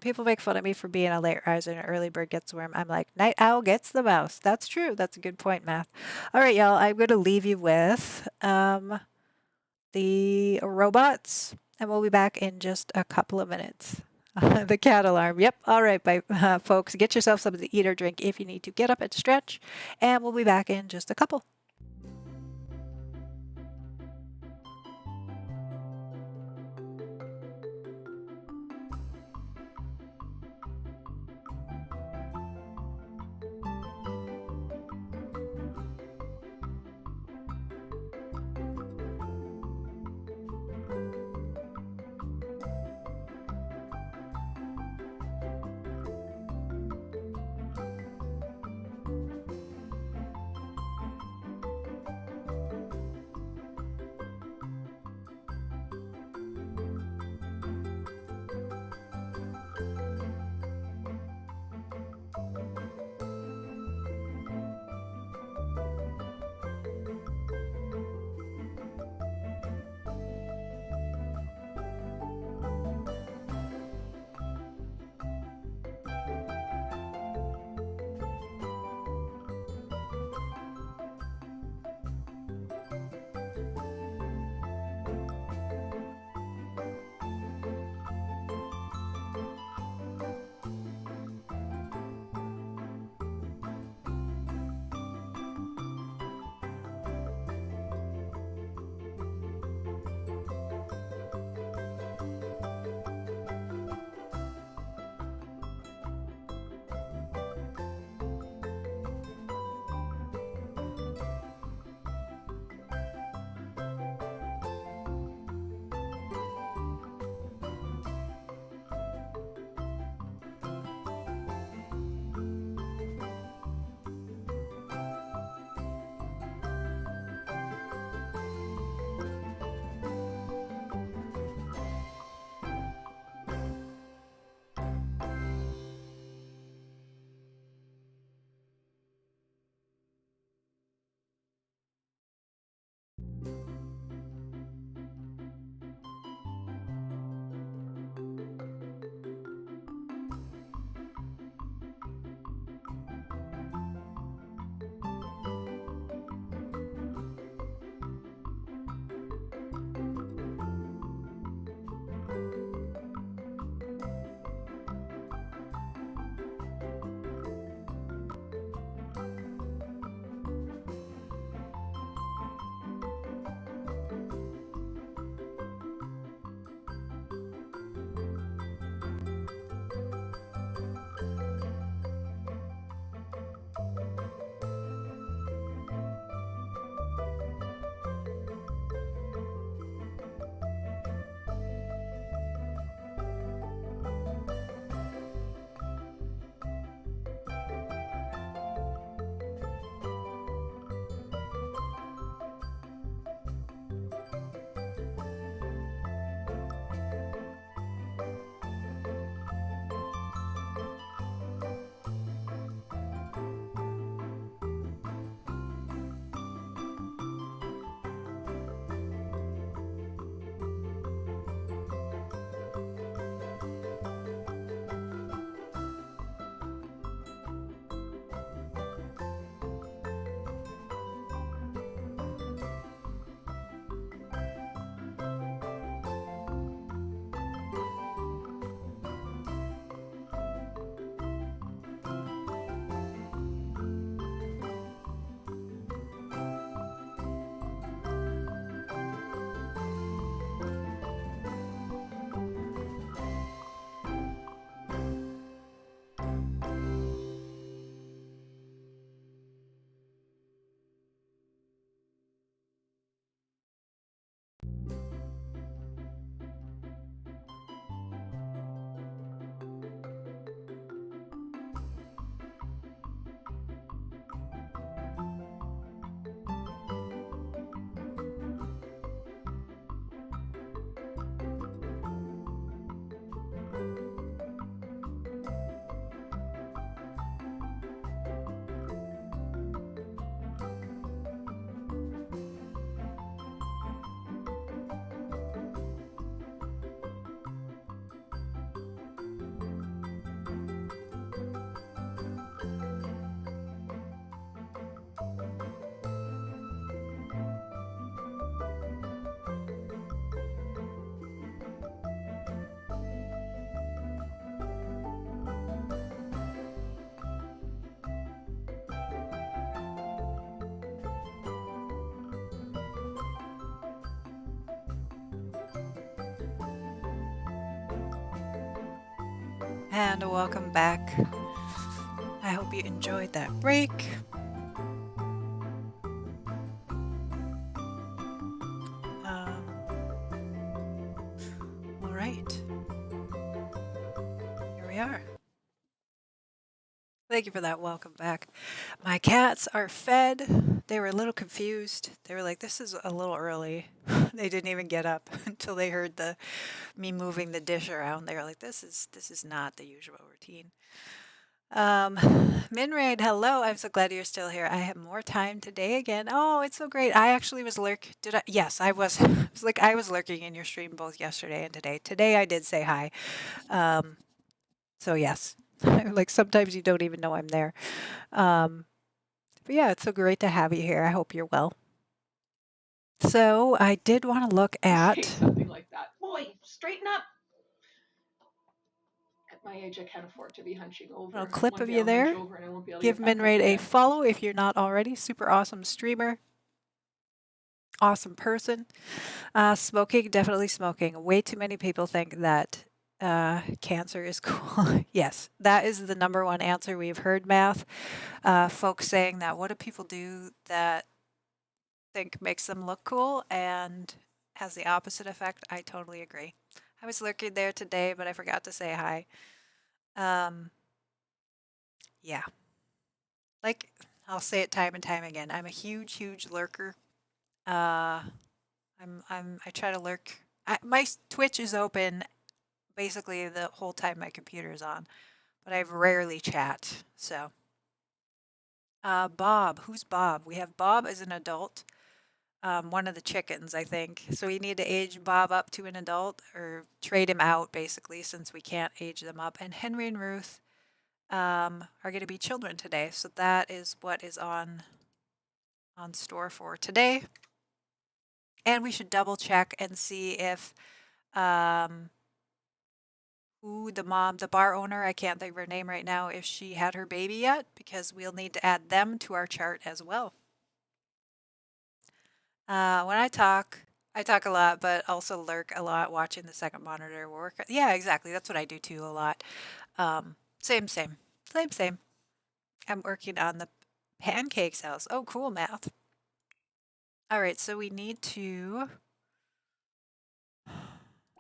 People make fun of me for being a late riser and an early bird gets the worm. I'm like, night owl gets the mouse. That's true. That's a good point, Math. All right, y'all. I'm going to leave you with the robots, and we'll be back in just a couple of minutes. The cat alarm. Yep. All right, bye, folks. Get yourself something to eat or drink if you need to. Get up and stretch, and we'll be back in just a couple. And welcome back. I hope you enjoyed that break. All right. Here we are. Thank you for that. Welcome back. My cats are fed. They were a little confused. They were like, "This is a little early." They didn't even get up until they heard me moving the dish around. They were like, "This is not the usual routine." Um, Minraid, hello. I'm so glad you're still here. I have more time today again. Oh, it's so great. I actually was Did I? Yes, I was. It was like I was lurking in your stream both yesterday and today. Today I did say hi. Um, so yes, like sometimes you don't even know I'm there. Um, but yeah, it's so great to have you here. I hope you're well. So I did want to look Say at something like that. Boy, straighten up. At my age, I can't afford to be hunching a little over. clip One of day you I'll hunch there. over and I won't be able to Give get back up Minraid a again. follow if you're not already. Super awesome streamer. Awesome person. Smoking, definitely smoking. Way too many people think that cancer is cool. Yes, that is the number one answer we've heard, Math. Folks saying that what do people do that think makes them look cool and has the opposite effect? I totally agree. I was lurking there today, but I forgot to say hi. Yeah, like I'll say it time and time again. I'm a huge, huge lurker. Uh, I try to lurk. My Twitch is open basically the whole time my computer is on, but I rarely chat. So, Bob, who's Bob? We have Bob as an adult, one of the chickens, I think. So we need to age Bob up to an adult or trade him out, basically, since we can't age them up. And Henry and Ruth are going to be children today, so that is what is on store for today. And we should double check and see if um, who the bar owner, I can't think of her name right now, if she had her baby yet, because we'll need to add them to our chart as well. When I talk a lot, but also lurk a lot watching the second monitor work. Yeah, exactly. That's what I do too a lot. Same, same. Same, same. I'm working on the pancakes house. Oh, cool, Math. All right, so we need to,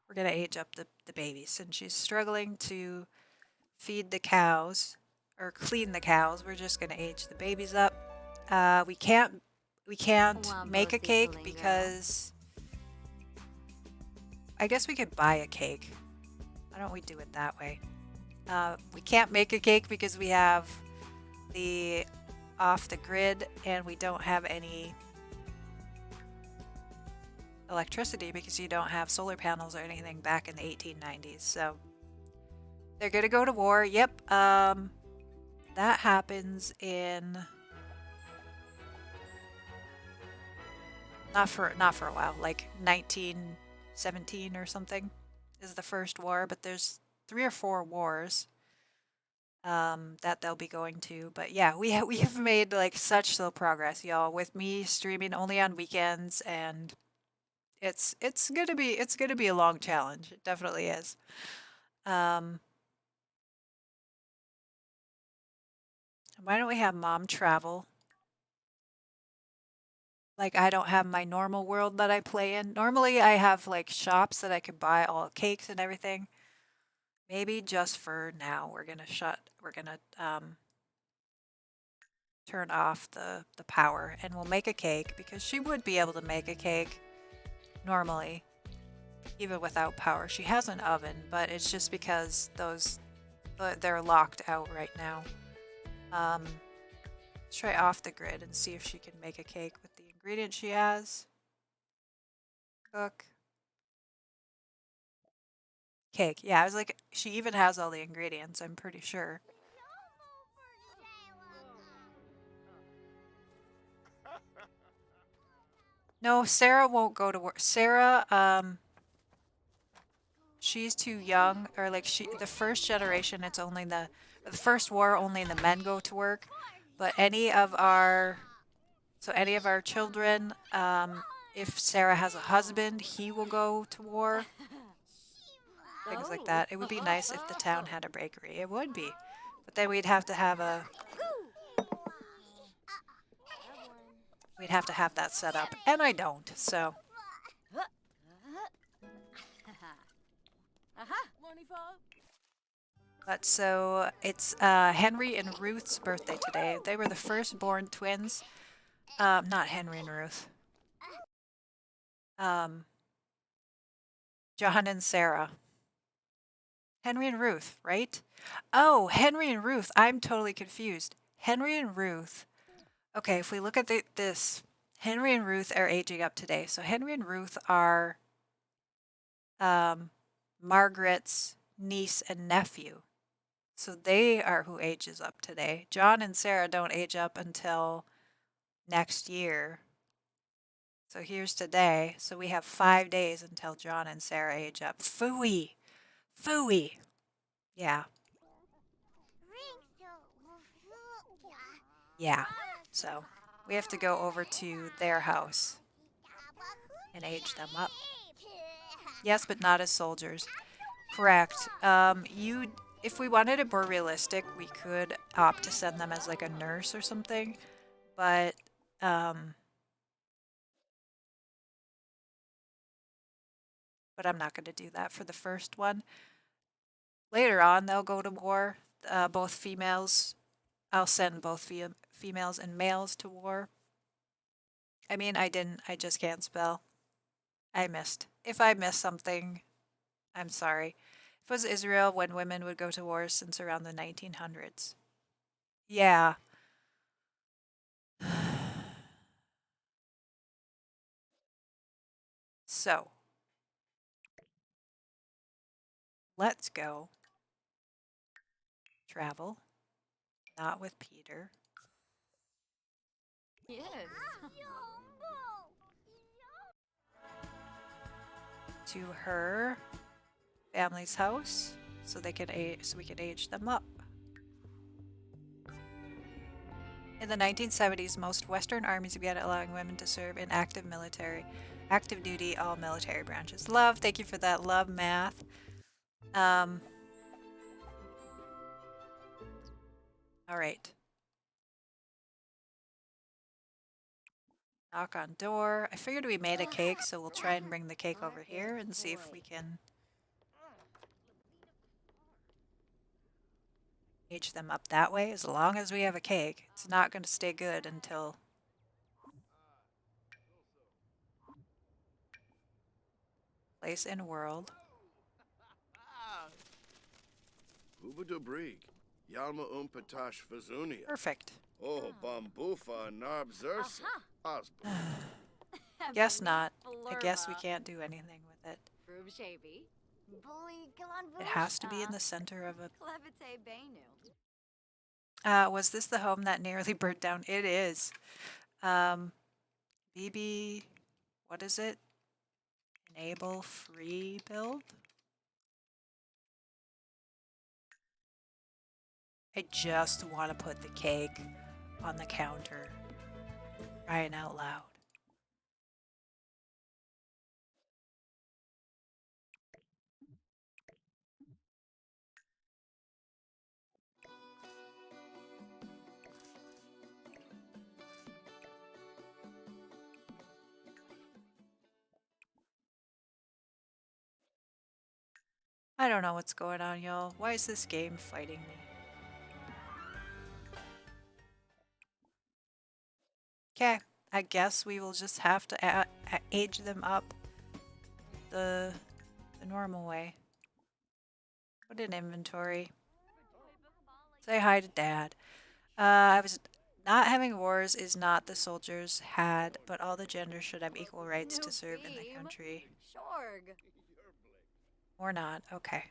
we're going to age up the baby since she's struggling to feed the cows or clean the cows. We're just going to age the babies up. We can't make a cake because I guess we could buy a cake. Why don't we do it that way? We can't make a cake because we have the off the grid and we don't have any electricity because you don't have solar panels or anything back in the 1890s. So they're going to go to war. Yep. That happens in not for a while, like 1917 or something is the first war, but there's 3 or 4 wars that they'll be going to. But yeah, we have made like such slow progress, y'all, with me streaming only on weekends, and it's gonna be a long challenge. It definitely is. Why don't we have mom travel? Like I don't have my normal world that I play in. Normally I have like shops that I could buy all cakes and everything. Maybe just for now we're gonna turn off the power and we'll make a cake because she would be able to make a cake normally even without power. She has an oven, but it's just because they're locked out right now. Let's try off the grid and see if she can make a cake with the ingredients she has. Cook. Cake. Yeah, I was like, she even has all the ingredients, I'm pretty sure. No, Sarah won't go to work. Sarah, she's too young, or like the first generation, it's only the first war, only the men go to work. But any of our children, if Sarah has a husband, he will go to war. things like that. It would be nice if the town had a bakery. It would be. But then we'd have to have that set up, and I don't, so. But so it's Henry and Ruth's birthday today. They were the firstborn twins. Not Henry and Ruth. John and Sarah. Henry and Ruth, right? Oh, Henry and Ruth. I'm totally confused. Henry and Ruth. Okay, if we look at this, Henry and Ruth are aging up today. So Henry and Ruth are Margaret's niece and nephew. So they are who ages up today. John and Sarah don't age up until next year. So here's today. So we have 5 days until John and Sarah age up. Phooey. Phooey. Yeah. Yeah. So we have to go over to their house and age them up. Yes, but not as soldiers. Correct. If we wanted it more realistic, we could opt to send them as like a nurse or something. But I'm not going to do that for the first one. Later on, they'll go to war. Both females. I'll send both females and males to war. I mean, I just can't spell. I missed. If I missed something, I'm sorry. If it was Israel when women would go to war since around the 1900s. Yeah. So, let's go travel, not with Peter. Yes. To her family's house so we can age them up. In the 1970s, most Western armies began allowing women to serve in active duty, all military branches. Love, thank you for that. Love math. All right. Knock on door. I figured we made a cake, so we'll try and bring the cake over here and see if we can age them up that way. As long as we have a cake, it's not going to stay good until place in world. Ubadubrig, Yalma Umpatash Vazunia. Perfect. Oh, Bambufa Narb Zersa. Osborne. Guess not. I guess we can't do anything with it. It has to be in the center of a... was this the home that nearly burnt down? It is. BB... What is it? Enable free build? I just want to put the cake on the counter. Crying out loud. I don't know what's going on, y'all. Why is this game fighting me? Okay, I guess we will just have to age them up the normal way. Put in inventory. Say hi to Dad. Not having wars is not the soldiers had, but all the genders should have equal rights to serve in the country. Or not, okay.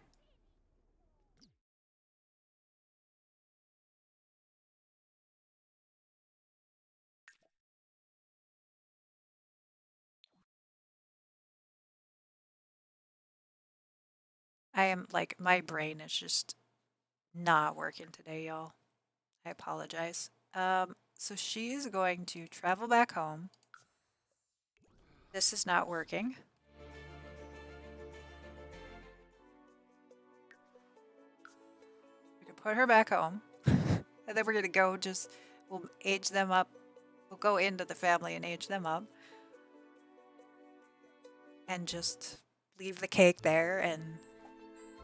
I am, like, my brain is just not working today, y'all. I apologize. So she is going to travel back home. This is not working. We can put her back home. And then we're going to go we'll age them up. We'll go into the family and age them up. And just leave the cake there. And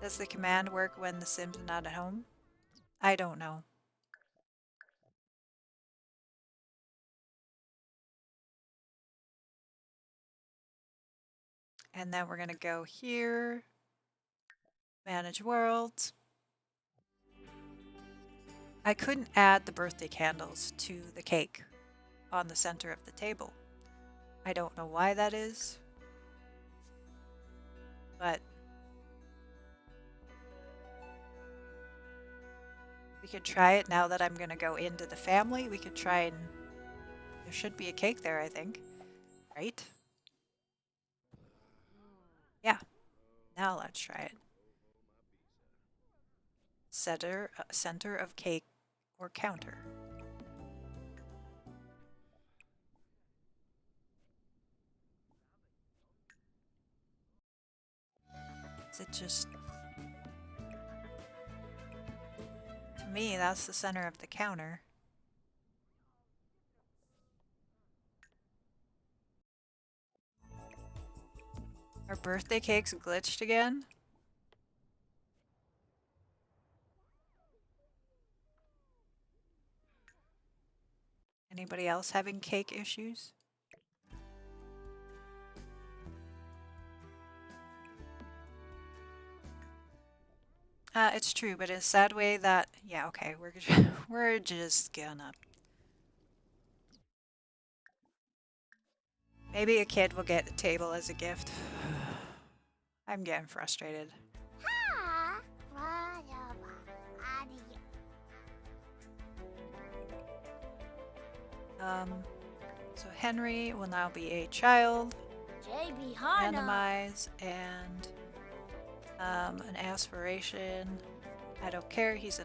does the command work when the Sim's not at home? I don't know. And then we're going to go here. Manage worlds. I couldn't add the birthday candles to the cake on the center of the table. I don't know why that is, but we could try it now that I'm going to go into the family. We could try and there should be a cake there, I think. Right? Yeah. Now let's try it. Center of cake or counter. Is it just... To me, that's the center of the counter. Our birthday cake's glitched again? Anybody else having cake issues? It's true, but in a sad way that... Yeah, okay, we're just gonna... Maybe a kid will get a table as a gift. I'm getting frustrated. So Henry will now be a child. Randomize and an aspiration. I don't care. He's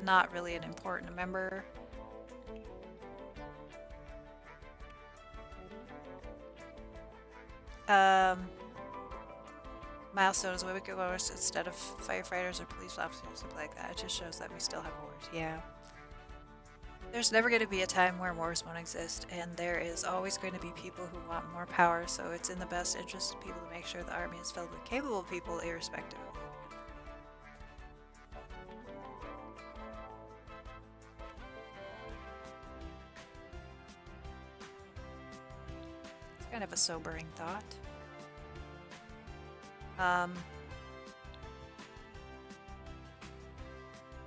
not really an important member. Milestones, women go wars instead of firefighters or police officers, something like that. It just shows that we still have wars. Yeah. There's never going to be a time where wars won't exist, and there is always going to be people who want more power, so it's in the best interest of people to make sure the army is filled with capable people, irrespective of. It's kind of a sobering thought.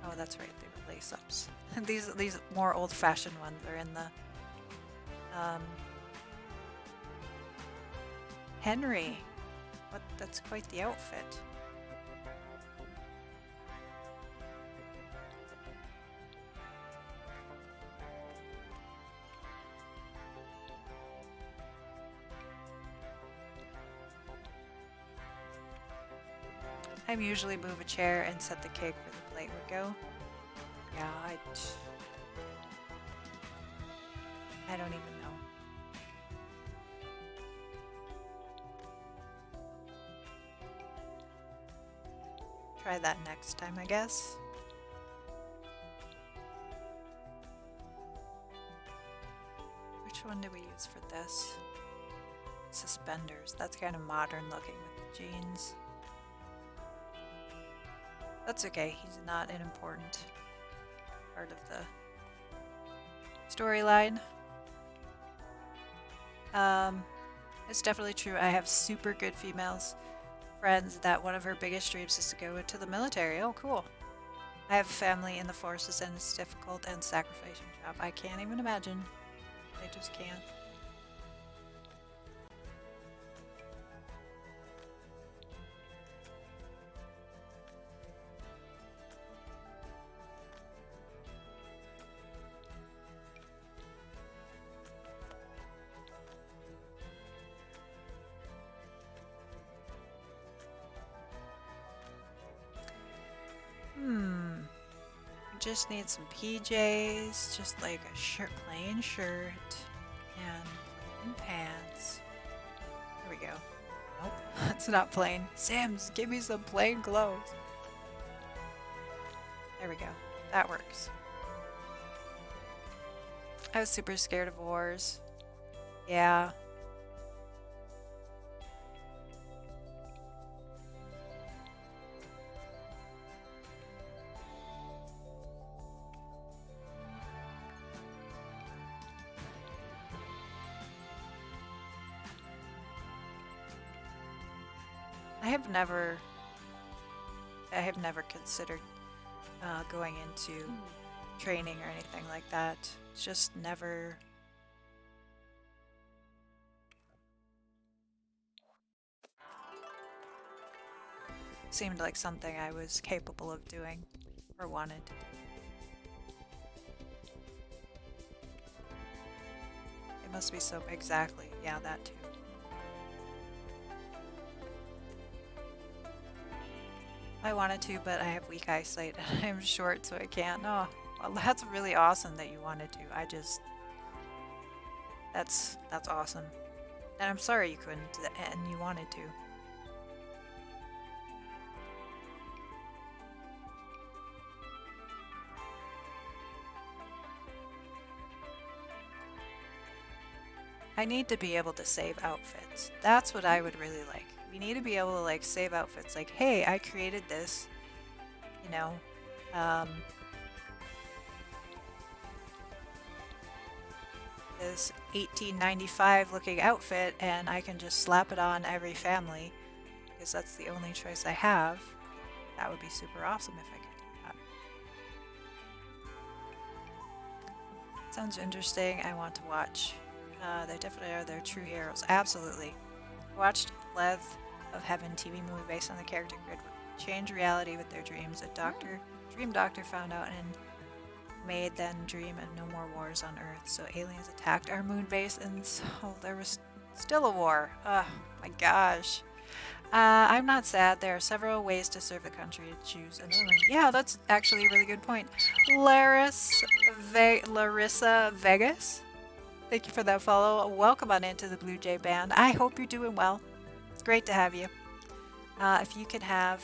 Oh, that's right, they were lace-ups. These more old-fashioned ones are in the Henry. That's quite the outfit. I usually move a chair and set the cake where the plate would go. Yeah, I don't even know. Try that next time, I guess. Which one do we use for this? Suspenders. That's kind of modern looking with the jeans. That's okay, he's not an important part of the storyline. It's definitely true. I have super good females friends that one of her biggest dreams is to go into the military. Oh, cool. I have a family in the forces and it's difficult and sacrificing job. I can't even imagine. I just can't. Just need some PJs, just like a shirt, plain shirt, and plain pants. There we go. Nope, it's not plain. Sims, give me some plain clothes. There we go. That works. I was super scared of wars. Yeah. I have never considered going into training or anything like that. It's just never. Seemed like something I was capable of doing or wanted. It must be so exactly. Yeah, that too. I wanted to, but I have weak eyesight and I'm short, so I can't. Oh, well, that's really awesome that you wanted to. That's awesome. And I'm sorry you couldn't, and you wanted to. I need to be able to save outfits. That's what I would really like. We need to be able to like save outfits. Like, hey, I created this, you know, this 1895 looking outfit, and I can just slap it on every family because that's the only choice I have. That would be super awesome if I could do that. Sounds interesting. I want to watch. They definitely are their true heroes. Absolutely. Watched Lev of Heaven TV movie based on the character grid change reality with their dreams. A dream doctor found out and made then dream of no more wars on Earth. So aliens attacked our moon base and so there was still a war. Oh my gosh. I'm not sad. There are several ways to serve the country. Choose another one. Yeah, that's actually a really good point. Larissa Vegas. Thank you for that follow. Welcome on into the Blue Jay Band. I hope you're doing well. It's great to have you. If you could have,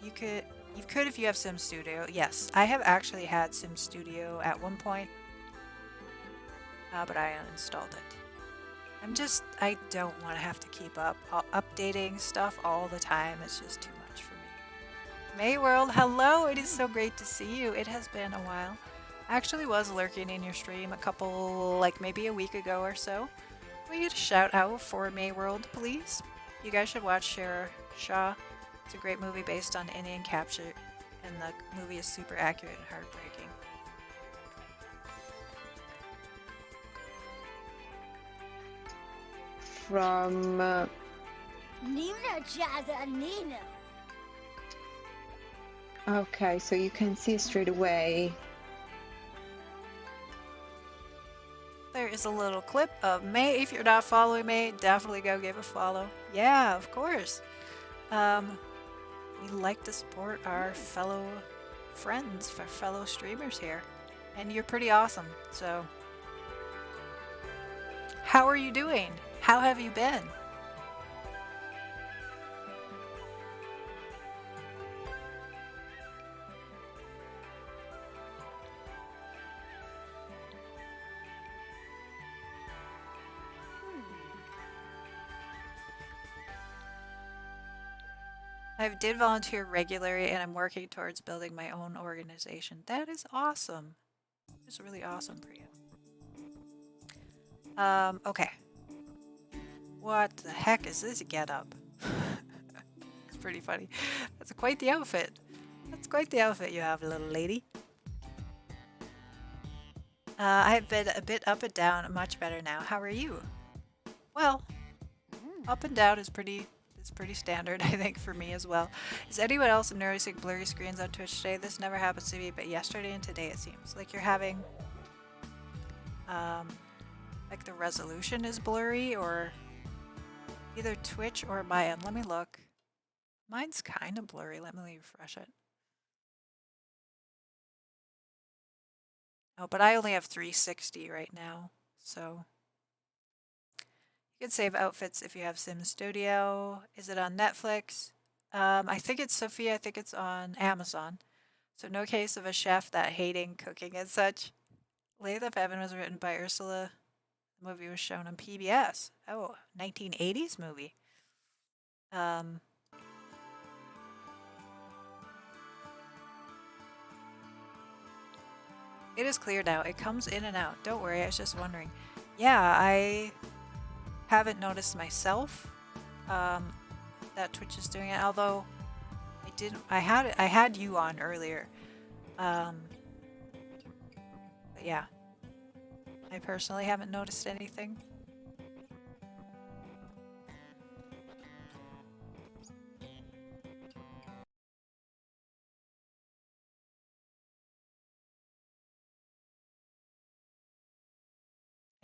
you could if you have Sim Studio. Yes, I have actually had Sim Studio at one point, but I uninstalled it. I don't want to have to keep updating stuff all the time. It's just too much for me. Mayworld, hello. It is so great to see you. It has been a while. I actually was lurking in your stream like maybe a week ago or so. Will you get a shout out for Mayworld, please? You guys should watch Shara Shah. It's a great movie based on Indian capture, and the movie is super accurate and heartbreaking. From Nina Jaza Nina. okay, so you can see straight away. There is a little clip of May. If you're not following May, definitely go give a follow. Yeah, of course. We like to support our fellow friends, our fellow streamers here. And you're pretty awesome, so. How are you doing? How have you been? I did volunteer regularly and I'm working towards building my own organization. That is awesome. It's really awesome for you. Okay. What the heck is this getup? It's pretty funny. That's quite the outfit. That's quite the outfit you have, little lady. I've been a bit up and down, much better now. How are you? Well, up and down is pretty standard, I think, for me as well. Is anyone else noticing blurry screens on Twitch today? This never happens to me, but yesterday and today it seems like you're having like the resolution is blurry, or either Twitch or my end. Let me look. Mine's kind of blurry. Let me refresh it. Oh, but I only have 360 right now, so you can save outfits if you have Sim Studio. Is it on Netflix? I think it's Sophia. I think it's on Amazon. So no case of a chef that hating cooking and such. Lathe of Heaven was written by Ursula. The movie was shown on PBS. Oh, 1980s movie. It is clear now. It comes in and out. Don't worry, I was just wondering. Yeah, I haven't noticed myself that Twitch is doing it, although I didn't. I had you on earlier. But yeah, I personally haven't noticed anything.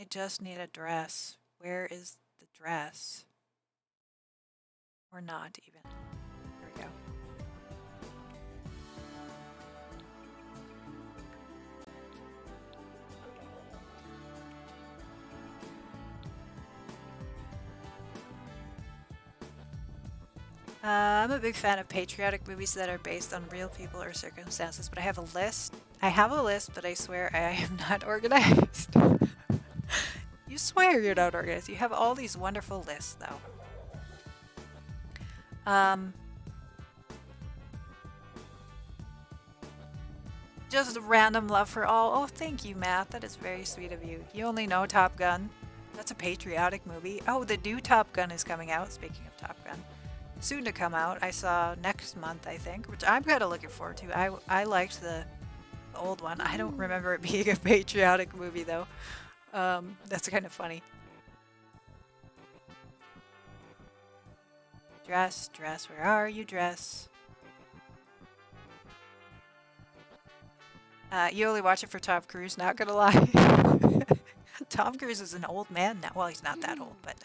I just need a dress. Where is the dress? Or not even. Here we go. I'm a big fan of patriotic movies that are based on real people or circumstances, but I have a list. I have a list, but I swear I am not organized. You swear you're not organized. You have all these wonderful lists, though. Just random love for all. Oh, thank you, Matt. That is very sweet of you. You only know Top Gun. That's a patriotic movie. Oh, the new Top Gun is coming out. Speaking of Top Gun. Soon to come out. I saw next month, I think, which I'm kind of looking forward to. I liked the old one. I don't remember it being a patriotic movie, though. That's kind of funny. Dress, dress, where are you, dress? You only watch it for Tom Cruise, not gonna lie. Tom Cruise is an old man now. Well, he's not that old, but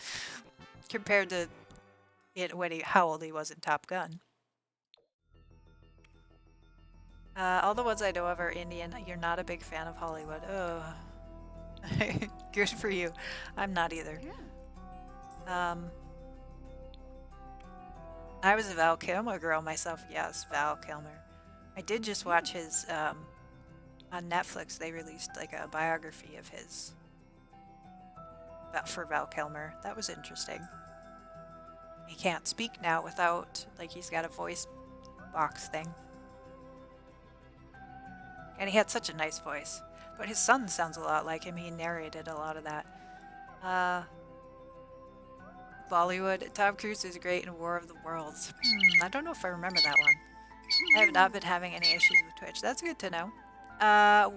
compared to how old he was in Top Gun. All the ones I know of are Indian. You're not a big fan of Hollywood. Oh. Good for you. I'm not either. I was a Val Kilmer girl myself. Yes, Val Kilmer. I did just watch his, on Netflix, they released like a biography of his for Val Kilmer. That was interesting. He can't speak now without, like, he's got a voice box thing. And he had such a nice voice. But his son sounds a lot like him. He narrated a lot of that. Bollywood. Tom Cruise is great in War of the Worlds. I don't know if I remember that one. I have not been having any issues with Twitch. That's good to know.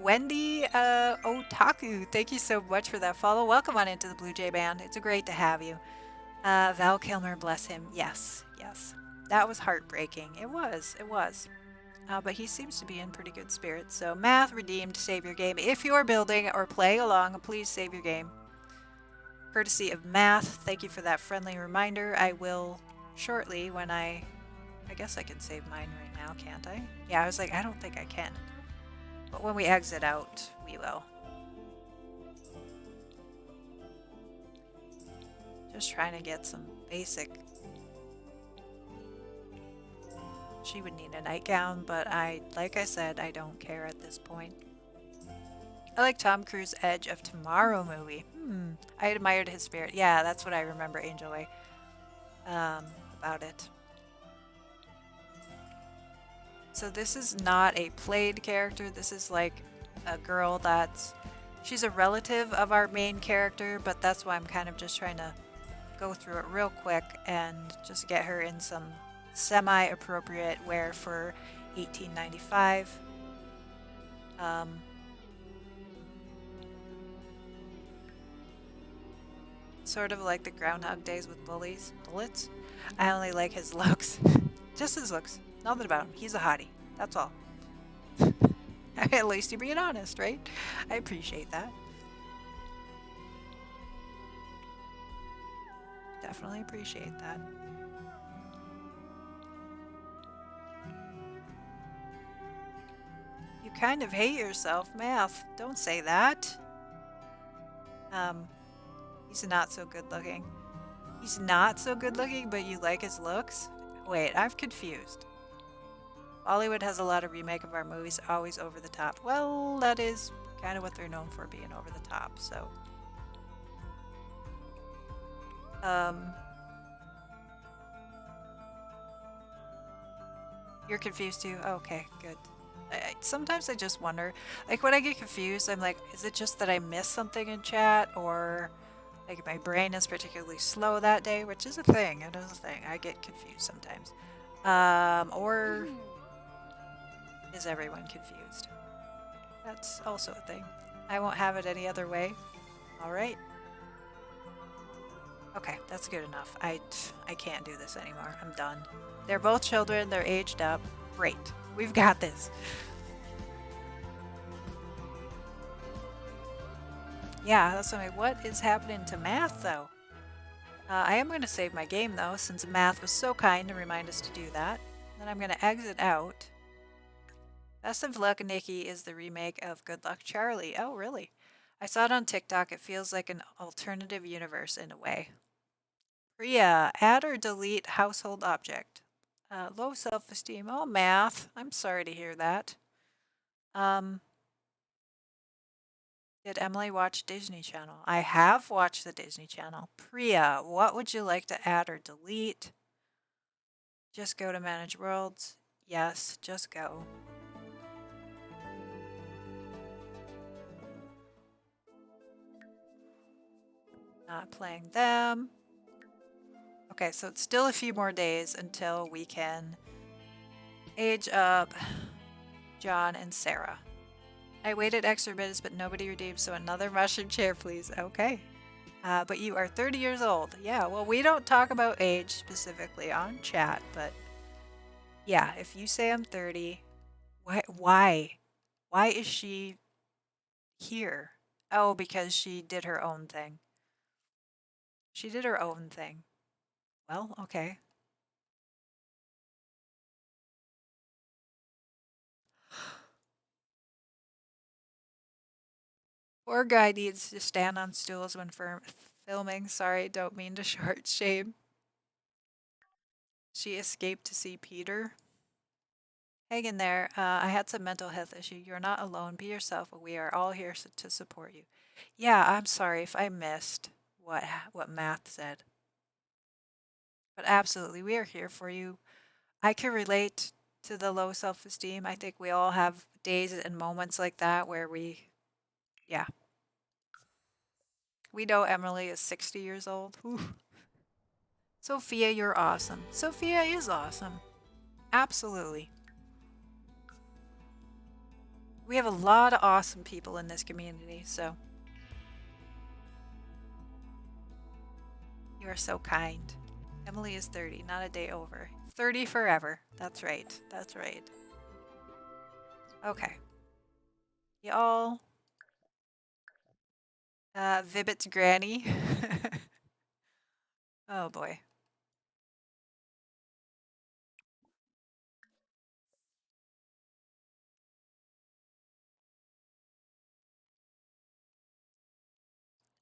Wendy Otaku, thank you so much for that follow. Welcome on into the Blue Jay Band. It's great to have you. Val Kilmer, bless him. Yes, yes. That was heartbreaking. It was. But he seems to be in pretty good spirits. So, Math redeemed, save your game. If you're building or playing along, please save your game. Courtesy of Math, thank you for that friendly reminder. I will shortly when I guess I can save mine right now, can't I? Yeah, I was like, I don't think I can. But when we exit out, we will. Just trying to get some basic. She would need a nightgown, but like I said, I don't care at this point. I like Tom Cruise Edge of Tomorrow movie. I admired his spirit. Yeah, that's what I remember, Angel Way, about it. So this is not a played character. This is like a girl she's a relative of our main character, but that's why I'm kind of just trying to go through it real quick and just get her in some semi-appropriate wear for 1895. Sort of like the Groundhog Days with bullets. I only like his looks. Just his looks. Nothing about him. He's a hottie. That's all. At least you're being honest, right? I appreciate that. Definitely appreciate that. You kind of hate yourself, Math. Don't say that. He's not so good looking. He's not so good looking, but you like his looks? Wait, I'm confused. Hollywood has a lot of remake of our movies, always over the top. Well, that is kind of what they're known for, being over the top, so. You're confused too? Okay, good. Sometimes I just wonder, like when I get confused, I'm like, is it just that I missed something in chat, or like my brain is particularly slow that day, which is a thing. It is a thing. I get confused sometimes. Or is everyone confused? That's also a thing. I won't have it any other way. All right. Okay, that's good enough. I can't do this anymore. I'm done. They're both children. They're aged up. Great. We've got this. Yeah, that's something. What is happening to math, though? I am going to save my game, though, since math was so kind to remind us to do that. Then I'm going to exit out. Best of Luck Nikki is the remake of Good Luck Charlie. Oh, really? I saw it on TikTok. It feels like an alternative universe in a way. Priya, add or delete household object. Low self-esteem. Oh, math. I'm sorry to hear that. Did Emily watch Disney Channel? I have watched the Disney Channel. Priya, what would you like to add or delete? Just go to manage worlds. Yes, just go. Not playing them. Okay, so it's still a few more days until we can age up John and Sarah. I waited extra minutes, but nobody redeemed, so another mushroom chair, please. Okay. But you are 30 years old. Yeah, well, we don't talk about age specifically on chat, but yeah, if you say I'm 30, why? Why is she here? Oh, because she did her own thing. She did her own thing. Well, okay. Poor guy needs to stand on stools when filming. Sorry, don't mean to short shame. She escaped to see Peter. Hang in there. I had some mental health issue. You're not alone. Be yourself. We are all here to support you. Yeah, I'm sorry if I missed what Math said. But absolutely, we are here for you. I can relate to the low self-esteem. I think we all have days and moments like that where yeah. We know Emily is 60 years old. Whew. Sophia, you're awesome. Sophia is awesome. Absolutely. We have a lot of awesome people in this community, so. You are so kind. Emily is 30, not a day over. 30 forever. That's right. That's right. Okay. Y'all. Vibbit's granny. Oh boy.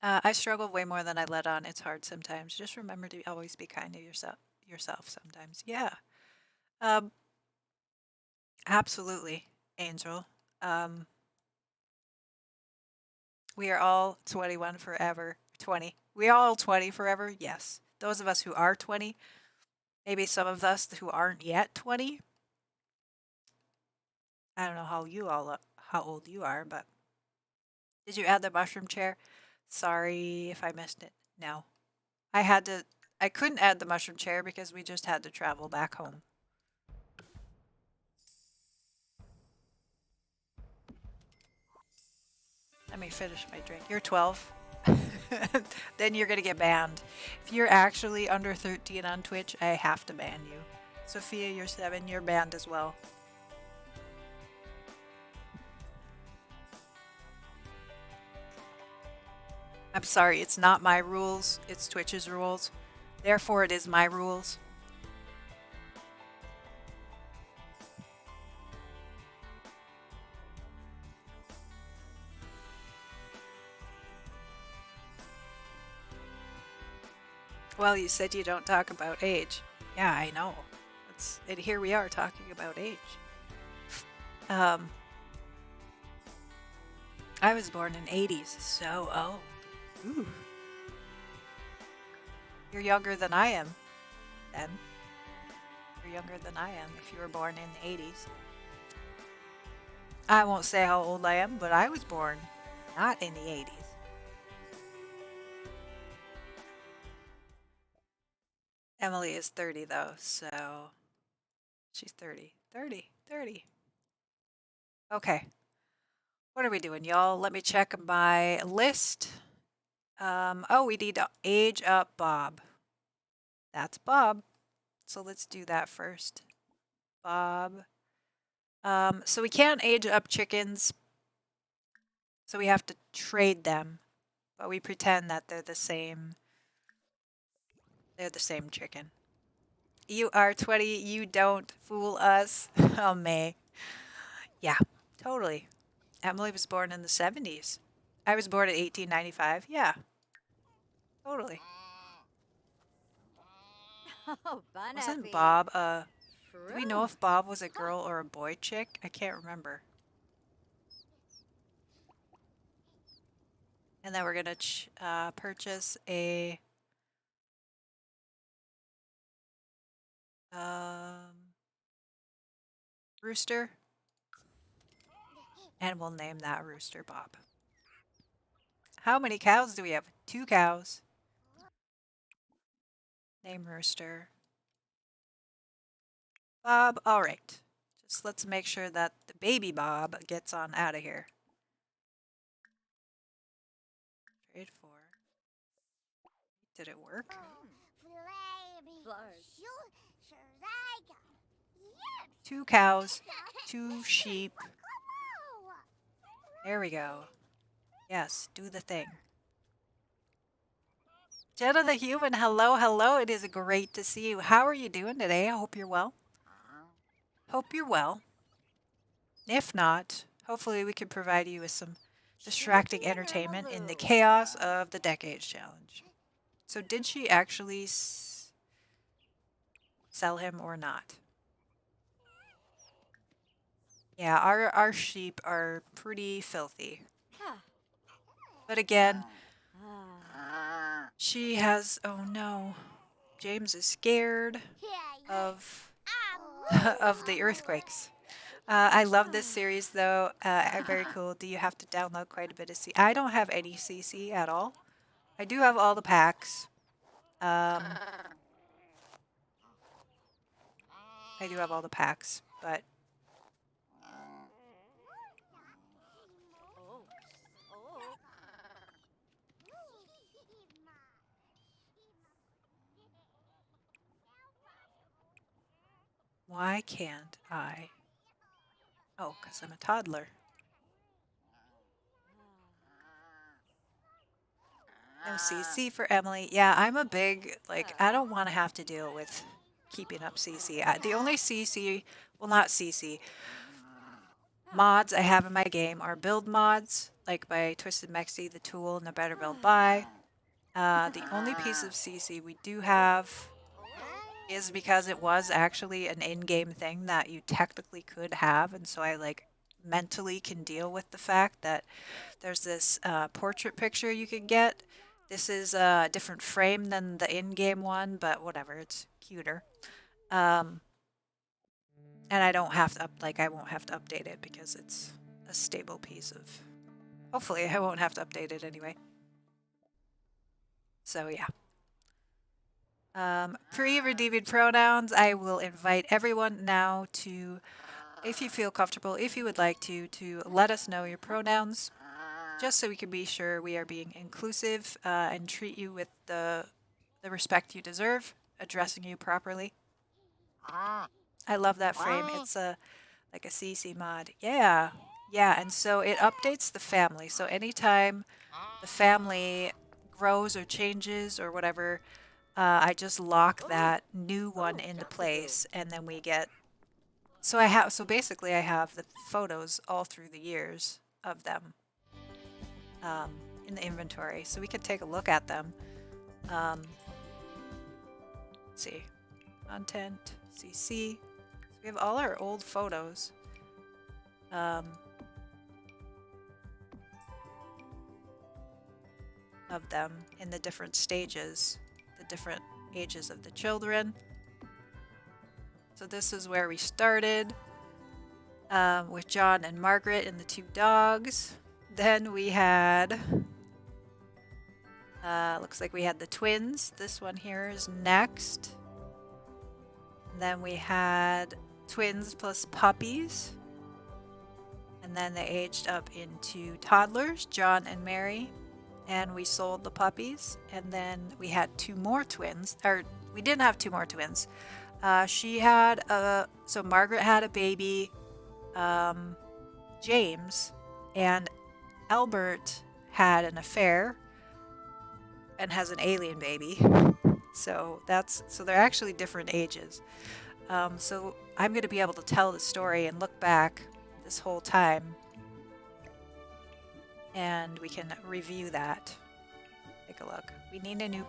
I struggle way more than I let on. It's hard sometimes. Just remember to always be kind to yourself sometimes. Yeah. Absolutely, Angel. We are all 21 forever. 20. We are all 20 forever. Yes. Those of us who are 20. Maybe some of us who aren't yet 20. I don't know how old you are, but did you add the mushroom chair? Sorry if I missed it. No. I couldn't add the mushroom chair because we just had to travel back home. Let me finish my drink. You're 12. Then you're going to get banned. If you're actually under 13 on Twitch, I have to ban you. Sophia, you're 7. You're banned as well. I'm sorry, it's not my rules. It's Twitch's rules. Therefore, it is my rules. Well, you said you don't talk about age. Yeah, I know. And here we are talking about age. Um, I was born in 80s, so old. Ooh. You're younger than I am, then. You're younger than I am if you were born in the 80s. I won't say how old I am, but I was born not in the 80s. Emily is 30 though, so she's 30. 30. 30. Okay. What are we doing, y'all? Let me check my list. Oh, we need to age up Bob. That's Bob. So let's do that first. Bob. So we can't age up chickens. So we have to trade them. But we pretend that they're the same. They're the same chicken. You are 20. You don't fool us. Oh, May. Yeah, totally. Emily was born in the 70s. I was born in 1895. Yeah, totally. Oh, Wasn't Bob do we know if Bob was a girl or a boy chick? I can't remember. And then we're gonna purchase a rooster, and we'll name that rooster Bob. How many cows do we have? 2 cows. Name rooster Bob. All right. Just let's make sure that the baby Bob gets on out of here. Trade for. Did it work? 2 cows, 2 sheep. There we go. Yes, do the thing. Jenna the human, hello, hello. It is great to see you. How are you doing today? I hope you're well. Hope you're well. If not, hopefully we can provide you with some distracting entertainment in the chaos of the Decades Challenge. So did she actually sell him or not? Yeah, our sheep are pretty filthy. But again, she has, oh no, James is scared of of the earthquakes. I love this series though. Very cool. Do you have to download quite a bit of CC? I don't have any CC at all. I do have all the packs. I do have all the packs, but why can't I? Oh, because I'm a toddler. No CC for Emily. Yeah, I'm a big, like, I don't want to have to deal with keeping up CC. The only CC, well, not CC, mods I have in my game are build mods, like by Twisted Mexi, The Tool, and the Better Build Buy. The only piece of CC we do have is because it was actually an in-game thing that you technically could have, and so I like mentally can deal with the fact that there's this portrait picture you can get. This is a different frame than the in-game one, but whatever, it's cuter. And I don't have to I won't have to update it because it's a stable piece of. Hopefully, I won't have to update it anyway. So yeah. Pre-redeemed pronouns. I will invite everyone now to, if you feel comfortable, if you would like to let us know your pronouns, just so we can be sure we are being inclusive and treat you with the respect you deserve, addressing you properly. I love that frame. It's like a CC mod. Yeah, yeah, and so it updates the family. So anytime the family grows or changes or whatever, I just lock that new one into place, and then we get. So basically I have the photos all through the years of them in the inventory, so we could take a look at them. Let's see, content, CC. So we have all our old photos. um, of them in the different stages, the different ages of the children. So this is where we started with John and Margaret and the two dogs. Then we had, looks like we had the twins. This one here is next. And then we had twins plus puppies. And then they aged up into toddlers, John and Mary. And we sold the puppies. And then we had two more twins, or we didn't have two more twins. So Margaret had a baby, James, and Albert had an affair and has an alien baby. So they're actually different ages. So I'm going to be able to tell the story and look back this whole time, and we can review that. Take a look. We need a new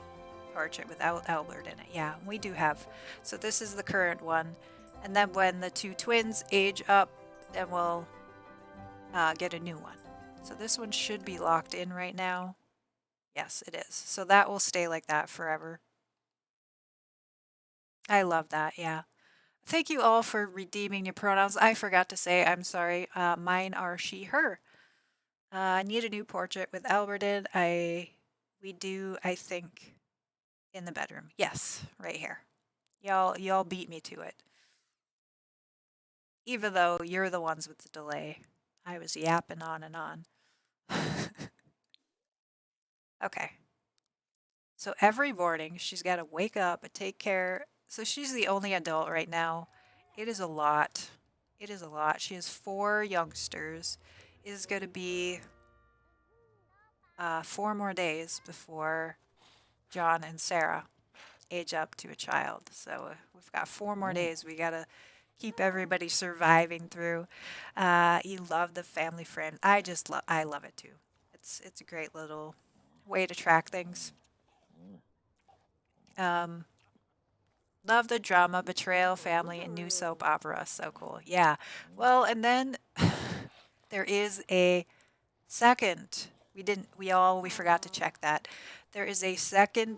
portrait without Albert in it. Yeah, we do have. So this is the current one, and then when the two twins age up, then we'll get a new one. So this one should be locked in right now. Yes, it is. So that will stay like that forever. I love that. Yeah. Thank you all for redeeming your pronouns. I forgot to say, I'm sorry. Mine are she, her. I need a new portrait with Albert in. We do, I think, in the bedroom. Yes, right here. Y'all beat me to it. Even though you're the ones with the delay. I was yapping on and on. Okay. So every morning she's got to wake up and take care. So she's the only adult right now. It is a lot. It is a lot. She has 4 youngsters. It is going to be 4 more days before John and Sarah age up to a child. So we've got 4 more days. We got to keep everybody surviving through. You love the family frame. I love it too. It's a great little way to track things. Love the drama, betrayal, family, and new soap opera. So cool. Yeah. Well, and then there is a second. We forgot to check that. There is a second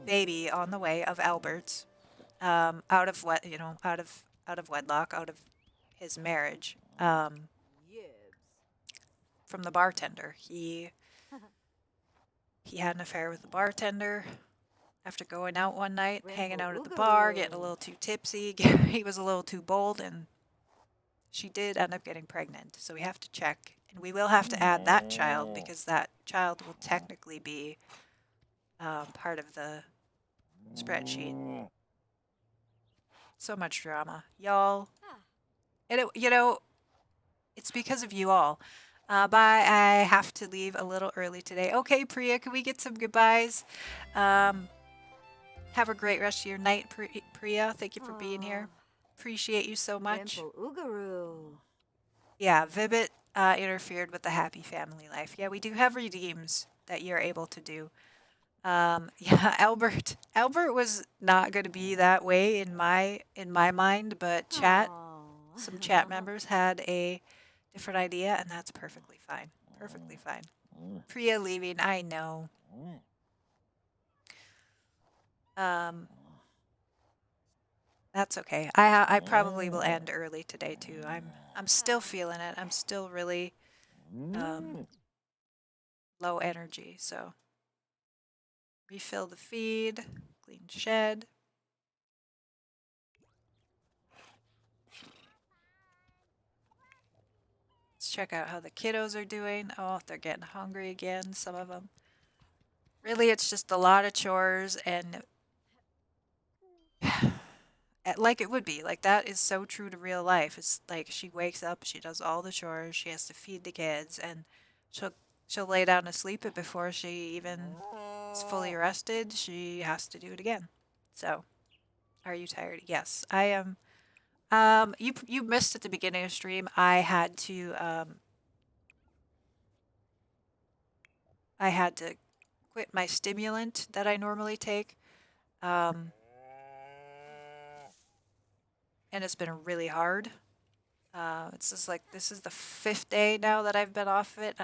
baby on the way of Albert's, out of wedlock, out of his marriage, from the bartender. He had an affair with the bartender. After going out one night, hanging out at the bar, getting a little too tipsy, he was a little too bold, and she did end up getting pregnant. So we have to check, and we will have to add that child because that child will technically be part of the spreadsheet. So much drama, y'all. And it's because of you all. Bye. I have to leave a little early today. Okay, Priya, can we get some goodbyes? Have a great rest of your night, Priya. Thank you for being here. Appreciate you so much. Yeah, Vibit interfered with the happy family life. Yeah, we do have redeems that you're able to do. Yeah, Albert was not going to be that way in my mind, but some chat members had a different idea, and that's perfectly fine. Perfectly fine. Priya leaving, I know. That's okay. I probably will end early today too. I'm still feeling it. I'm still really low energy. So refill the feed, clean shed. Let's check out how the kiddos are doing. Oh, they're getting hungry again, some of them. Really, it's just a lot of chores, and like it would be. Like, that is so true to real life. It's like she wakes up, she does all the chores, she has to feed the kids, and she'll lay down to sleep, but before she even is fully rested, she has to do it again. So, are you tired? Yes, I am. You missed at the beginning of stream. I had to quit my stimulant that I normally take. And it's been really hard. It's just like this is the 5th day now that I've been off of it.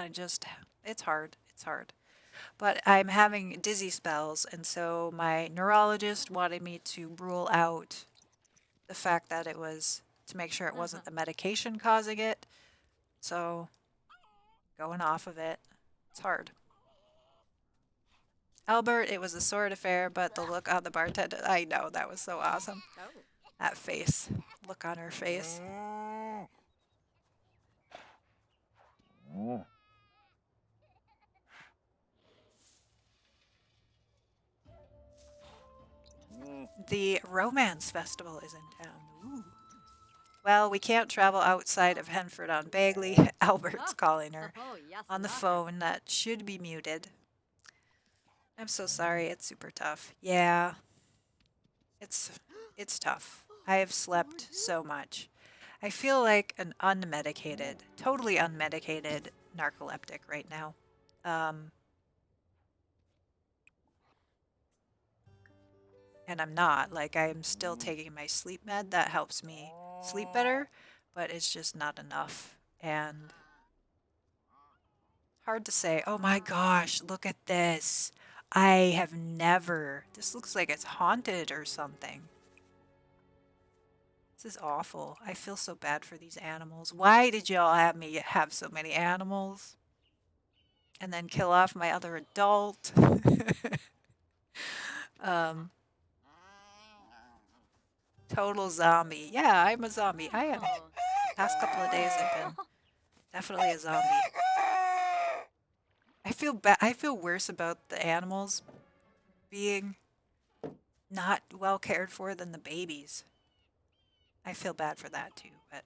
It's hard. It's hard. But I'm having dizzy spells, and so my neurologist wanted me to rule out the fact that it was to make sure it wasn't the medication causing it. So going off of it, it's hard. Albert, it was a sordid affair, but the look on the bartender, I know, that was so awesome. That face, look on her face. The Romance Festival is in town. Ooh. Well, we can't travel outside of Henford on Bagley. Albert's calling her on the phone that should be muted. I'm so sorry, it's super tough. Yeah, it's tough. I have slept so much. I feel like an unmedicated, totally unmedicated narcoleptic right now. And I'm not. Like, I'm still taking my sleep med that helps me sleep better, but it's just not enough. And hard to say, oh my gosh, look at this. I have never, this looks like it's haunted or something. This is awful. I feel so bad for these animals. Why did y'all have me have so many animals? And then kill off my other adult? Total zombie. Yeah, I'm a zombie. I am. Past couple of days I've been definitely a zombie. I feel bad. I feel worse about the animals being not well cared for than the babies. I feel bad for that too, but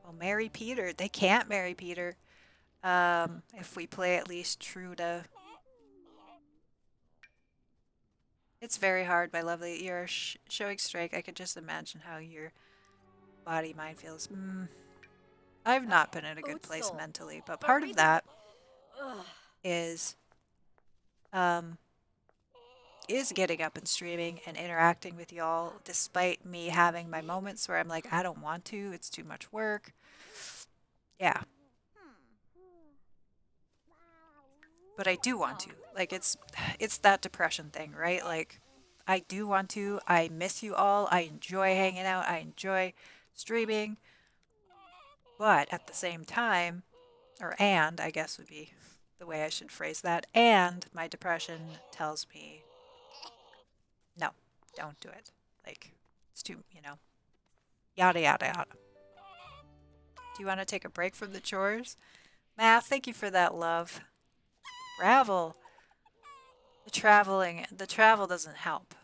well, marry Peter. They can't marry Peter. If we play at least true to. It's very hard, my lovely. You're showing strength. I could just imagine how your body mind feels. I've not been in a good place mentally, but part of that is getting up and streaming and interacting with y'all, despite me having my moments where I'm like, I don't want to. It's too much work. Yeah. But I do want to. Like, it's that depression thing, right? Like, I do want to. I miss you all. I enjoy hanging out. I enjoy streaming. But at the same time, and I guess would be the way I should phrase that, and my depression tells me, no, don't do it. Like, it's too, yada, yada, yada. Do you want to take a break from the chores? Math, thank you for that, love. Travel. The travel doesn't help.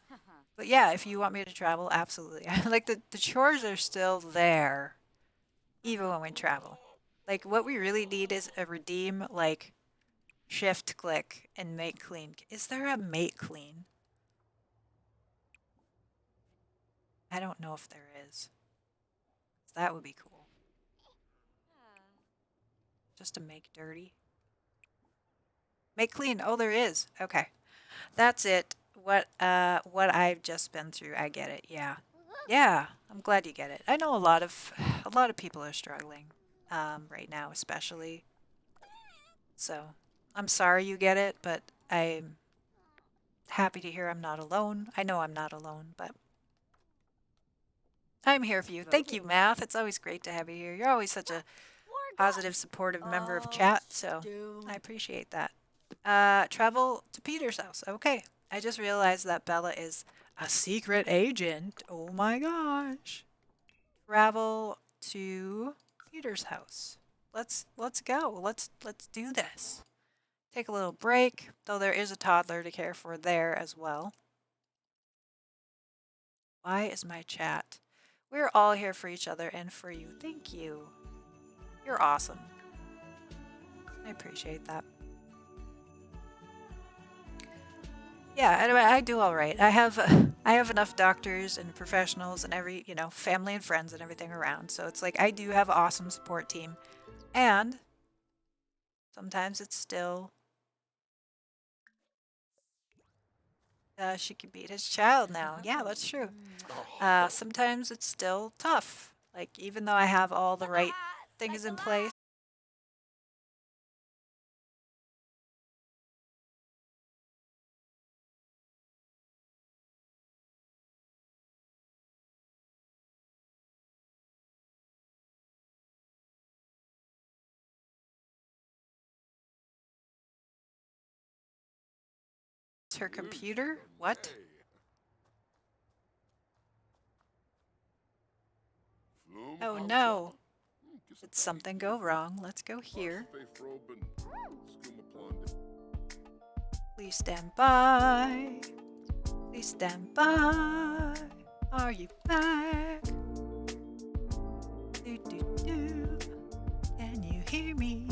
But yeah, if you want me to travel, absolutely. Like, the chores are still there, even when we travel. Like, what we really need is a redeem, like, shift click and make clean. Is there a make clean? I don't know if there is. That would be cool. Just to make dirty. Make clean. Oh, there is. Okay. That's it. What I've just been through, I get it. Yeah. Yeah, I'm glad you get it. I know a lot of people are struggling right now, especially. So, I'm sorry you get it, but I'm happy to hear I'm not alone. I know I'm not alone, but I'm here for you. Thank you, Math. It's always great to have you here. You're always such a positive, supportive member of chat, so I appreciate that. Travel to Peter's house. Okay. I just realized that Bella is a secret agent. Oh my gosh. Travel to Peter's house. Let's go. Let's do this. Take a little break, though there is a toddler to care for there as well. Why is my chat? We're all here for each other and for you. Thank you. You're awesome. I appreciate that. Yeah, anyway, I do all right. I have enough doctors and professionals and every, family and friends and everything around. So it's like I do have an awesome support team. And sometimes it's still She can beat his child now. Yeah, that's true. Sometimes it's still tough. Like, even though I have all the right things in place. It's her computer? What? Oh no. Did something go wrong? Let's go here. Please stand by. Please stand by. Are you back? Do, do, do. Can you hear me?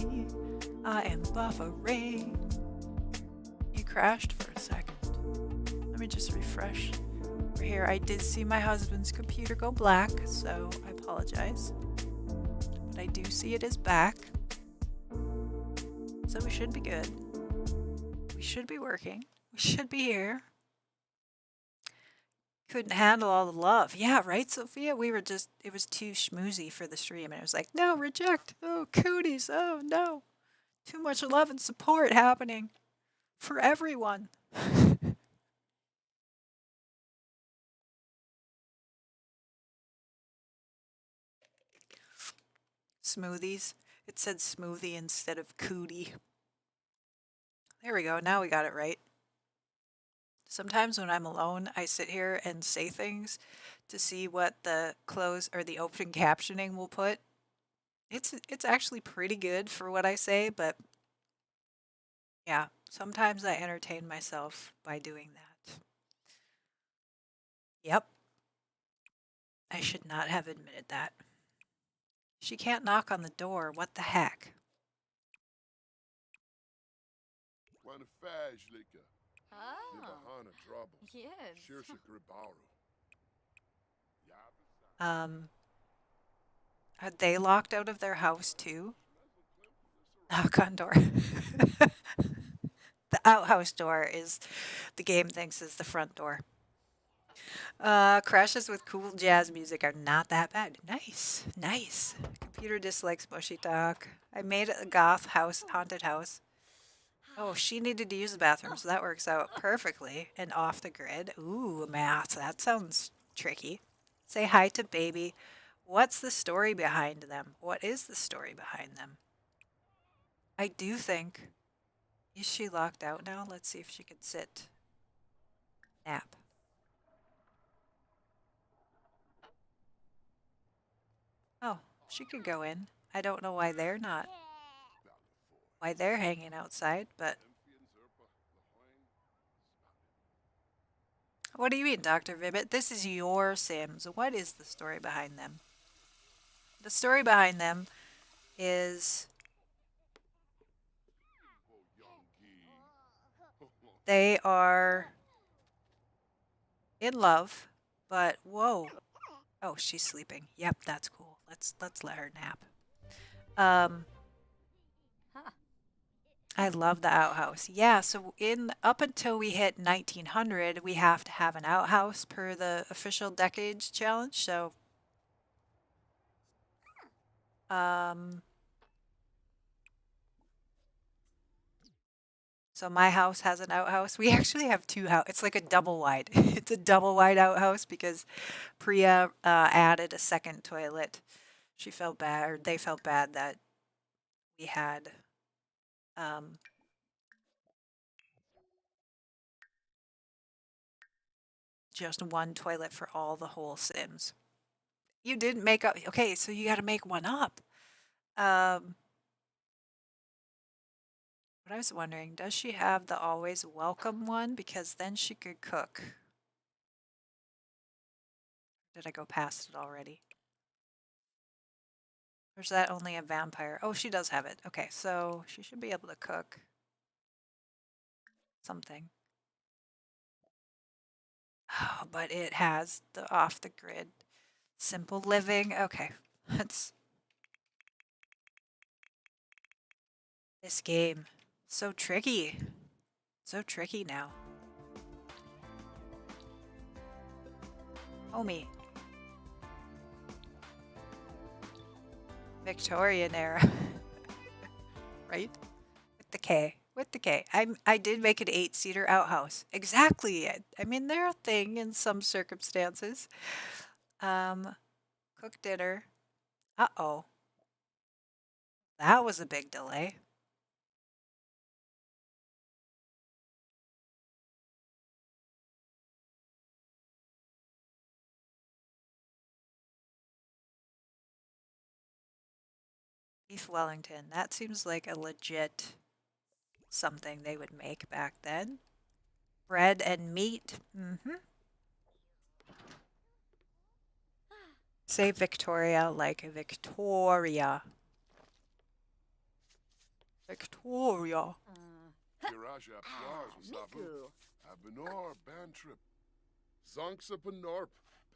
I am buffering. You crashed for a second. Let me just refresh. Over here, I did see my husband's computer go black, so I apologize. But I do see it is back. So we should be good. We should be working. We should be here. Couldn't handle all the love. Yeah, right, Sophia? We were just, it was too schmoozy for the stream. And it was like, no, reject. Oh, cooties. Oh, no. Too much love and support happening for everyone. Smoothies. It said smoothie instead of cootie. There we go. Now we got it right. Sometimes when I'm alone, I sit here and say things to see what the close or the open captioning will put. It's actually pretty good for what I say, but yeah, sometimes I entertain myself by doing that. Yep. I should not have admitted that. She can't knock on the door. What the heck? Are they locked out of their house too? Knock on door. The outhouse door is the game thinks is the front door. Crashes with cool jazz music are not that bad. Nice, nice. Computer dislikes mushy talk. I made a goth house, haunted house. Oh, she needed to use the bathroom, so that works out perfectly. And off the grid. Ooh, math. That sounds tricky. Say hi to baby. What's the story behind them? What is the story behind them? I do think. Is she locked out now? Let's see if she can sit. Nap. Oh, she could go in. I don't know why they're not. Why they're hanging outside, but. What do you mean, Dr. Vibbit? This is your Sims. What is the story behind them? The story behind them is they are in love, but whoa. Oh, she's sleeping. Yep, that's cool. Let's let her nap. I love the outhouse. Yeah, so in up until we hit 1900, we have to have an outhouse per the official decades challenge. Um, so my house has an outhouse. We actually have two house. It's like a double wide. It's a double wide outhouse because Priya added a second toilet. She felt bad, or they felt bad that we had um, just one toilet for all the whole Sims. You didn't make up. Okay, so you got to make one up. But I was wondering, does she have the always welcome one? Because then she could cook. Did I go past it already? Or is that only a vampire? Oh, she does have it. Okay, so she should be able to cook something. Oh, but it has the off the grid simple living. Okay, that's this game. So tricky. So tricky now. Homie. Victorian era. Right? With the K. With the K. I did make an 8-seater outhouse. Exactly. I mean, they're a thing in some circumstances. Cook dinner. Uh-oh. That was a big delay. Beef Wellington. That seems like a legit something they would make back then. Bread and meat. Mm-hmm. Say Victoria like Victoria. Victoria. Kiraja Plars was Sabu. Abenor Bantrip. Zonksa Benorp.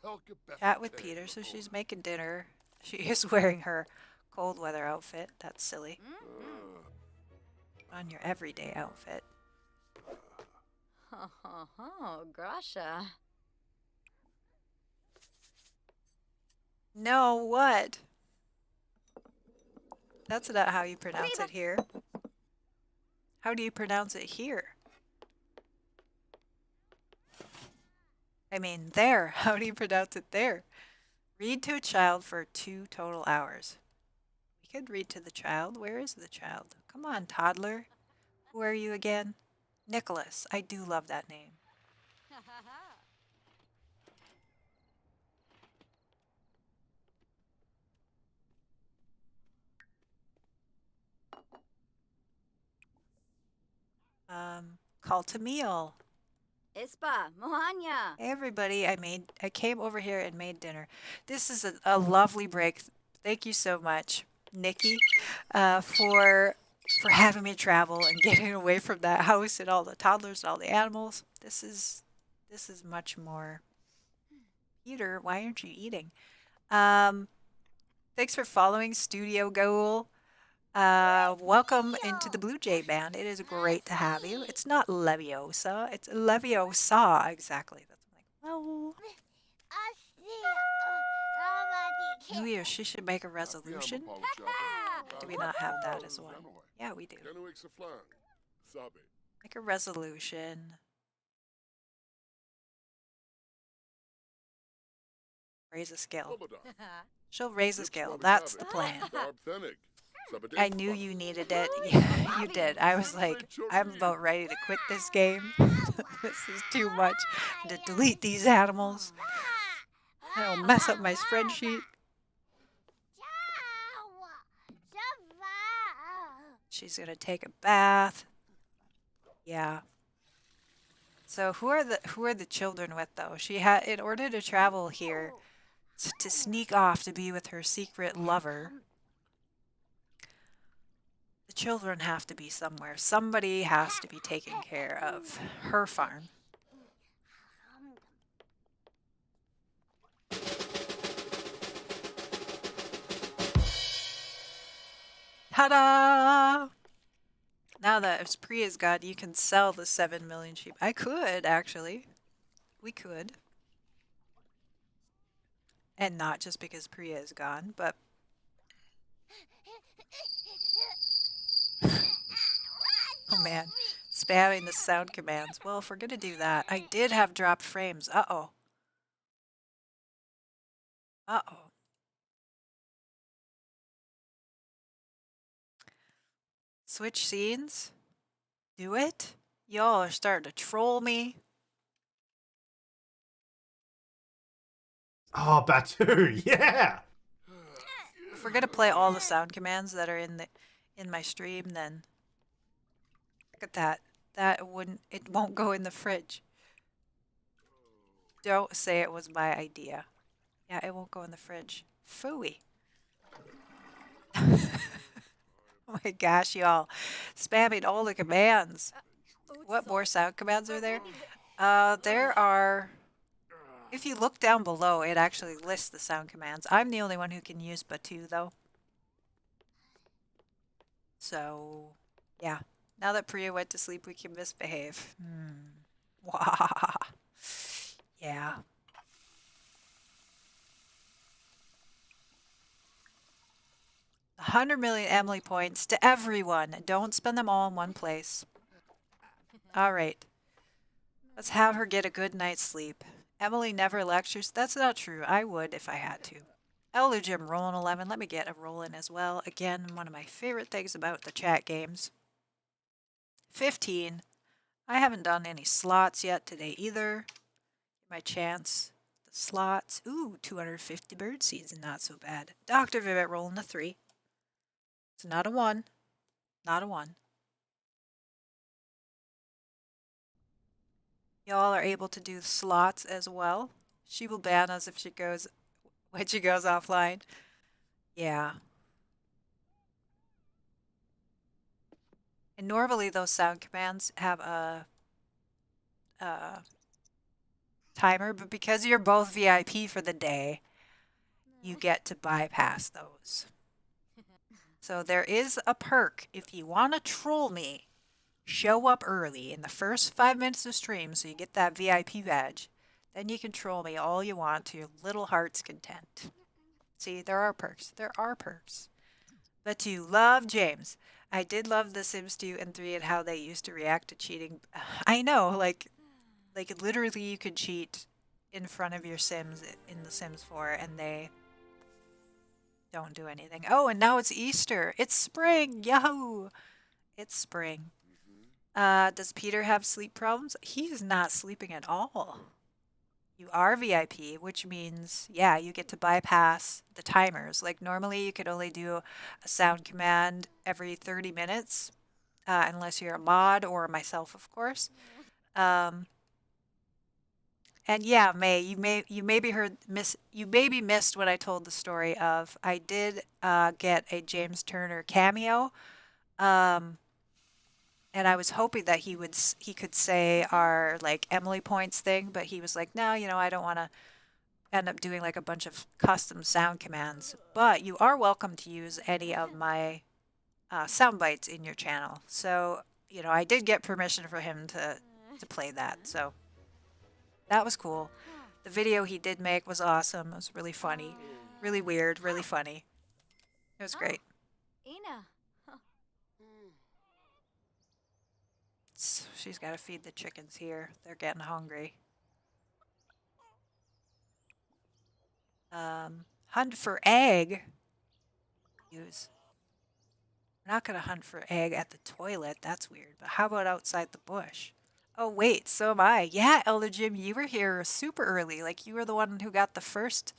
Pelka Chat with Peter, so she's making dinner. She is wearing her cold weather outfit. That's silly. On your everyday outfit. Grasha. No, what? That's not how you pronounce it here. How do you pronounce it here? I mean, there. How do you pronounce it there? Read to a child for 2 total hours. We could read to the child. Where is the child? Come on, toddler. Who are you again? Nicholas. I do love that name. Call to meal. Ispa, Mohanya. Hey everybody, I came over here and made dinner. This is a lovely break. Thank you so much, Nikki, for having me travel and getting away from that house and all the toddlers and all the animals. This is much more. Peter, why aren't you eating? Thanks for following Studio Ghoul. Welcome into the Blue Jay Band. It is great to have you. It's not Leviosa, it's Leviosa. Exactly. That's like, well, New Year, she should make a resolution. Do we not have that as one? Yeah, we do. Make a resolution. Raise a skill. She'll raise a skill. That's the plan. I knew you needed it. Yeah, you did. I was like, I'm about ready to quit this game. This is too much. To delete these animals. It'll mess up my spreadsheet. She's gonna take a bath. Yeah. So who are the children with though? She had, in order to travel here, to sneak off to be with her secret lover. The children have to be somewhere. Somebody has to be taking care of her farm. Ta-da! Now that Priya's gone, you can sell the 7 million sheep. I could, actually. We could. And not just because Priya is gone, but... Oh man, spamming the sound commands. Well, if we're gonna do that, I did have dropped frames. Uh-oh. Uh-oh. Switch scenes? Do it? Y'all are starting to troll me. Oh, Batu, yeah! If we're gonna play all the sound commands that are in my stream, then look at that. It won't go in the fridge. Don't say it was my idea. Yeah, it won't go in the fridge. Phooey. Oh my gosh, y'all. Spamming all the commands. What more sound commands are there? There are... If you look down below, it actually lists the sound commands. I'm the only one who can use Batu, though. So, yeah. Now that Priya went to sleep, we can misbehave. Wah. Yeah. 100 million Emily points to everyone. Don't spend them all in one place. All right. Let's have her get a good night's sleep. Emily never lectures. That's not true. I would if I had to. Elder Jim rolling 11. Let me get a roll in as well. Again, one of my favorite things about the chat games. 15. I haven't done any slots yet today either. My chance. The slots. Ooh, 250 bird seeds. Not so bad. Dr. Vivett rolling a 3. It's not a 1. Not a 1. Y'all are able to do slots as well. She will ban us if she goes when she goes offline. Yeah. And normally those sound commands have a timer, but because you're both VIP for the day, you get to bypass those. So there is a perk if you want to troll me. Show up early in the first 5 minutes of stream so you get that VIP badge. Then you can troll me all you want to your little heart's content. See, there are perks. There are perks. But to love James. I did love The Sims 2 and 3 and how they used to react to cheating. I know, like literally you could cheat in front of your Sims in The Sims 4 and they don't do anything. Oh, and now it's Easter. It's spring. Yahoo! It's spring. Does Peter have sleep problems? He's not sleeping at all. You are VIP, which means, yeah, you get to bypass the timers. Like normally you could only do a sound command every 30 minutes, unless you're a mod or myself, of course. And yeah, May, you maybe missed when I told the story of I did get a James Turner cameo. And I was hoping that he could say our like Emily points thing, but he was like, no, I don't want to end up doing like a bunch of custom sound commands. But you are welcome to use any of my sound bites in your channel. So, I did get permission for him to play that. So that was cool. The video he did make was awesome. It was really funny, really weird, really funny. It was great. Ina. She's got to feed the chickens here. They're getting hungry. Hunt for egg. Use. We're not going to hunt for egg at the toilet. That's weird. But how about outside the bush? Oh, wait. So am I. Yeah, Elder Jim, you were here super early. Like, you were the one who got the first.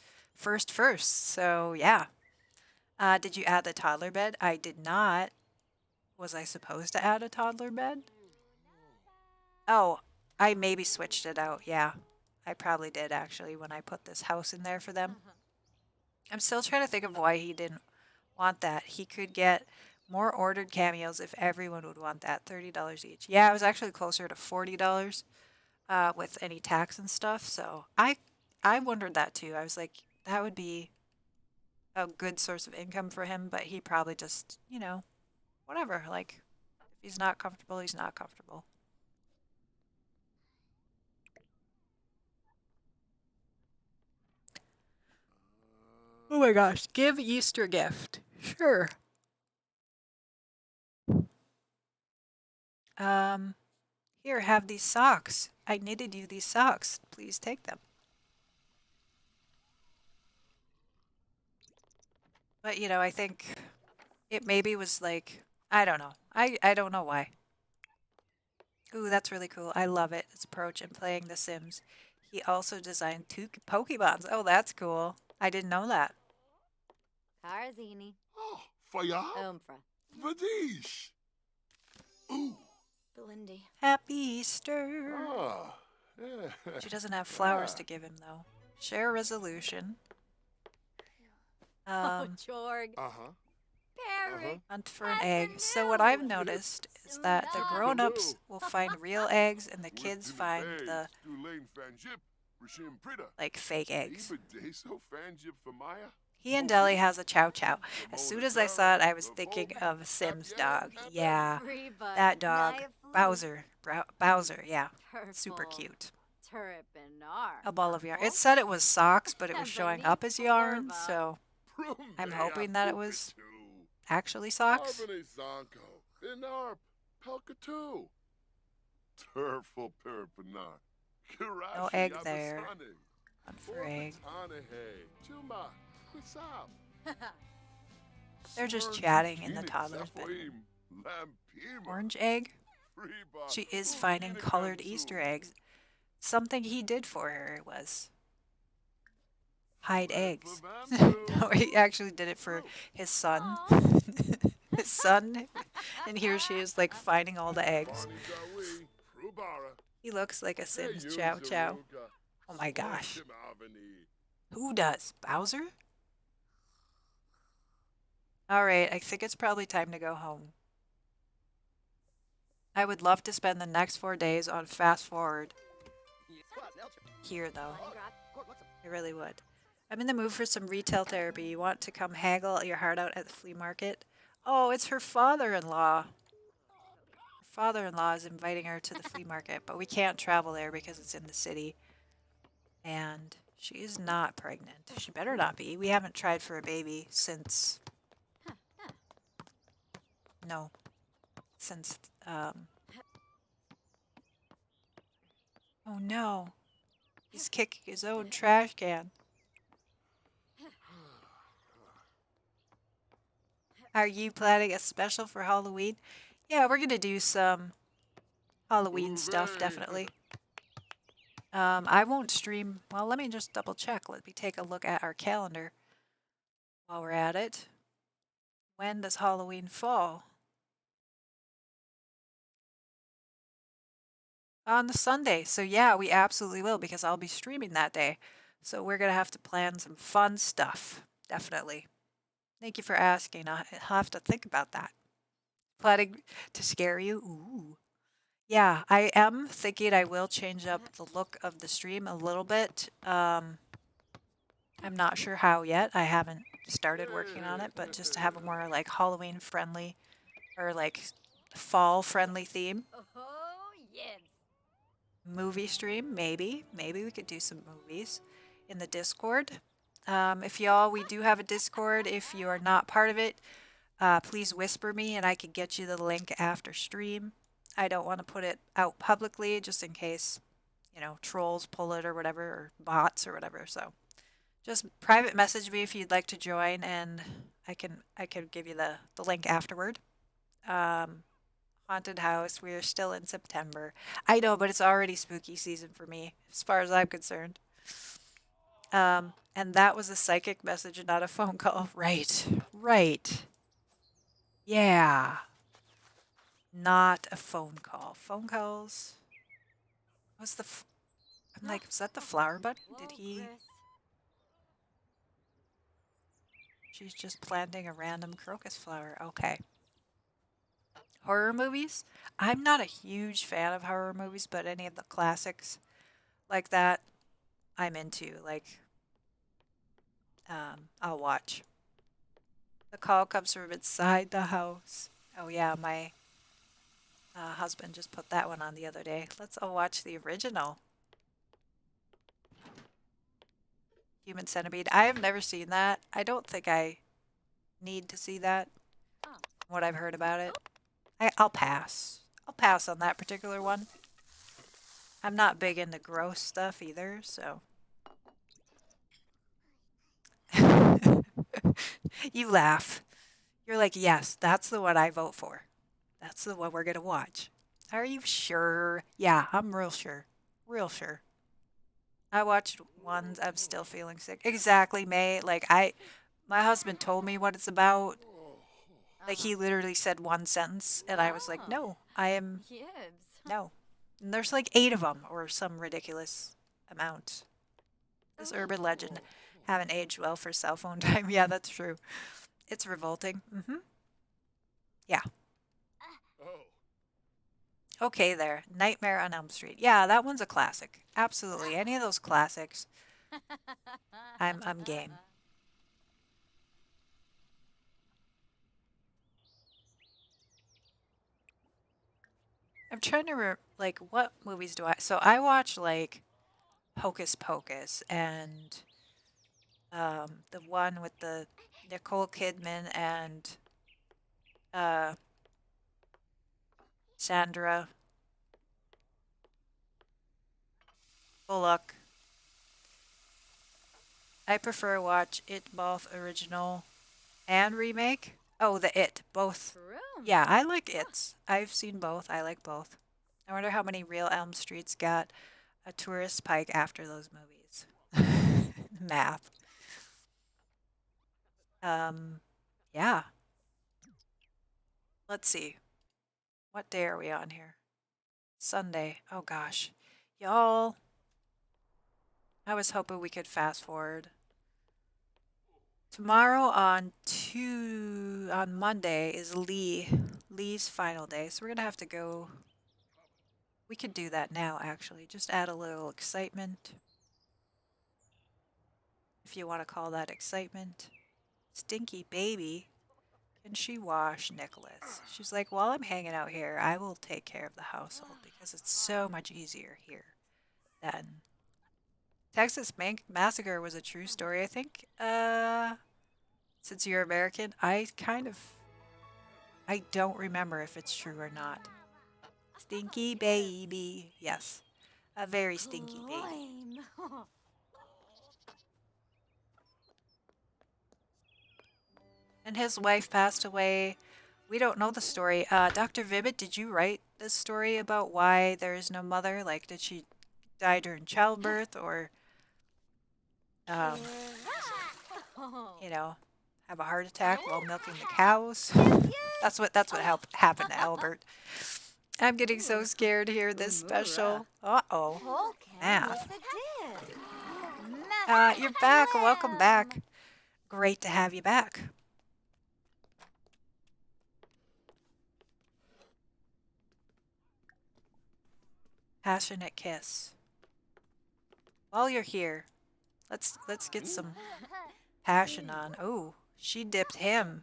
So, yeah. Did you add the toddler bed? I did not. Was I supposed to add a toddler bed? Oh, I maybe switched it out. Yeah, I probably did actually when I put this house in there for them. I'm still trying to think of why he didn't want that. He could get more ordered cameos if everyone would want that. $30 each. Yeah, it was actually closer to $40 with any tax and stuff. So I wondered that too. I was like, that would be a good source of income for him, but he probably just, whatever. Like, if he's not comfortable, he's not comfortable. Oh my gosh, give Easter gift. Sure. Here, have these socks. I knitted you these socks. Please take them. But, I think it maybe was like, I don't know. I don't know why. Ooh, that's really cool. I love it. Its approach in playing The Sims. He also designed 2 Pokemons. Oh, that's cool. I didn't know that. Tarzini. Oh, Fayal? Umfra. Vadish. Ooh. Belindy. Happy Easter. Ah. Yeah. She doesn't have flowers to give him, though. Share resolution. Jorg. Uh-huh. Perry. Hunt for an egg. So what I've noticed is that the grown-ups will find real eggs and the kids find the like fake eggs. He and Deli has a chow chow. As soon as I saw it, I was thinking of Sim's dog. Yeah, that dog. Bowser. Bowser, yeah. Super cute. A ball of yarn. It said it was socks, but it was showing up as yarn, so I'm hoping that it was actually socks. Arbany Zonko. Inarp. Pelkatu. Turful Peripanar. No Kirashi egg there. Abasani. One for egg. Orbitanahe. Juma. Quisab. They're just Smern chatting in the Zucchini toddler's bedroom. Zaphoim. Lampima. Orange egg? Reba. She is finding Ufina colored Kamsu. Easter eggs. Something he did for her was hide eggs. No, he actually did it for his son. His son. And here she is, like, finding all the eggs. Barney Dawi. Frubara. He looks like a Hey, Sims you Chow Chow. Zaruga. Oh my gosh. Slashim Avani. Who does? Bowser? Alright, I think it's probably time to go home. I would love to spend the next 4 days on fast forward here, though. I really would. I'm in the mood for some retail therapy. You want to come haggle your heart out at the flea market? Oh, it's her father-in-law. Her father-in-law is inviting her to the flea market, but we can't travel there because it's in the city. And she is not pregnant. She better not be. We haven't tried for a baby since... No. Since, Oh no. He's kicking his own trash can. Are you planning a special for Halloween? Yeah, we're gonna do some Halloween stuff, definitely. I won't stream. Well, let me just double check. Let me take a look at our calendar while we're at it. When does Halloween fall? On the Sunday. So yeah, we absolutely will because I'll be streaming that day. So we're gonna have to plan some fun stuff. Definitely. Thank you for asking. I'll have to think about that. Planning to scare you? Ooh. Yeah, I am thinking I will change up the look of the stream a little bit. I'm not sure how yet. I haven't started working on it, but just to have a more like Halloween friendly or like fall friendly theme. Oh, yes. Movie stream, maybe. Maybe we could do some movies in the Discord. If y'all, we do have a Discord. If you are not part of it, please whisper me and I can get you the link after stream. I don't want to put it out publicly just in case, you know, trolls pull it or whatever, or bots or whatever. So just private message me if you'd like to join and I can give you the link afterward. Haunted house, we are still in September. I know, but it's already spooky season for me, as far as I'm concerned. And that was a psychic message and not a phone call. Right, right. Yeah. Not a phone call. Phone calls. Was the I'm like, was that the flower bunny? Did he? She's just planting a random crocus flower. Okay. Horror movies? I'm not a huge fan of horror movies, but any of the classics like that, I'm into. Like, I'll watch. The call comes from inside the house. Oh yeah, my husband just put that one on the other day. Let's all watch the original. Human Centipede. I have never seen that. I don't think I need to see that. What I've heard about it. I'll pass. I'll pass on that particular one. I'm not big into gross stuff either, so. You laugh. You're like, yes, that's the one I vote for. That's the one we're gonna watch. Are you sure? Yeah, I'm real sure. Real sure. I watched ones. I'm still feeling sick. Exactly, May. Like my husband told me what it's about. Like he literally said one sentence, and I was like, no, I am no. And there's like 8 of them, or some ridiculous amount. This urban legend haven't aged well for cell phone time. Yeah, that's true. It's revolting. Yeah. Okay, there. Nightmare on Elm Street. Yeah, that one's a classic. Absolutely. Any of those classics. I'm game. I'm trying to like what movies do I so I watch like Hocus Pocus and the one with the Nicole Kidman and Sandra Bullock. I prefer watch it both original and remake. Oh, the It, both. Room. Yeah, I like It's. I've seen both. I like both. I wonder how many real Elm Streets got a tourist pike after those movies. Math. Yeah. Let's see. What day are we on here? Sunday. Oh gosh. Y'all, I was hoping we could fast forward. Tomorrow on Monday is Lee's final day, so we're gonna have to go. We could do that now, actually. Just add a little excitement, if you want to call that excitement. Stinky baby, can she wash Nicholas? She's like, while I'm hanging out here, I will take care of the household because it's so much easier here than Texas Massacre was a true story, I think. Since you're American, I don't remember if it's true or not. Stinky baby. Yes. A very stinky baby. Climb. And his wife passed away. We don't know the story. Dr. Vibbit, did you write this story about why there is no mother? Like, did she die during childbirth or, um, you know, have a heart attack while milking the cows? That's what happened to Albert. I'm getting so scared here this special. Uh-oh. Polkin. Math. Yes, it did. You're back. Welcome back. Great to have you back. Passionate kiss. While you're here, let's get some passion on. Oh, she dipped him.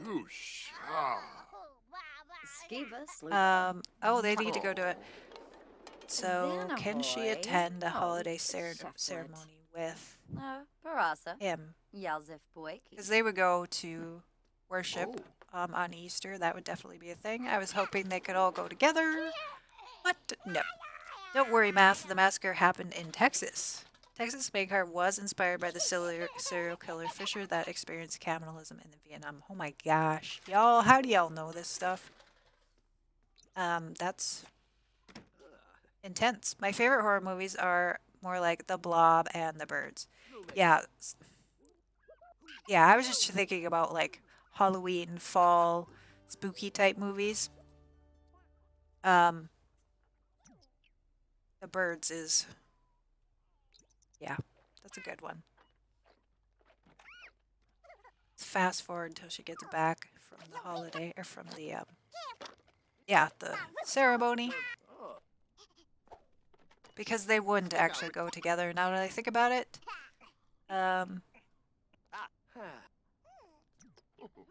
Shoo-sha. Skiva. Oh, they need to go to it. So, can she Xanahoy. attend a Oh, holiday Shefflet. ceremony with Barasa. him? Yalzif Boyki. Because they would go to worship on Easter. That would definitely be a thing. I was hoping they could all go together, but no. Don't worry, Math. The massacre happened in Texas. Texas Maker was inspired by the serial killer Fisher that experienced cannibalism in the Vietnam. Oh my gosh. Y'all, how do y'all know this stuff? That's intense. My favorite horror movies are more like The Blob and The Birds. Yeah. Yeah, I was just thinking about like Halloween, fall, spooky type movies. The Birds is, yeah, that's a good one. Let's fast forward until she gets back from the holiday, or from the, the ceremony. Because they wouldn't actually go together now that I think about it.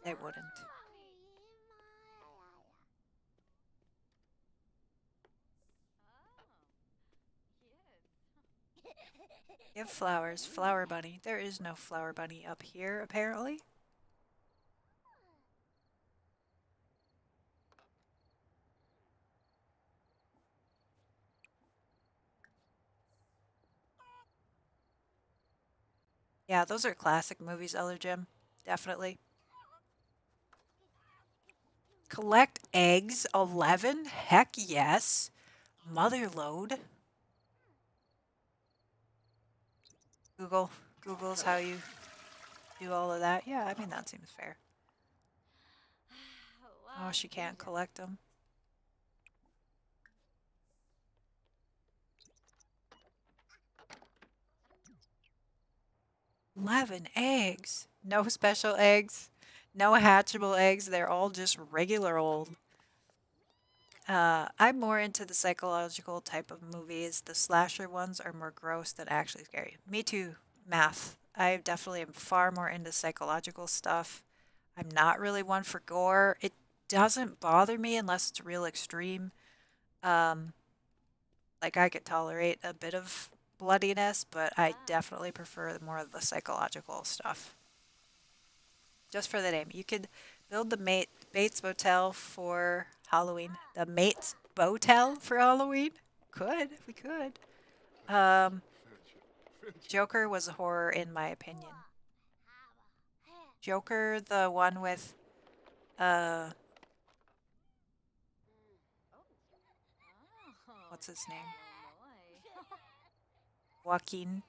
They wouldn't. Give flowers. Flower bunny. There is no flower bunny up here, apparently. Yeah, those are classic movies, Elder Jim. Definitely. Collect eggs. 11? Heck yes. Mother load. Google's how you do all of that. Yeah, I mean, that seems fair. Oh, she can't collect them. 11 eggs. No special eggs. No hatchable eggs. They're all just regular old. I'm more into the psychological type of movies. The slasher ones are more gross than actually scary. Me too, Math. I definitely am far more into psychological stuff. I'm not really one for gore. It doesn't bother me unless it's real extreme. Like I could tolerate a bit of bloodiness, but I definitely prefer more of the psychological stuff. just for the name. You could build the Bates Motel for Halloween. The Mates Botel for Halloween? We could. Joker was a horror in my opinion. Joker, the one with, what's his name? Joaquin.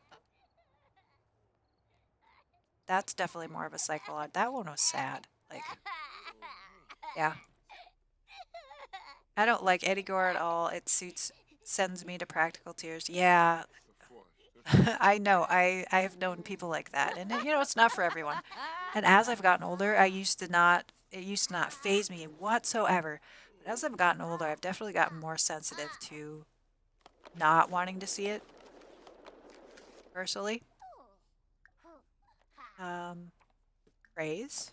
That's definitely more of a psychological. That one was sad. Like, yeah. I don't like Eddie Gore at all. It sends me to practical tears. Yeah, I know. I have known people like that, and it's not for everyone. And as I've gotten older, it used to not phase me whatsoever. But as I've gotten older, I've definitely gotten more sensitive to not wanting to see it personally. Praise.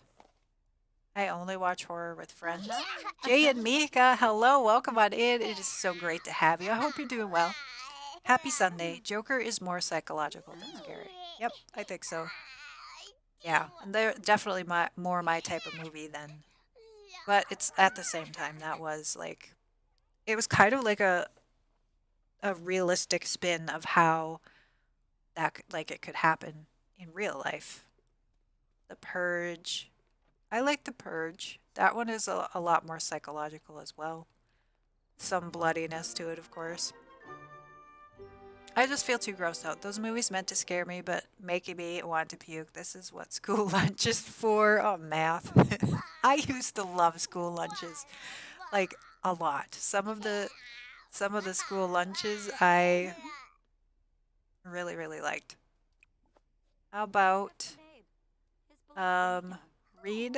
I only watch horror with friends. Jay and Mika, hello, welcome on in. It is so great to have you. I hope you're doing well. Happy Sunday. Joker is more psychological than scary. Yep, I think so. Yeah, and they're definitely more my type of movie than. But it's at the same time that was like, it was kind of like a realistic spin of how it could happen in real life. The Purge. I like The Purge. That one is a lot more psychological as well. Some bloodiness to it, of course. I just feel too grossed out. Those movies meant to scare me, but making me want to puke. This is what school lunch is for. Oh, math. I used to love school lunches, like a lot. Some of the school lunches I really, really liked. How about read?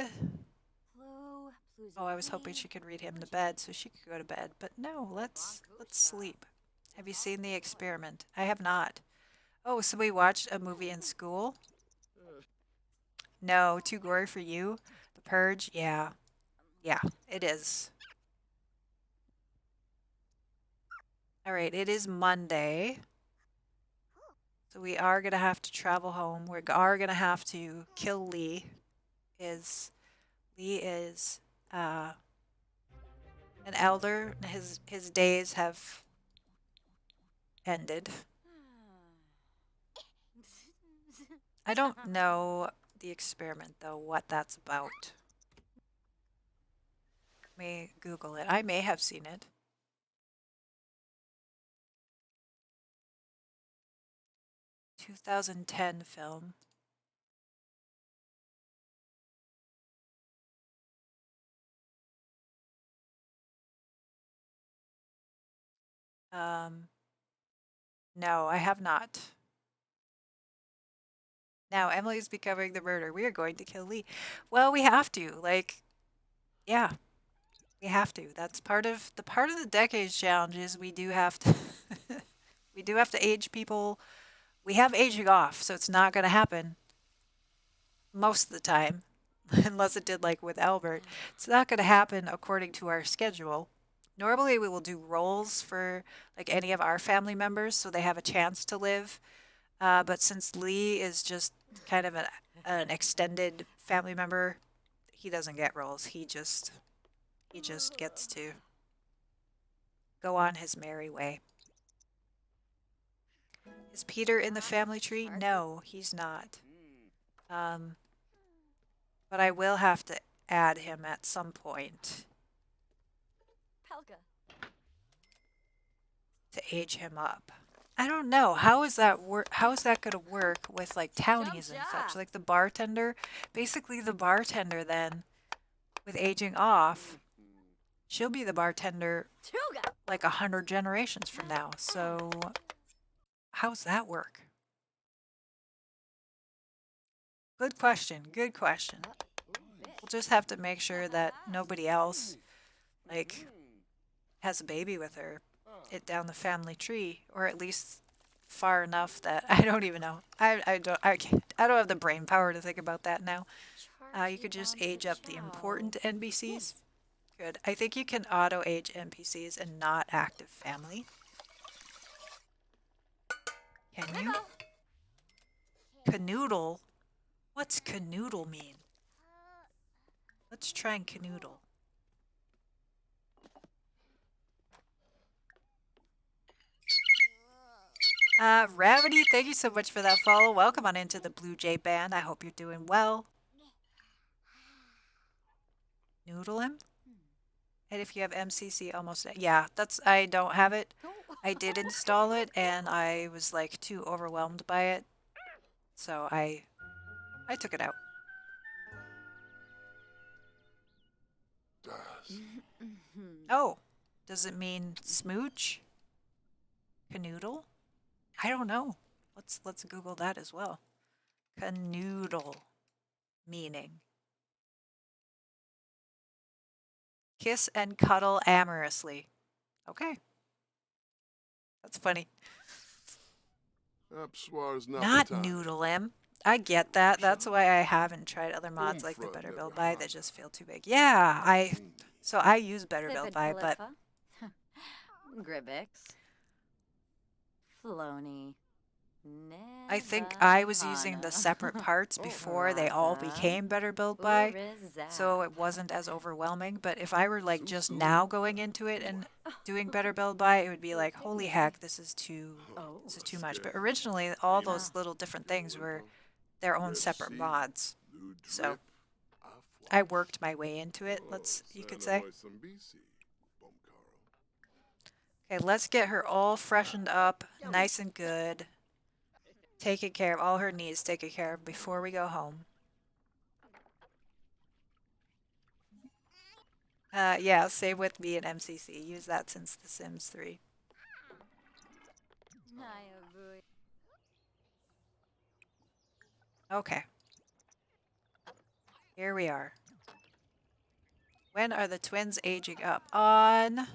Oh, I was hoping she could read him to bed so she could go to bed, but no. Let's sleep. Have you seen The Experiment? I have not. Oh, so we watched a movie in school? No, too gory for you? The Purge? Yeah. Yeah, it is. All right, it is Monday. So we are going to have to travel home. We are going to have to kill Lee. Lee is an elder. His days have ended. I don't know The Experiment, though, what that's about. Let me Google it. I may have seen it. 2010 film. No, I have not. Now Emily's becoming the murderer. We are going to kill Lee. Well, we have to. Like, yeah, we have to. That's part of the decades challenge is we do have to we do have to age people. We have aging off, so it's not going to happen most of the time, unless it did like with Albert. It's not going to happen according to our schedule. Normally, we will do roles for like any of our family members so they have a chance to live. But since Lee is just kind of an extended family member, he doesn't get roles. He just gets to go on his merry way. Is Peter in the family tree? No, he's not. But I will have to add him at some point to age him up. I don't know. How is that going to work with like townies and such? Like the bartender, basically the bartender then with aging off, she'll be the bartender like 100 generations from now. So how's that work? Good question. Good question. We'll just have to make sure that nobody else like has a baby with her down the family tree, or at least far enough that I don't even know. I don't have the brain power to think about that now. You could just age up the important NPCs. Good. I think you can auto age NPCs and not active family. Can you? Canoodle? What's canoodle mean? Let's try and canoodle. Ravity, thank you so much for that follow. Welcome on into the Blue Jay Band. I hope you're doing well. Noodle him? And if you have MCC almost, yeah, I don't have it. I did install it and I was like too overwhelmed by it. So I took it out. Das. Oh, does it mean smooch? Canoodle? I don't know. Let's Google that as well. Canoodle meaning. Kiss and cuddle amorously. Okay. That's funny. Abswars Not napatan. noodle him. I get that. That's why I haven't tried other mods like the Umfra Better never Build By that had. just feel too big. Yeah, I use Better Build Sipid By, but Calipha. Gribbix. Flony. I think I was Nevahana. using the separate parts Oh. before they all Raza. became Better Build By, so Urizak. it wasn't as overwhelming. But if I were like just Susu. now going into it and doing Better Build By, it would be like, holy heck, this is too much. But originally, all those little different things were their own separate Merci. mods. Lu So drip. I worked my way into it, you could say. Okay, let's get her all freshened up, nice and good. Taken care of, all her needs taken care of before we go home. Yeah, same with me and MCC. Use that since The Sims 3. Okay. Here we are. When are the twins aging up? On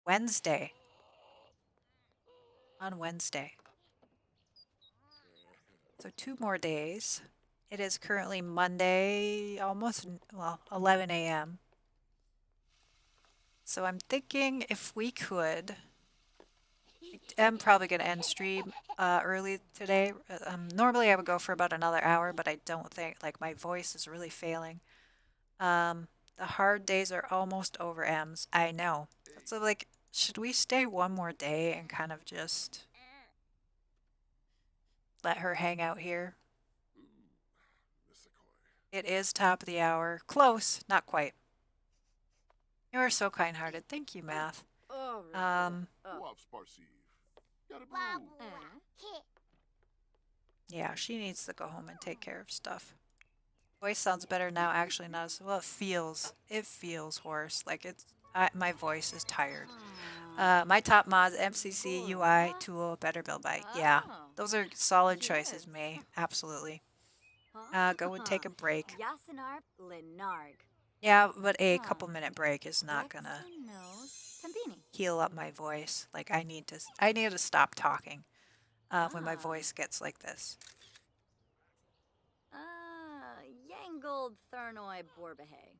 Wednesday. On Wednesday. So 2 more days. It is currently Monday, almost, well, 11 a.m. So I'm thinking if we could, I'm probably going to end stream early today. Normally I would go for about another hour, but I don't think, like, my voice is really failing. The hard days are almost over, Ems. I know. So, like, should we stay one more day and kind of just let her hang out here? It is top of the hour. Close, not quite. You are so kind-hearted. Thank you, Math. Yeah, she needs to go home and take care of stuff. Voice sounds better now, actually, not as well. It feels hoarse. Like my voice is tired. My top mods: MCC, UI, Tool, Better Build By. Yeah, those are solid choices, May. Absolutely. Go and take a break. Yasinarp Linarg. Yeah, but a couple minute break is not gonna Tampini. heal up my voice. Like I need to stop talking when my voice gets like this. Yangold Thurnoi Borbehe.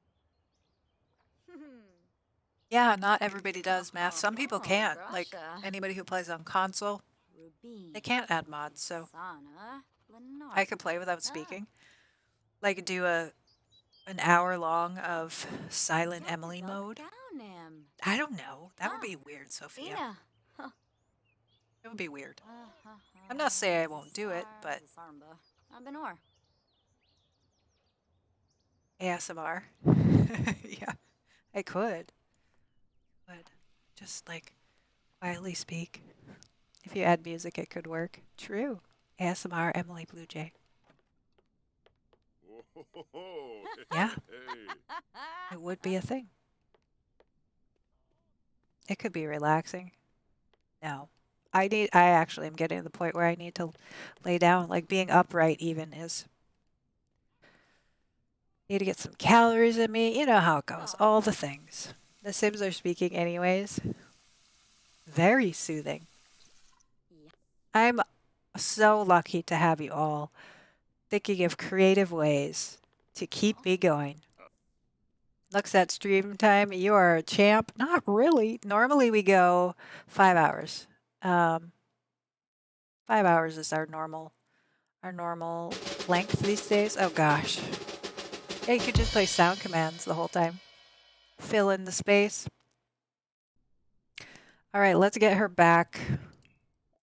Yeah, not everybody does, Math. Some people can't. Like anybody who plays on console, they can't add mods, so I could play without speaking. Like do an hour long of Silent Emily mode. I don't know. That would be weird, Sophia. It would be weird. I'm not saying I won't do it, but ASMR. Yeah, I could. But just like quietly speak. If you add music, it could work. True. ASMR Emily Blue Jay. Yeah, it would be a thing. It could be relaxing. No. I actually am getting to the point where I need to lay down. Like being upright even is. Need to get some calories in me. You know how it goes. All the things. The Sims are speaking anyways. Very soothing. I'm so lucky to have you all thinking of creative ways to keep me going. Looks at stream time. You are a champ. Not really. Normally we go 5 hours. 5 hours is our our normal length these days. Oh gosh. Yeah, you could just play sound commands the whole time. Fill in the space. All right, let's get her back.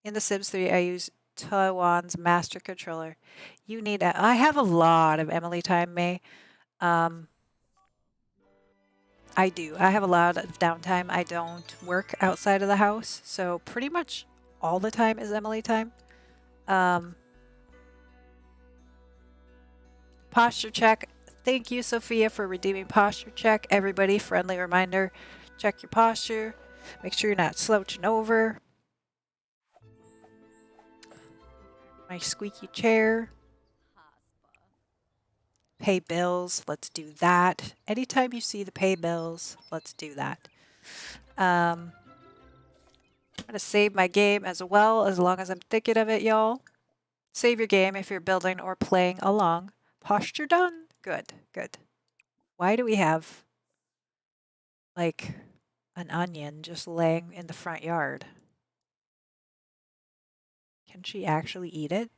In The Sims 3, I use Taiwan's master controller. I have a lot of Emily time, May. I do. I have a lot of downtime. I don't work outside of the house, so pretty much all the time is Emily time. Posture check. Thank you, Sophia, for redeeming posture check. Everybody, friendly reminder, check your posture. Make sure you're not slouching over. My squeaky chair. Pay bills. Let's do that. Anytime you see the pay bills, let's do that. I'm going to save my game as well, as long as I'm thinking of it, y'all. Save your game if you're building or playing along. Posture done. Good, good. Why do we have, like, an onion just laying in the front yard? Can she actually eat it?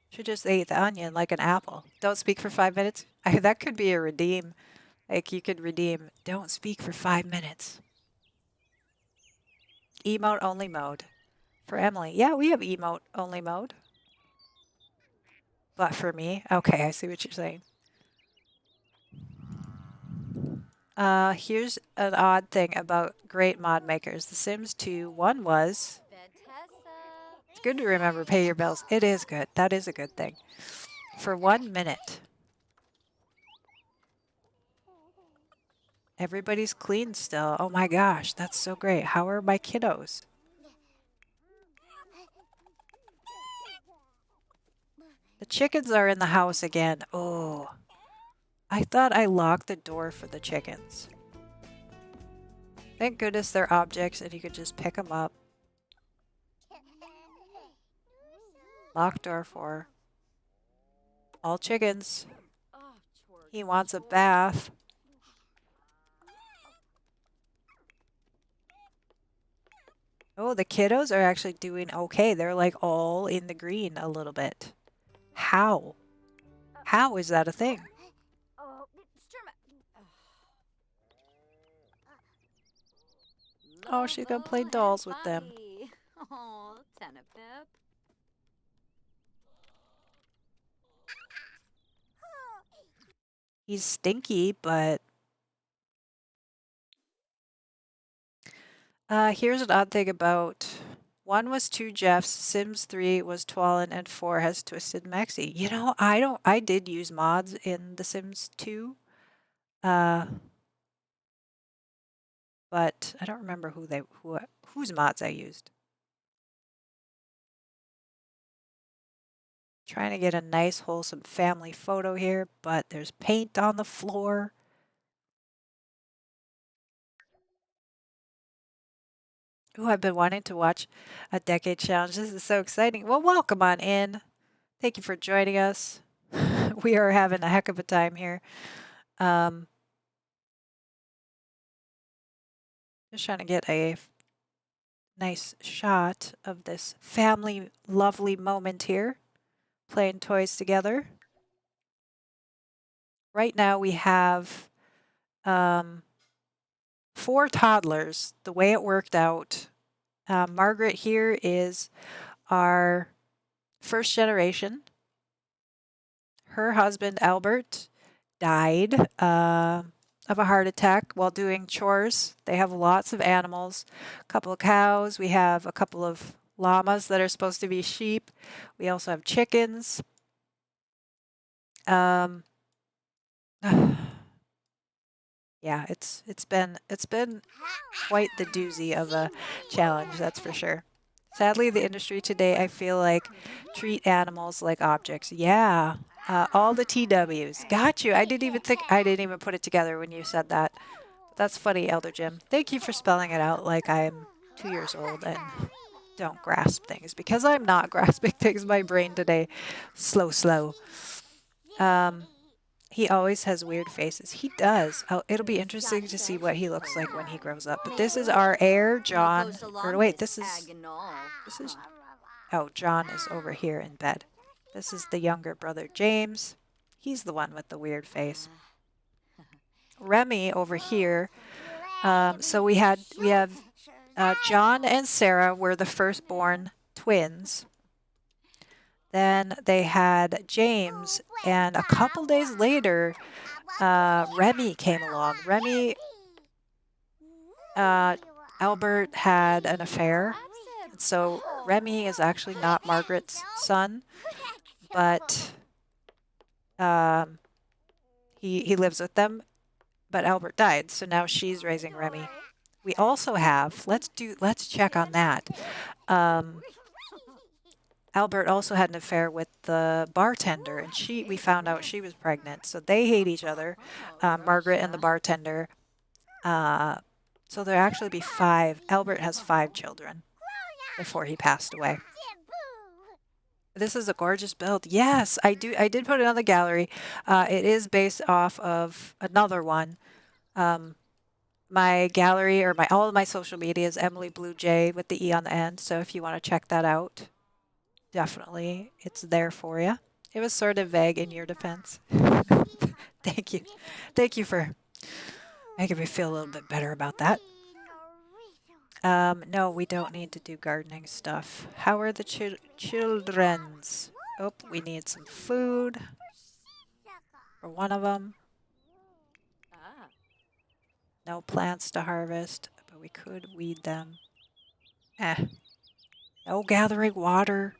She just ate the onion like an apple. Don't speak for 5 minutes. That could be a redeem. Like, you could redeem, don't speak for 5 minutes. Emote only mode. For Emily. Yeah, we have emote only mode. But for me, okay, I see what you're saying. Here's an odd thing about great mod makers. The Sims 2, one was, it's good to remember pay your bills. It is good. That is a good thing. For 1 minute. Everybody's clean still. Oh my gosh, that's so great. How are my kiddos? The chickens are in the house again. Oh, I thought I locked the door for the chickens. Thank goodness they're objects and you could just pick them up. Locked door for all chickens. He wants a bath. Oh, the kiddos are actually doing okay. They're like all in the green a little bit. How? How is that a thing? Oh, she's gonna play dolls with them. Oh, Tenapip. He's stinky, but here's an odd thing about 1 was 2 Jeffs, Sims 3 was Twalin, and 4 has Twisted Maxi. You know, I did use mods in The Sims 2. But I don't remember whose mods I used. Trying to get a nice wholesome family photo here, but there's paint on the floor. Oh, I've been wanting to watch a decade challenge. This is so exciting. Well, welcome on in. Thank you for joining us. We are having a heck of a time here. Just trying to get a nice shot of this family lovely moment here. Playing toys together. Right now we have 4 toddlers. The way it worked out, Margaret here is our first generation. Her husband, Albert, died of a heart attack while doing chores. They have lots of animals, a couple of cows. We have a couple of llamas that are supposed to be sheep. We also have chickens. Yeah, it's been quite the doozy of a challenge, that's for sure. Sadly, the industry today, I feel like, treat animals like objects. Yeah, all the TWs. Got you. I didn't even put it together when you said that. That's funny, Elder Jim. Thank you for spelling it out like I'm 2 years old and don't grasp things, because I'm not grasping things. My brain today, slow. He always has weird faces. He does. It'll be interesting to see what he looks like when he grows up. But this is our heir, John. Or wait, this is. Oh, John is over here in bed. This is the younger brother, James. He's the one with the weird face. Remy over here. So we have John and Sarah were the firstborn twins. Then they had James, and a couple days later, Remy came along. Remy, Albert had an affair, so Remy is actually not Margaret's son, but he lives with them. But Albert died, so now she's raising Remy. We also have let's check on that. Albert also had an affair with the bartender, and we found out she was pregnant. So they hate each other, Margaret and the bartender. So there actually be 5. Albert has 5 children before he passed away. This is a gorgeous build. Yes, I did put it on the gallery. It is based off of another one. My gallery or all of my social media is Emily Blue Jay with the E on the end. So if you want to check that out, definitely it's there for you. It was sort of vague in your defense. Thank you. Thank you for making me feel a little bit better about that. No, we don't need to do gardening stuff. How are the children's? Oh, we need some food for one of them. No plants to harvest, but we could weed them. No gathering water.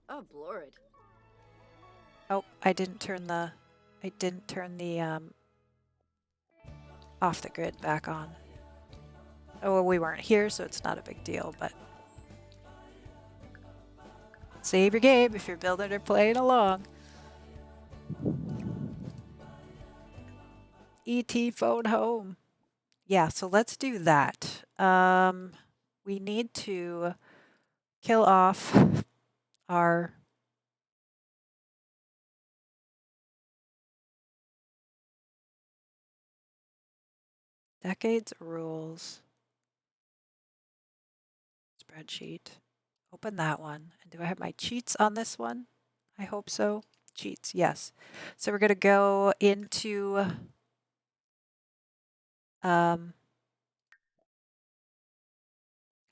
Oh, Lord. Oh, I didn't turn the off the grid back on. Oh, well, we weren't here, so it's not a big deal, but save your game if you're building or playing along. E.T. phone home. Yeah, so let's do that. We need to kill off our decades rules spreadsheet. Open that one. And do I have my cheats on this one? I hope so. Cheats, yes. So we're going to go into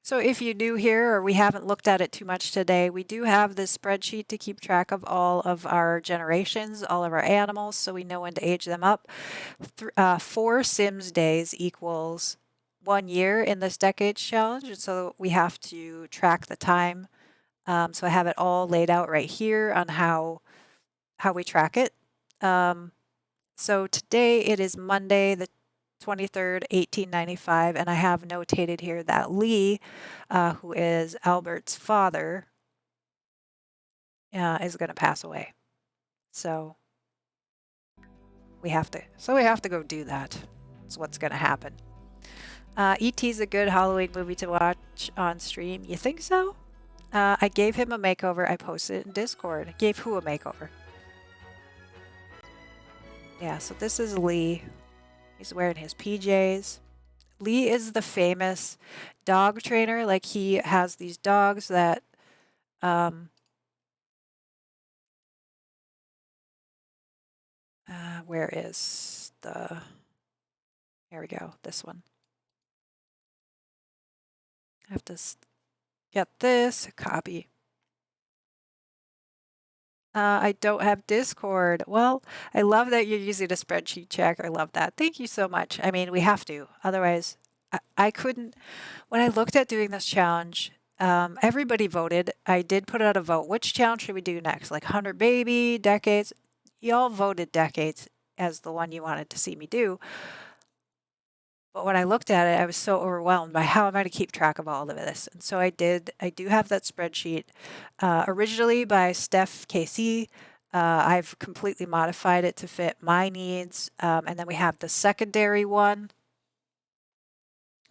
so if you're new here or we haven't looked at it too much today, we do have this spreadsheet to keep track of all of our generations, all of our animals, so we know when to age them up. 4 Sims days equals 1 year in this decades challenge, so we have to track the time. So I have it all laid out right here on how we track it. So today it is Monday, the 23rd, 1895, and I have notated here that Lee, who is Albert's father, is going to pass away. So we have to go do that. That's what's going to happen. E.T.'s a good Halloween movie to watch on stream. You think so? I gave him a makeover. I posted it in Discord. Gave who a makeover? Yeah, so this is Lee. He's wearing his PJs. Lee is the famous dog trainer. Like, he has these dogs that where is the, here we go, this one. I have to get this, copy. I don't have Discord. Well, I love that you're using a spreadsheet check. I love that. Thank you so much. I mean, we have to. Otherwise, I couldn't. When I looked at doing this challenge, everybody voted. I did put out a vote. Which challenge should we do next? Like 100 Baby, Decades? Y'all voted Decades as the one you wanted to see me do. But when I looked at it, I was so overwhelmed by how am I to keep track of all of this. And so I did. I do have that spreadsheet, originally by Steph KC. I've completely modified it to fit my needs. And then we have the secondary one.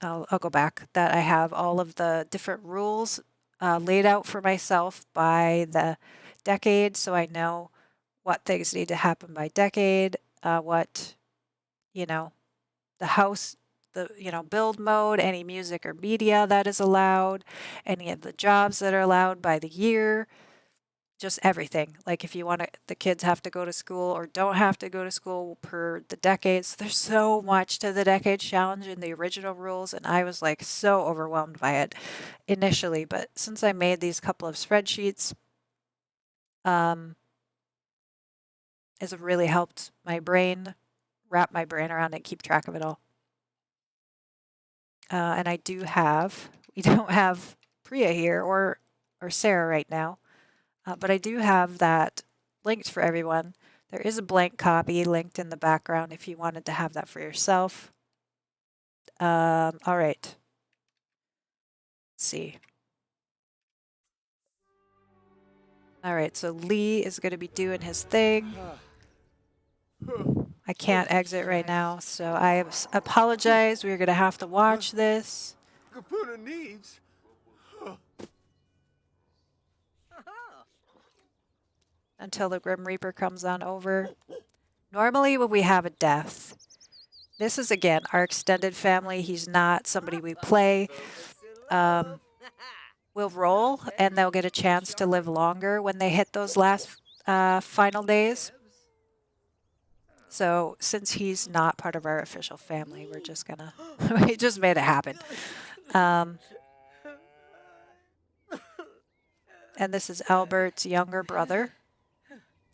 I'll go back. That I have all of the different rules laid out for myself by the decade, so I know what things need to happen by decade, what, you know, the house, build mode, any music or media that is allowed, any of the jobs that are allowed by the year, just everything. Like if you want to, the kids have to go to school or don't have to go to school per the decades. There's so much to the decade challenge in the original rules, and I was like so overwhelmed by it initially. But since I made these couple of spreadsheets, it's really helped my brain wrap my brain around it and keep track of it all. And I do have, we don't have Priya here or Sarah right now, but I do have that linked for everyone. There is a blank copy linked in the background if you wanted to have that for yourself. All right. Let's see. All right, so Lee is going to be doing his thing. I can't exit right now, so I apologize. We're going to have to watch this Kapuna needs. until the Grim Reaper comes on over. Normally when we have a death, this is, again, our extended family. He's not somebody we play. We'll roll, and they'll get a chance to live longer when they hit those last final days. So since he's not part of our official family, we're just gonna, we just made it happen. And this is Albert's younger brother,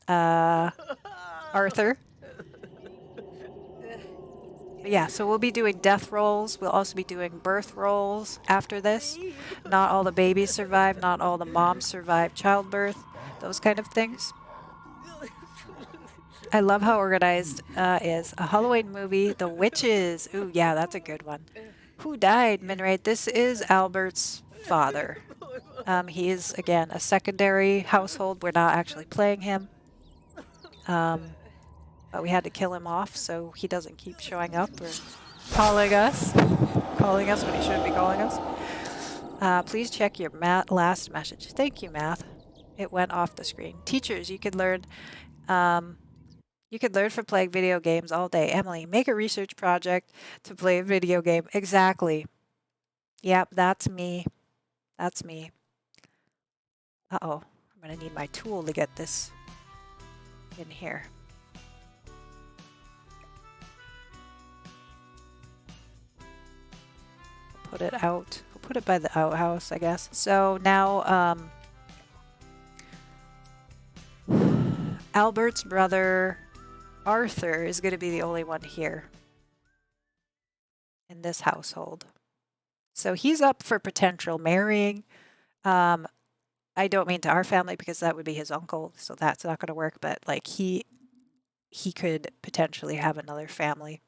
Arthur. But yeah, so we'll be doing death rolls. We'll also be doing birth rolls after this. Not all the babies survive, not all the moms survive childbirth, those kind of things. I love how organized is a Halloween movie, The Witches. Ooh, yeah, that's a good one. Who died, Minrate? This is Albert's father. He is, again, a secondary household. We're not actually playing him. But we had to kill him off so he doesn't keep showing up or calling us when he shouldn't be calling us. Please check your last message. Thank you, Math. It went off the screen. Teachers, you could learn from playing video games all day. Emily, make a research project to play a video game. Exactly. Yep, that's me. That's me. Uh-oh. I'm going to need my tool to get this in here. Put it out. We'll put it by the outhouse, I guess. So now Albert's brother Arthur is going to be the only one here in this household. So he's up for potential marrying. I don't mean to our family because that would be his uncle, so that's not going to work. But like he could potentially have another family.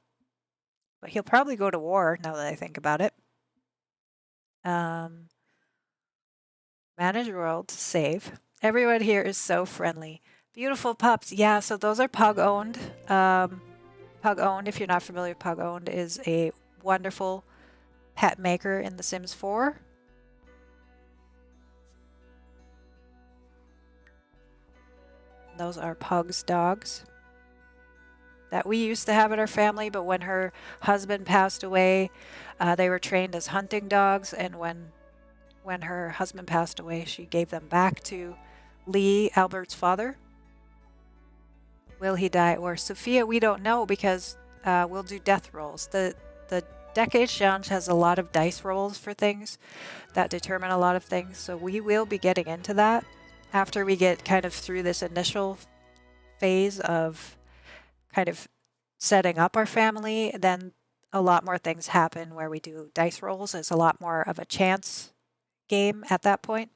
But he'll probably go to war now that I think about it. Manage world, save. Everyone here is so friendly. Beautiful pups. Yeah, so those are pug owned. Pug owned, if you're not familiar with pug owned, is a wonderful pet maker in The Sims 4. Those are Pug's dogs that we used to have in our family, but when her husband passed away, they were trained as hunting dogs, and when her husband passed away, she gave them back to Lee, Albert's father. Will he die? Or Sophia, we don't know because we'll do death rolls. The Decades Challenge has a lot of dice rolls for things that determine a lot of things, so we will be getting into that after we get kind of through this initial phase of kind of setting up our family. Then a lot more things happen where we do dice rolls. It's a lot more of a chance game at that point.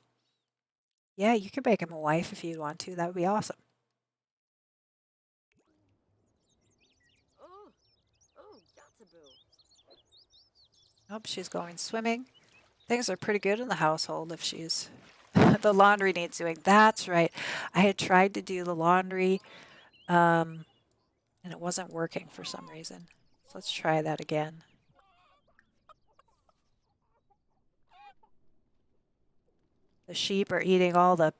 Yeah, you could make him a wife if you want to. That would be awesome. Oh, she's going swimming. Things are pretty good in the household if she's... The laundry needs doing. That's right. I had tried to do the laundry, and it wasn't working for some reason. So let's try that again. The sheep are eating all the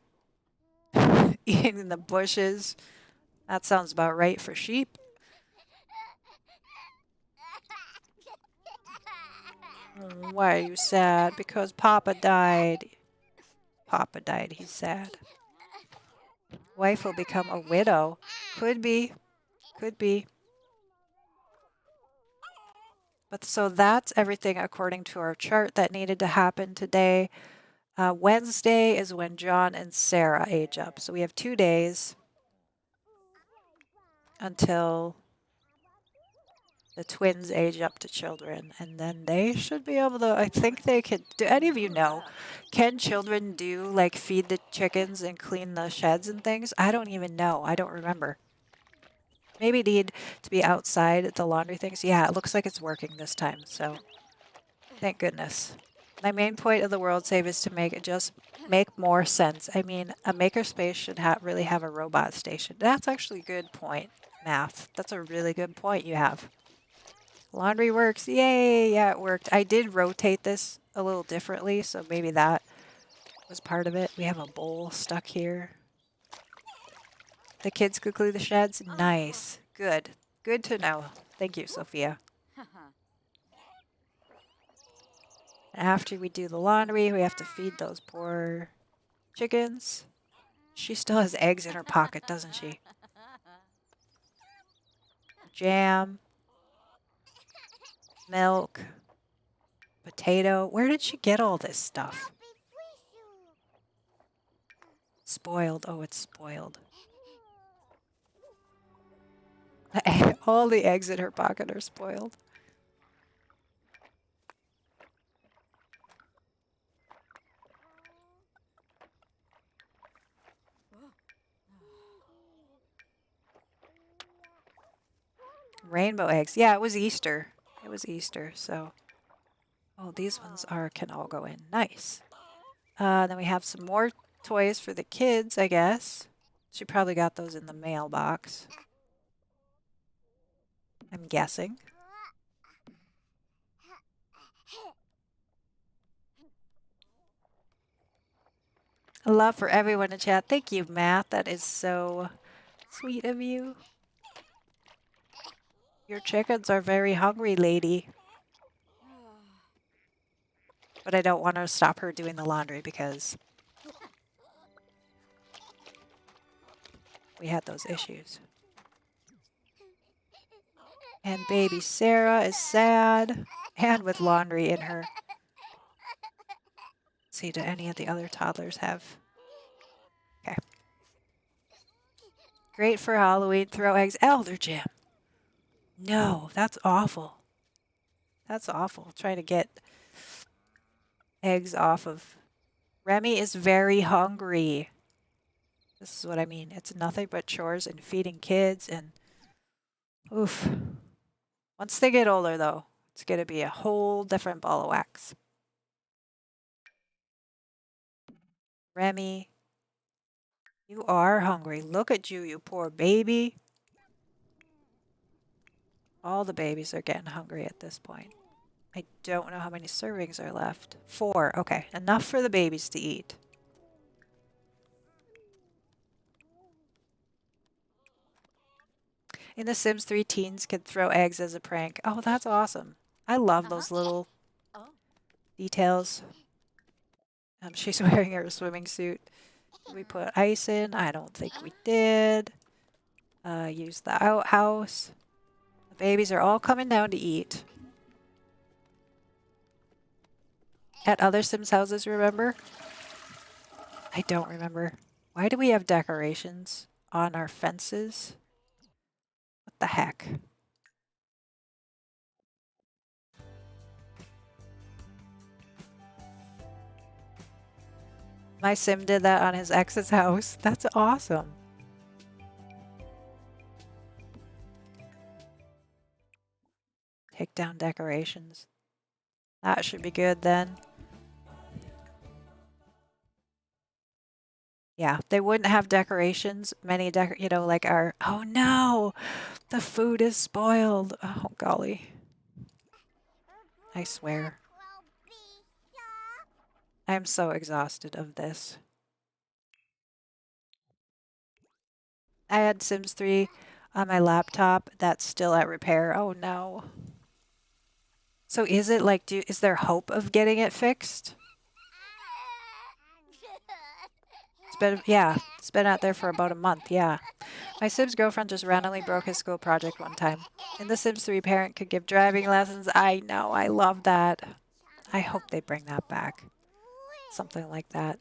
eating the bushes. That sounds about right for sheep. Why are you sad? Because Papa died. Papa died, he's sad. Wife will become a widow. Could be. Could be. But so that's everything according to our chart that needed to happen today. Wednesday is when John and Sarah age up. So we have 2 days until the twins age up to children. And then they should be able to, I think they could, do any of you know, can children do like feed the chickens and clean the sheds and things? I don't even know. I don't remember. Maybe need to be outside at the laundry things. Yeah, it looks like it's working this time. So thank goodness. My main point of the world save is to make it just make more sense. I mean, a makerspace should really have a robot station. That's actually a good point, Math. That's a really good point you have. Laundry works. Yay! Yeah, it worked. I did rotate this a little differently, so maybe that was part of it. We have a bowl stuck here. The kids could clean the sheds. Nice. Good. Good to know. Thank you, Sophia. After we do the laundry, we have to feed those poor chickens. She still has eggs in her pocket, doesn't she? Jam, milk, potato. Where did she get all this stuff? Spoiled. Oh, it's spoiled. All the eggs in her pocket are spoiled. Rainbow eggs. Yeah, it was Easter. It was Easter, so. Oh, these ones can all go in. Nice. Then we have some more toys for the kids, I guess. She probably got those in the mailbox. I'm guessing. Love for everyone to chat. Thank you, Matt. That is so sweet of you. Your chickens are very hungry, lady. But I don't want to stop her doing the laundry because we had those issues. And baby Sarah is sad and with laundry in her. Let's see, do any of the other toddlers have? Okay. Great for Halloween. Throw eggs. Elder jam. No, that's awful. That's awful. Trying to get eggs off of. Remy is very hungry. This is what I mean. It's nothing but chores and feeding kids and oof. Once they get older, though, it's going to be a whole different ball of wax. Remy, you are hungry. Look at you, you poor baby. All the babies are getting hungry at this point. I don't know how many servings are left. 4. Okay, enough for the babies to eat. In The Sims 3, teens can throw eggs as a prank. Oh, that's awesome. I love those little details. She's wearing her swimming suit. Did we put ice in? I don't think we did. Use the outhouse. The babies are all coming down to eat. At other Sims houses, remember? I don't remember. Why do we have decorations on our fences? What the heck? My Sim did that on his ex's house. That's awesome. Take down decorations. That should be good then. Yeah, they wouldn't have decorations. Many like our, oh no, the food is spoiled. Oh golly. I swear. I'm so exhausted of this. I had Sims 3 on my laptop. That's still at repair. Oh no. So is it like, is there hope of getting it fixed? It's been out there for about a month, yeah. My Sims girlfriend just randomly broke his school project one time. In The Sims 3, parent could give driving lessons. I know, I love that. I hope they bring that back. Something like that.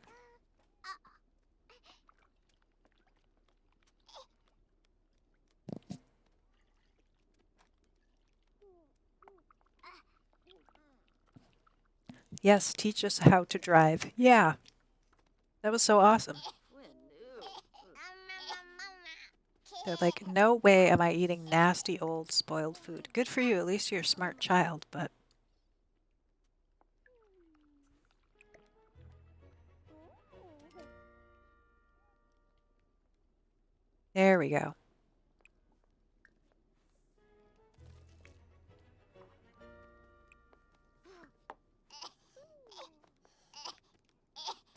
Yes, teach us how to drive. Yeah, that was so awesome. They're like, no way am I eating nasty old spoiled food. Good for you, at least you're a smart child, but... There we go.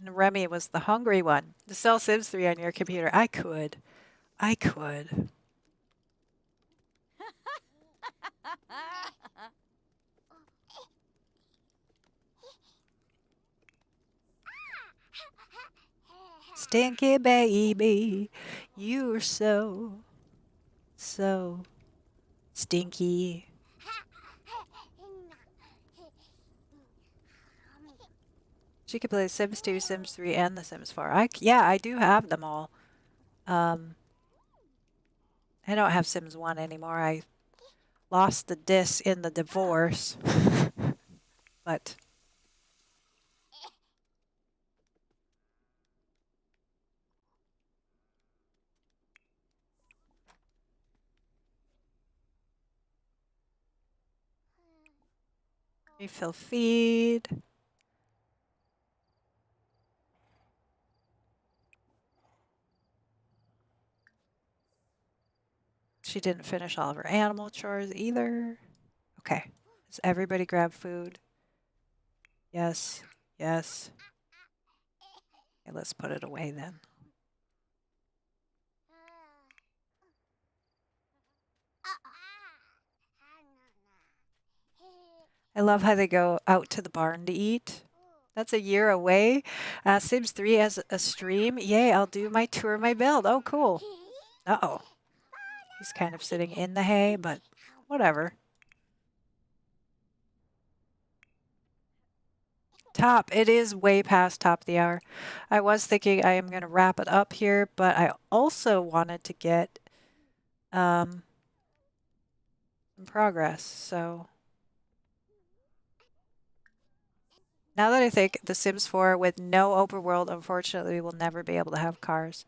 And Remy was the hungry one. To sell Sims 3 on your computer. I could. Stinky baby, you're so stinky. She could play Sims 2, Sims 3, and The Sims 4. Yeah, I do have them all. I don't have Sims 1 anymore. I lost the disc in the divorce. But refill feed. She didn't finish all of her animal chores either. Okay. Does everybody grab food? Yes. Yes. Okay, let's put it away then. I love how they go out to the barn to eat. That's a year away. Sims 3 has a stream. Yay, I'll do my tour of my build. Oh, cool. Uh-oh. He's kind of sitting in the hay, but whatever. Top. It is way past top of the hour. I was thinking I am going to wrap it up here, but I also wanted to get some progress. So now that I think The Sims 4 with no open world, unfortunately, we will never be able to have cars.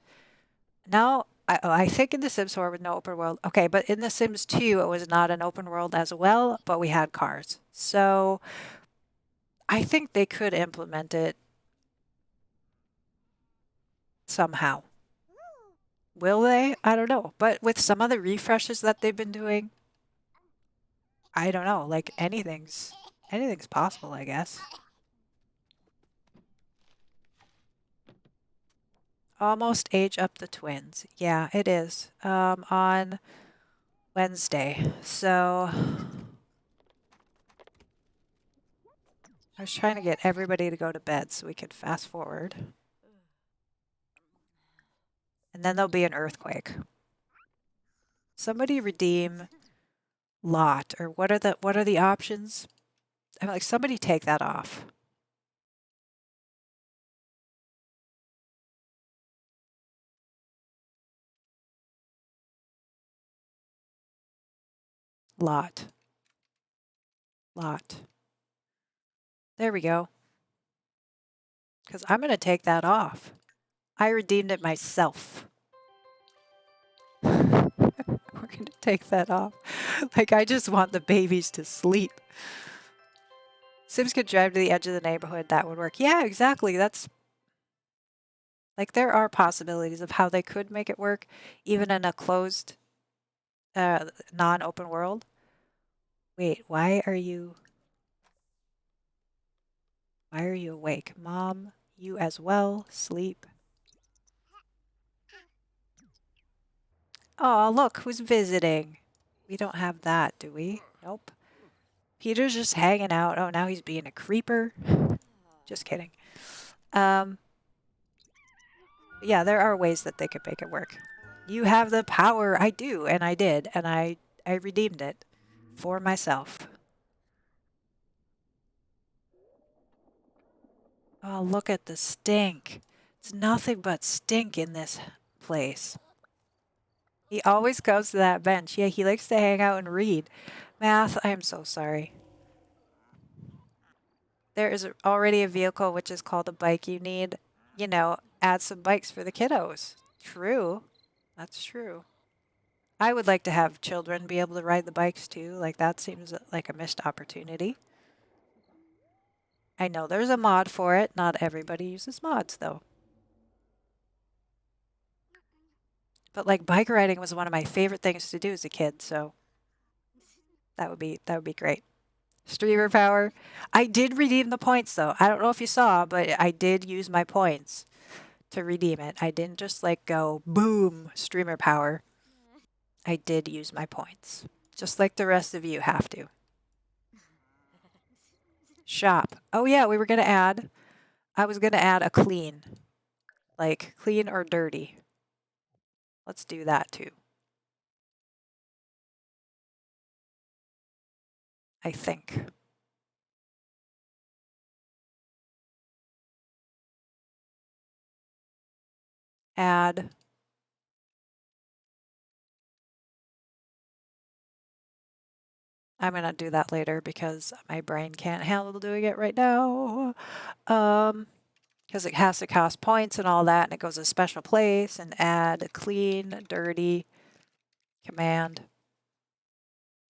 Now, I think in The Sims 4 with no open world. Okay, but in The Sims 2, it was not an open world as well, but we had cars. So I think they could implement it somehow. Will they? I don't know. But with some of the refreshes that they've been doing, I don't know. Like anything's possible, I guess. Almost age up the twins. Yeah, it is. On Wednesday. So I was trying to get everybody to go to bed so we could fast forward. And then there'll be an earthquake. Somebody redeem lot, or what are the options? I'm like, somebody take that off. Lot. There we go. Because I'm going to take that off. I redeemed it myself. We're going to take that off. Like, I just want the babies to sleep. Sims could drive to the edge of the neighborhood. That would work. Yeah, exactly. That's like, there are possibilities of how they could make it work, even in a closed, non-open world. Wait, why are you awake? Mom, you as well. Sleep. Oh, look, who's visiting? We don't have that, do we? Nope. Peter's just hanging out. Oh, now he's being a creeper. Just kidding. Yeah, there are ways that they could make it work. You have the power. I do, and I did, and I redeemed it for myself. Oh, look at the stink. It's nothing but stink in this place. He always goes to that bench. Yeah, he likes to hang out and read. Math, I am so sorry. There is already a vehicle which is called a bike. You need, add some bikes for the kiddos. True. That's true. I would like to have children be able to ride the bikes too. Like, that seems like a missed opportunity. I know there's a mod for it. Not everybody uses mods though. But like, bike riding was one of my favorite things to do as a kid, so that would be great. Streamer power. I did redeem the points though. I don't know if you saw, but I did use my points to redeem it. I didn't just like go boom, streamer power. I did use my points. Just like the rest of you have to. Shop. Oh yeah, I was going to add a clean. Like clean or dirty. Let's do that too. I think. Add. I'm going to do that later because my brain can't handle doing it right now. Because it has to cost points and all that, and it goes to a special place, and add clean, dirty, command.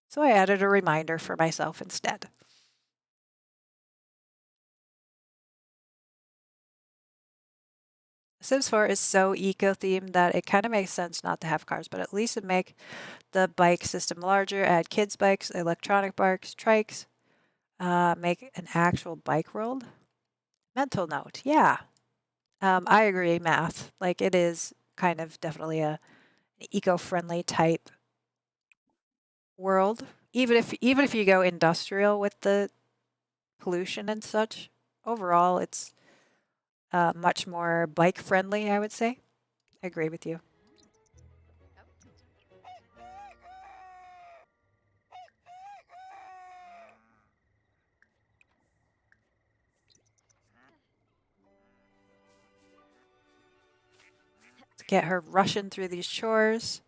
So I added a reminder for myself instead. Sims 4 is so eco-themed that it kind of makes sense not to have cars, but at least it make the bike system larger, add kids' bikes, electronic bikes, trikes, make an actual bike world. Mental note, yeah. I agree, math. Like, it is kind of definitely an eco-friendly type world. Even if you go industrial with the pollution and such, overall it's much more bike friendly, I would say. I agree with you. Let's get her rushing through these chores.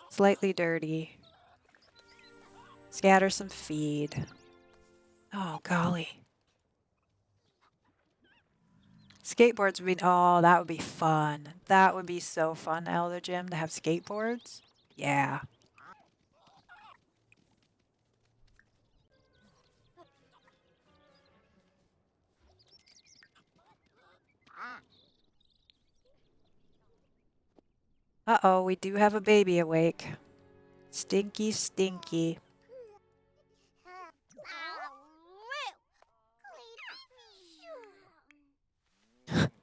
Slightly dirty. Scatter some feed. Oh, golly. Skateboards would be, oh, that would be fun. That would be so fun, Elder Jim, to have skateboards. Yeah. Uh-oh, we do have a baby awake. Stinky, stinky.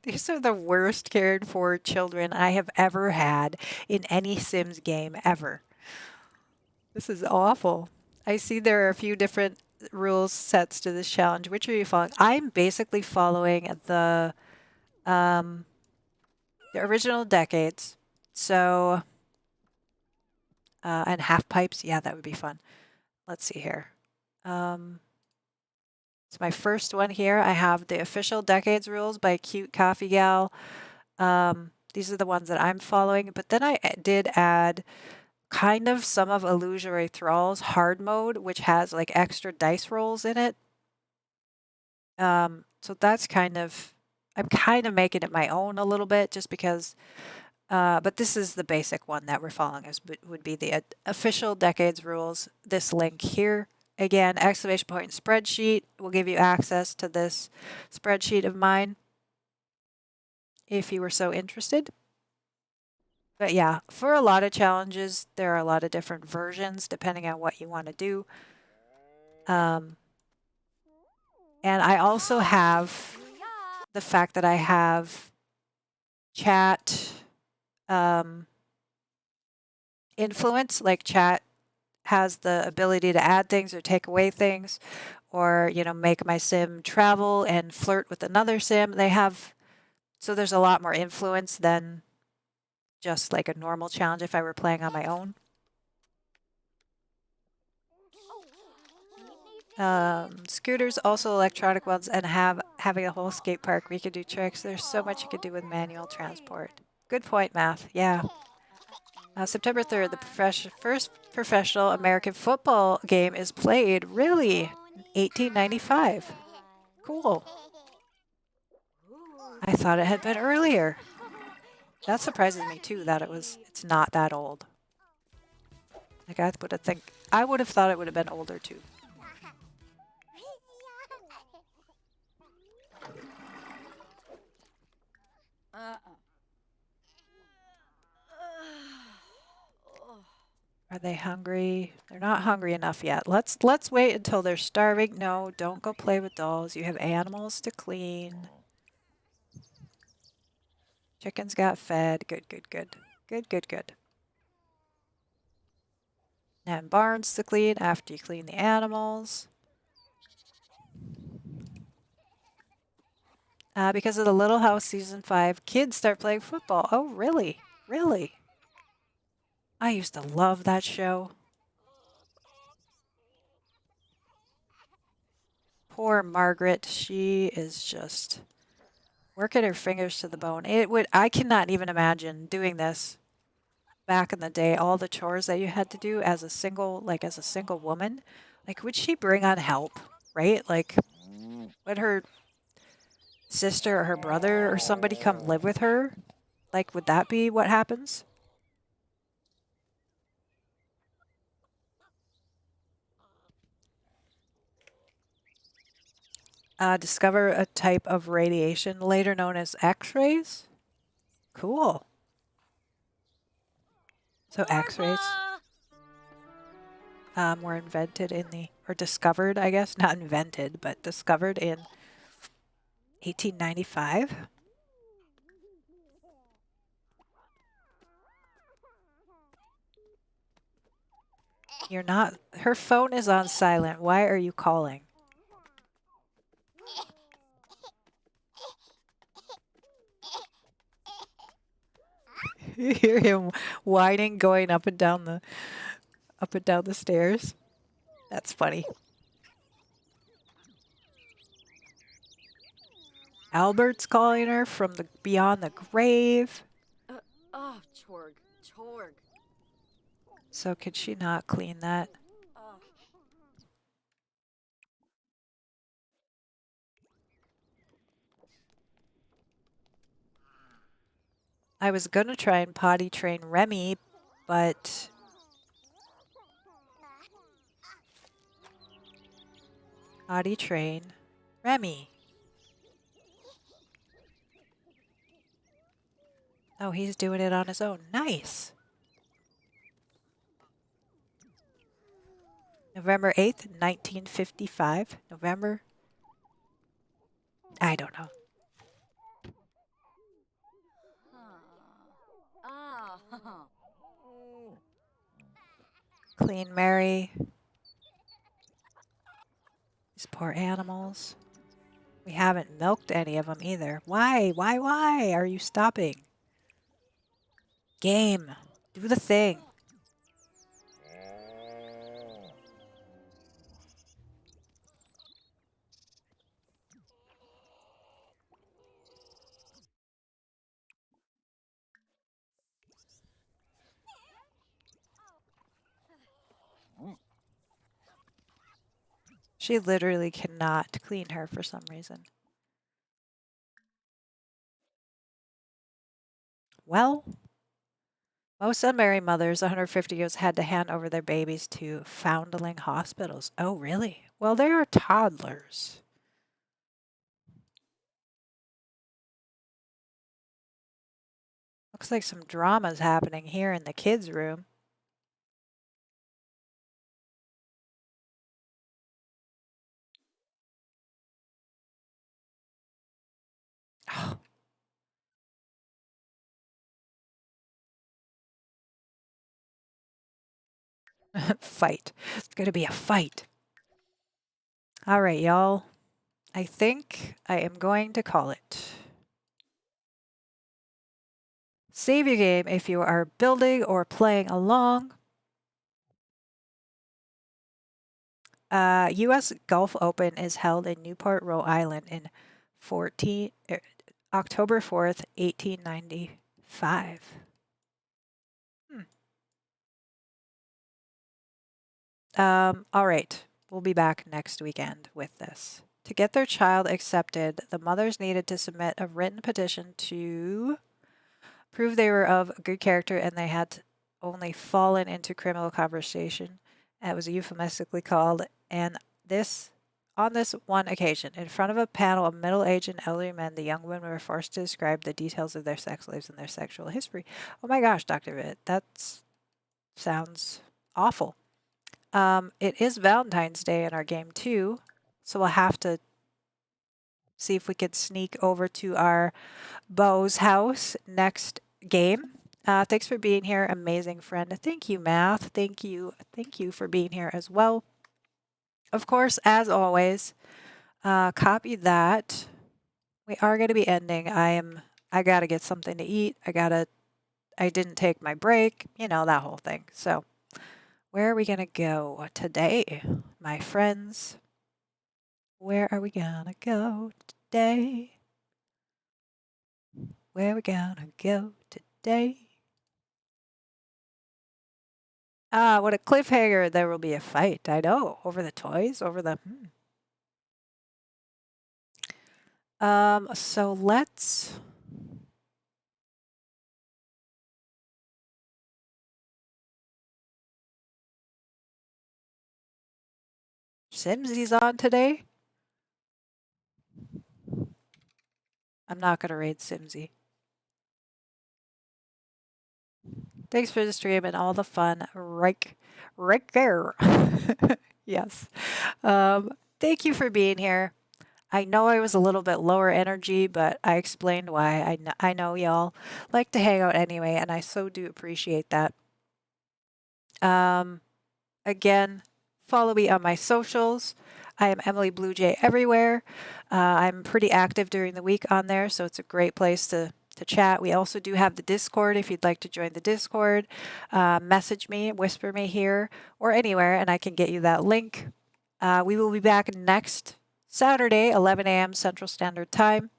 These are the worst cared for children I have ever had in any Sims game ever. This is awful. I see there are a few different rules sets to this challenge. Which are you following? I'm basically following the original decades. So, and half pipes. Yeah, that would be fun. Let's see here. It's my first one here. I have the official decades rules by Cute Coffee Gal. These are the ones that I'm following. But then I did add kind of some of Illusory Thrall's hard mode, which has like extra dice rolls in it. So that's I'm kind of making it my own a little bit just because, but this is the basic one that we're following would be the official decades rules. This link here. Again, exclamation point spreadsheet will give you access to this spreadsheet of mine if you were so interested. But yeah, for a lot of challenges, there are a lot of different versions depending on what you want to do. And I also have the fact that I have chat influence, like chat has the ability to add things or take away things, or, make my sim travel and flirt with another sim. So there's a lot more influence than just like a normal challenge if I were playing on my own. Scooters, also electronic ones, and having a whole skate park where you can do tricks. There's so much you can do with manual transport. Good point, Math. Yeah. September 3rd, the first professional American football game is played. Really? 1895. Cool. I thought it had been earlier. That surprises me too, that it's not that old. Like I would have thought it would have been older too. Are they hungry? They're not hungry enough yet. Let's wait until they're starving. No, don't go play with dolls. You have animals to clean. Chickens got fed. Good, good, good. Good, good, good. And barns to clean after you clean the animals. Because of the Little House season 5, kids start playing football. Oh, really? Really? I used to love that show. Poor Margaret. She is just working her fingers to the bone. I cannot even imagine doing this back in the day, all the chores that you had to do as a single woman. Like, would she bring on help, right? Like, would her sister or her brother or somebody come live with her? Like, would that be what happens? Discover a type of radiation later known as X-rays. Cool. So X-rays were invented or discovered, I guess, not invented, but discovered in 1895. Her phone is on silent. Why are you calling? You hear him whining going up and down the stairs. That's funny. Albert's calling her from beyond the grave. Chorg. So could she not clean that? I was gonna try and potty train Remy, but potty train Remy. Oh, he's doing it on his own. Nice. November 8th, 1955. November. I don't know. Clean Mary. These poor animals. We haven't milked any of them either. Why? Why are you stopping? Game. Do the thing. She literally cannot clean her for some reason. Well, most unmarried mothers 150 years had to hand over their babies to foundling hospitals. Oh, really? Well, they are toddlers. Looks like some drama's happening here in the kids' room. Oh. Fight. It's going to be a fight. All right, y'all. I think I am going to call it. Save your game if you are building or playing along. U.S. Gulf Open is held in Newport, Rhode Island in October 4th, 1895. All right. We'll be back next weekend with this. To get their child accepted, the mothers needed to submit a written petition to prove they were of good character and they had only fallen into criminal conversation. It was euphemistically called, and on this one occasion, in front of a panel of middle-aged and elderly men, the young women were forced to describe the details of their sex lives and their sexual history. Oh my gosh, Dr. Vitt, that sounds awful. It is Valentine's Day in our game too, so we'll have to see if we could sneak over to our beau's house next game. Thanks for being here, amazing friend. Thank you, Math. Thank you for being here as well. Of course, as always, copy that. We are going to be ending. I got to get something to eat. I didn't take my break, that whole thing. So, where are we going to go today, my friends? Where are we going to go today? Where are we going to go today? Ah, what a cliffhanger. There will be a fight. I know. Over the toys, over the so let's Simsy's on today. I'm not gonna raid Simsy. Thanks for the stream and all the fun. Right there. Yes. Thank you for being here. I know I was a little bit lower energy, but I explained why. I know y'all like to hang out anyway, and I so do appreciate that. Again, follow me on my socials. I am Emily Blue Jay everywhere. I'm pretty active during the week on there, so it's a great place to chat. We also do have the Discord if you'd like to join the Discord. Message me, whisper me here or anywhere, and I can get you that link. We will be back next Saturday, 11 a.m. Central Standard Time.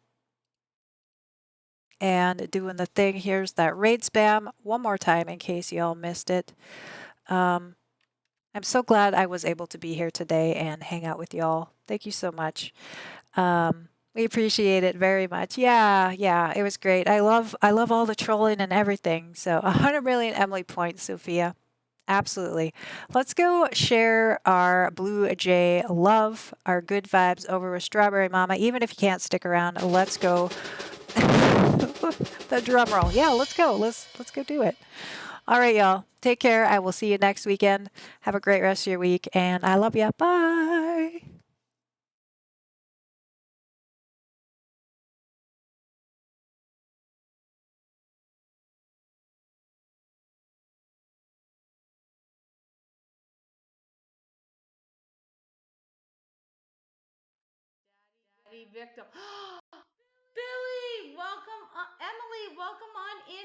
And doing the thing, here's that raid spam one more time in case y'all missed it. I'm so glad I was able to be here today and hang out with y'all. Thank you so much. We appreciate it very much. Yeah, it was great. I love all the trolling and everything. So 100 million Emily points, Sophia. Absolutely. Let's go share our Blue Jay love, our good vibes over with Strawberry Mama. Even if you can't stick around, let's go. The drum roll. Yeah, let's go. Let's go do it. All right, y'all. Take care. I will see you next weekend. Have a great rest of your week, and I love you. Bye. Victim. Billy, welcome. Emily, welcome on in.